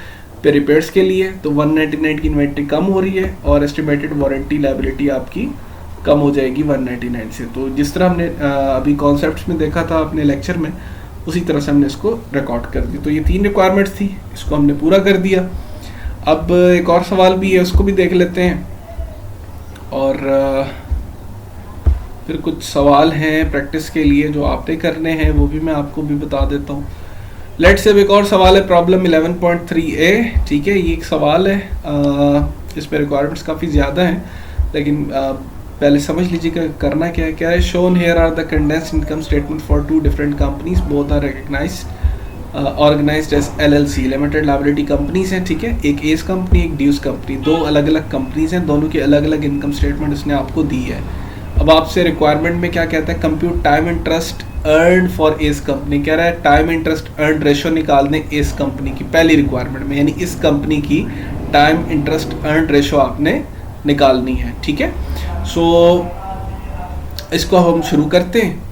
Speaker 1: पे रिपेयर्स के लिए। तो 199 की इन्वेंट्री कम हो रही है और एस्टिमेटेड वारंटी लायबिलिटी आपकी कम हो जाएगी 199 से। तो जिस तरह हमने अभी कॉन्सेप्ट्स में देखा था अपने लेक्चर में, उसी तरह से हमने इसको रिकॉर्ड कर दिया। तो ये 3 रिक्वायरमेंट्स थी, इसको हमने पूरा कर दिया। अब एक और सवाल भी है, उसको भी देख लेते हैं, और फिर कुछ सवाल हैं प्रैक्टिस के लिए जो आपने करने हैं, वो भी मैं आपको भी बता देता हूँ। लेट्स से एक और सवाल है प्रॉब्लम 11.3a, ठीक है, ये एक सवाल है, इसमें रिक्वायरमेंट्स काफ़ी ज़्यादा हैं, लेकिन पहले समझ लीजिए कि करना क्या है। Shown here are the condensed income statement for 2 different companies, both are recognized organized as LLC limited liability companies हैं, ठीक है, एक एस कंपनी एक ड्यूस कंपनी, 2 अलग अलग कंपनीज हैं, दोनों की अलग अलग इनकम स्टेटमेंट उसने आपको दी है। अब आपसे रिक्वायरमेंट में क्या कहता है, compute time interest earn for S company, कह रहा है टाइम इंटरेस्ट अर्न रेशो निकाल दें एस कंपनी की पहली रिक्वायरमेंट में, यानी इस कंपनी की टाइम इंटरेस्ट अर्न रेशो आपने निकालनी है, ठीक है। सो इसको हम शुरू करते हैं।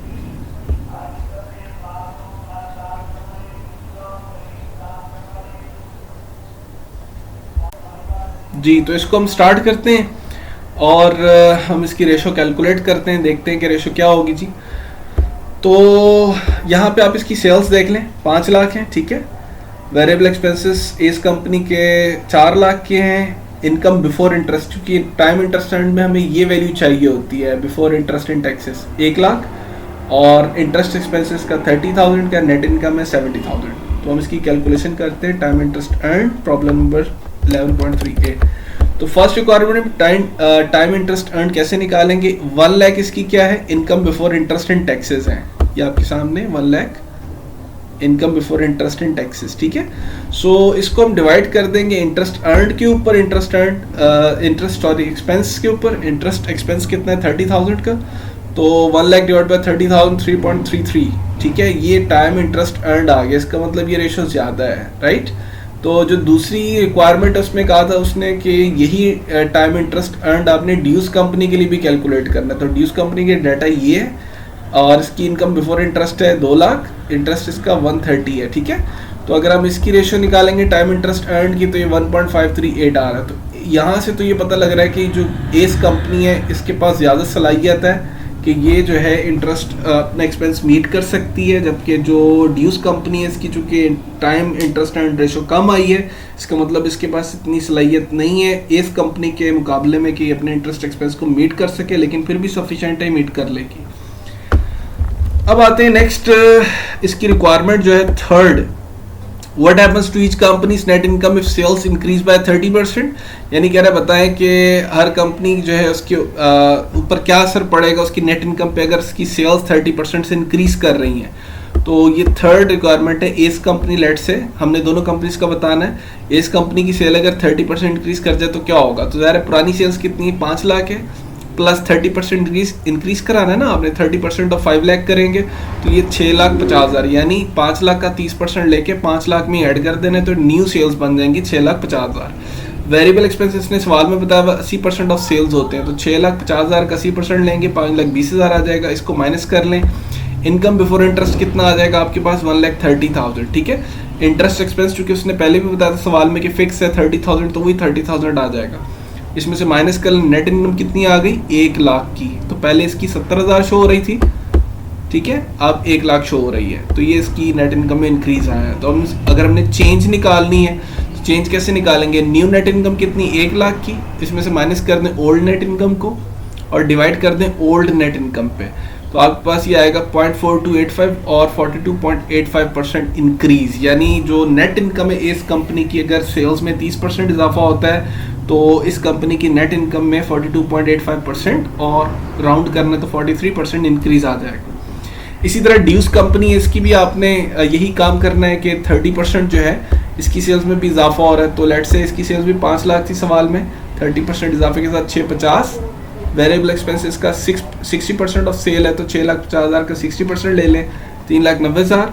Speaker 1: जी, तो इसको हम स्टार्ट करते हैं और हम इसकी रेशो कैलकुलेट करते हैं, देखते हैं कि रेशो क्या होगी जी। तो यहाँ पे आप इसकी सेल्स देख लें, 5 लाख हैं, ठीक है। वेरिएबल एक्सपेंसेस इस कंपनी के 4 लाख के हैं। इनकम बिफोर इंटरेस्ट, क्योंकि टाइम इंटरेस्ट में हमें ये वैल्यू चाहिए होती है before interest in taxes 1 lakh, और इंटरेस्ट एक्सपेंसेस का 30,000 का, नेट इनकम है 70,000। तो हम इसकी कैलकुलेशन करते हैं, time interest earn, problem number 11.38। तो first requirement time interest earn कैसे निकालेंगे। 1 लाख इसकी क्या है, income before interest in taxes है, ये आपके सामने 1 lakh income before interest in taxes, ठीक है। सो इसको हम डिवाइड कर देंगे इंटरेस्ट अर्न के ऊपर, इंटरेस्ट एक्सपेंस के ऊपर। इंटरेस्ट एक्सपेंस कितना है 30,000 का, तो 1 लाख डिवाइड बाय 30,000 3.33, ठीक है, ये टाइम इंटरेस्ट अर्न आ गया। इसका मतलब ये रेशो ज़्यादा है, राइट। तो जो दूसरी रिक्वायरमेंट उसमें कहा था उसने कि यही टाइम इंटरेस्ट अर्न आपने ड्यूस कंपनी के लिए भी कैलकुलेट करना है। तो ड्यूस कंपनी के डाटा ये है और इसकी इनकम बिफोर इंटरेस्ट है 2 लाख, इंटरेस्ट इसका 130 है, ठीक है। तो अगर हम इसकी रेशो निकालेंगे टाइम इंटरेस्ट अर्न की तो ये 1.538 आ रहा है। तो यहाँ से तो ये पता लग रहा है कि जो एस कंपनी है इसके पास ज़्यादा सलाहियत है कि ये जो है इंटरेस्ट अपना एक्सपेंस मीट कर सकती है, जबकि जो ड्यूस कंपनी है इसकी चूँकि टाइम इंटरेस्ट एंड रेशो कम आई है, इसका मतलब इसके पास इतनी सलाहियत नहीं है इस कंपनी के मुकाबले में कि अपने इंटरेस्ट एक्सपेंस को मीट कर सके, लेकिन फिर भी सफिशेंट है, मीट कर लेगी। अब आते हैं नेक्स्ट, इसकी रिक्वायरमेंट जो है third, what happens to each company's net income if sales increase by 30%, यानी कह रहा है बताएं कि हर कंपनी जो है उसके ऊपर क्या असर पड़ेगा उसकी नेट इनकम पे अगर उसकी सेल्स 30% से इंक्रीज कर रही हैं। तो ये थर्ड रिक्वायरमेंट है। एस कंपनी, लेट से हमने दोनों कंपनीज का बताना है। एस कंपनी की सेल अगर 30% इंक्रीज कर जाए तो क्या होगा, तो ज़ाहिर है पुरानी सेल्स कितनी है 5 लाख है, प्लस 30% इंक्रीज कराना है ना आपने, 30% ऑफ 5 लाख करेंगे तो ये 6,50,000, यानी 5 लाख का 30% लेके 5 लाख में ऐड कर देने तो न्यू सेल्स बन जाएंगी 6,50,000। वेरिएबल एक्सपेंसेस ने सवाल में बताया 80% ऑफ सेल्स होते हैं, तो 6,50,000 का 80% लेंगे 5,20,000 आ जाएगा, इसको माइनस कर लें। इनकम बिफोर इंटरेस्ट कितना आ जाएगा आपके पास 1,30,000, ठीक है। इंटरेस्ट एक्सपेंस चूंकि उसने पहले भी बताया था सवाल में कि फिक्स है 30,000, तो वही 30,000 आ जाएगा। इसमें से माइनस कर नेट इनकम कितनी आ गई 1 लाख की, तो पहले इसकी 70,000 शो हो रही थी, ठीक है, अब 1 लाख शो हो रही है, तो ये इसकी नेट इनकम में इंक्रीज आया है। तो हम अगर हमने चेंज निकालनी है तो चेंज कैसे निकालेंगे, न्यू नेट इनकम कितनी 1 लाख की, इसमें से माइनस कर दें ओल्ड नेट इनकम को और डिवाइड कर दें ओल्ड नेट इनकम पे, तो आपके पास ये आएगा 0.4285 और 42.85% इंक्रीज, यानी जो नेट इनकम है इस कंपनी की अगर सेल्स में 30% इजाफा होता है तो इस कंपनी की नेट इनकम में 42.85% और राउंड करना तो 43% इंक्रीज आ जाएगा। इसी तरह ड्यूस कंपनी है, इसकी भी आपने यही काम करना है कि 30% जो है इसकी सेल्स में भी इजाफा हो रहा है, तो लेट से इसकी सेल्स भी 5 लाख थी सवाल में, 30% इजाफे के साथ 650, वेरिएबल एक्सपेंसेस का 60% ऑफ सेल है तो 6,50,000 का 60% ले लें 3,90,000,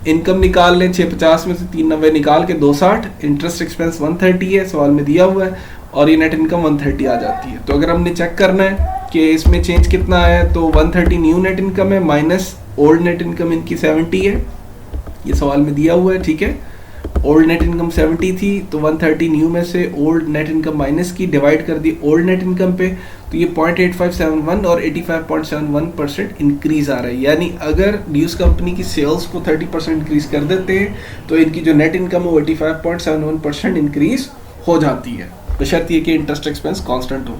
Speaker 1: इनकम निकाल लें 650 में से 390 निकाल के 260, इंटरेस्ट एक्सपेंस 130 है सवाल में दिया हुआ है और ये नेट इनकम 130 आ जाती है। तो अगर हमने चेक करना है कि इसमें चेंज कितना आया है तो 130 न्यू नेट इनकम है माइनस ओल्ड नेट इनकम इनकी 70 है, ये सवाल में दिया हुआ है, ठीक है। ओल्ड नेट इनकम 70 थी तो 130 न्यू में से ओल्ड नेट इनकम माइनस की, डिवाइड कर दी ओल्ड नेट इनकम पे, तो ये 0.8571 और 85.71% इंक्रीज आ रहा है। यानी अगर ड्यूस कंपनी की सेल्स को 30% इंक्रीज कर देते हैं तो इनकी जो नेट इनकम है वो 85.71% इंक्रीज हो जाती है, बशर्ते कि इंटरेस्ट एक्सपेंस कांस्टेंट हो।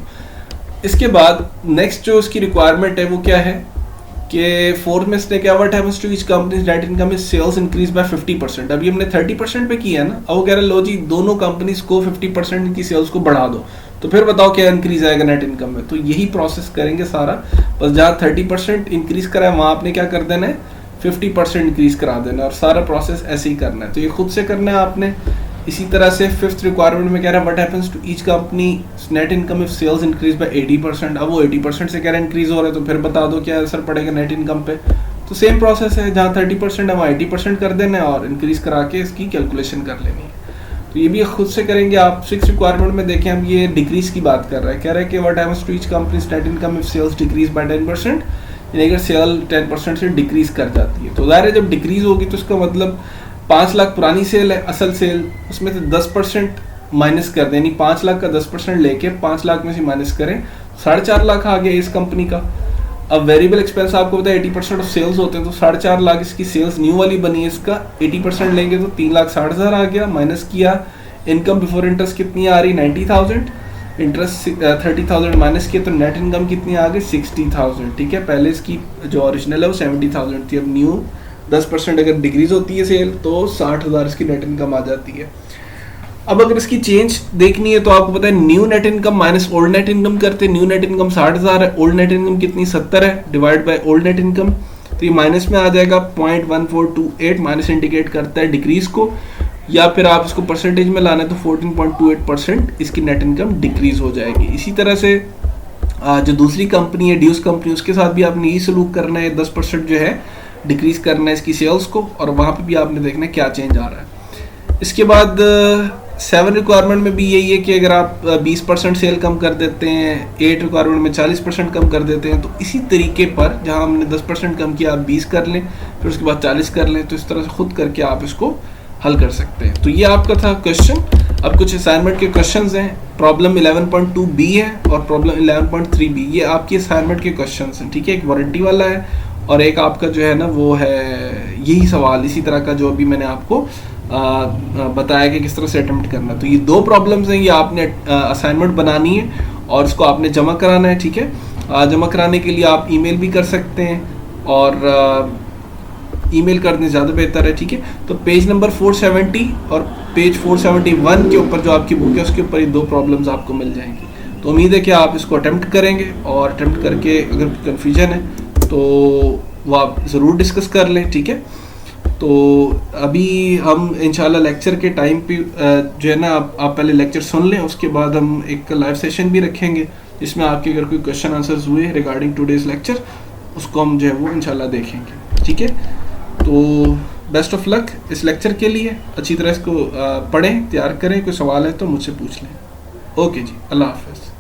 Speaker 1: इसके बाद नेक्स्ट जो उसकी रिक्वायरमेंट है वो क्या है कि फोर्थ में इसने क्या what happens to each company's net income is sales increase by 50%। अभी हमने 30% पे किया है ना, अब वो कह रहा है लो जी दोनों कंपनीज को 50% की सेल्स को बढ़ा दो, तो फिर बताओ क्या इंक्रीज आएगा नेट इनकम में। तो यही प्रोसेस करेंगे सारा, बस जहाँ 30% इंक्रीज करा है वहाँ आपने क्या कर देना है 50% इंक्रीज करा देना है और सारा प्रोसेस ऐसे ही करना है। तो ये खुद से करना है आपने। इसी तरह से फिफ्थ रिक्वायरमेंट में कह रहा है what happens to each company net income if sales increase by 80%। अब वो 80% से कह रहा है इंक्रीज हो रहा है, तो फिर बता दो क्या असर पड़ेगा नेट इनकम पे। तो सेम प्रोसेस है, जहाँ 30% है वहाँ 80% कर देना है और इंक्रीज करा के इसकी कैलकुलेशन कर लेनी है। तो ये भी खुद से करेंगे आप। सिक्स रिक्वायरमेंट में देखें हम ये डिक्रीज की बात कर रहा है, कह रहा है कि what happens to each company's net income if sales decrease by 10%, यानी अगर सेल 10% से डिक्रीज कर जाती है तो ज़ाहिर है जब डिक्रीज होगी तो इसका मतलब 5 लाख पुरानी सेल है असल सेल, उसमें से 10% माइनस कर दें, यानी 5 लाख का 10% लेके 5 लाख में से माइनस करें 4.5 लाख आ गया इस कंपनी का। अब वेरिएबल एक्सपेंस आपको पता है 80% ऑफ सेल्स होते हैं, तो 4.5 लाख इसकी सेल्स न्यू वाली बनी है, इसका 80% लेंगे तो 3,60,000 आ गया, माइनस किया। इनकम बिफोर इंटरेस्ट कितनी आ रही 90,000, इंटरेस्ट 30,000 माइनस किया तो नेट इनकम कितनी आ गई 60,000, ठीक है। पहले इसकी जो ओरिजिनल है वो 70,000 थी, अब न्यू 10% अगर डिक्रीज होती है सेल तो 60,000 इसकी नेट इनकम आ जाती है। अब अगर इसकी चेंज देखनी है तो आपको पता है new net income minus old net income करते हैं। न्यू नेट इनकम 60,000 है, ओल्ड नेट इनकम कितनी 70 है, divide by old net income, तो ये माइनस में आ जाएगा 0.1428, माइनस इंडिकेट करता है डिक्रीज को, या फिर आप इसको परसेंटेज में लाना है तो 14.28% इसकी नेट इनकम डिक्रीज हो जाएगी। इसी तरह से जो दूसरी कंपनी है ड्यूस कंपनी, उसके साथ भी आपने यही सलूक करना है, 10% जो है डिक्रीज करना है इसकी सेल्स को, और वहाँ पे भी आपने देखना है क्या चेंज आ रहा है। इसके बाद 7 रिक्वायरमेंट में भी यही है कि अगर आप 20% सेल कम कर देते हैं, 8 रिक्वायरमेंट में 40% कम कर देते हैं, तो इसी तरीके पर जहाँ हमने 10% कम किया आप 20 कर लें, फिर उसके बाद 40 कर लें, तो इस तरह से खुद करके आप इसको हल कर सकते हैं। तो ये आपका था क्वेश्चन। अब कुछ असाइनमेंट के क्वेश्चंस हैं। प्रॉब्लम 11.2 बी है और प्रॉब्लम 11.3 बी, ये आपकी असाइनमेंट के क्वेश्चंस हैं, ठीक है। एक वारंटी वाला है और एक आपका जो है ना वो है यही सवाल, इसी तरह का जो अभी मैंने आपको बताया कि किस तरह से अटेम्प्ट करना। तो ये दो प्रॉब्लम्स हैं, ये आपने असाइनमेंट बनानी है और इसको आपने जमा कराना है, ठीक है। जमा कराने के लिए आप ईमेल भी कर सकते हैं और ईमेल करने ज़्यादा बेहतर है, ठीक है। तो पेज नंबर 470 और पेज 471 के ऊपर जो आपकी बुक है उसके ऊपर ये दो प्रॉब्लम्स आपको मिल जाएंगी। तो उम्मीद है कि आप इसको अटेम्प्ट करेंगे और अटेम्प्ट करके अगर कन्फ्यूजन है तो वो आप ज़रूर डिस्कस कर लें, ठीक है। तो अभी हम इंशाल्लाह लेक्चर के टाइम पे जो है ना आप पहले लेक्चर सुन लें, उसके बाद हम एक लाइव सेशन भी रखेंगे जिसमें आपके अगर कोई क्वेश्चन आंसर्स हुए रिगार्डिंग टुडेज लेक्चर उसको हम जो है वो इंशाल्लाह देखेंगे, ठीक है। तो बेस्ट ऑफ लक इस लेक्चर के लिए, अच्छी तरह इसको पढ़ें, तैयार करें, कोई सवाल है तो मुझसे पूछ लें। ओके जी, अल्लाह हाफ़िज़।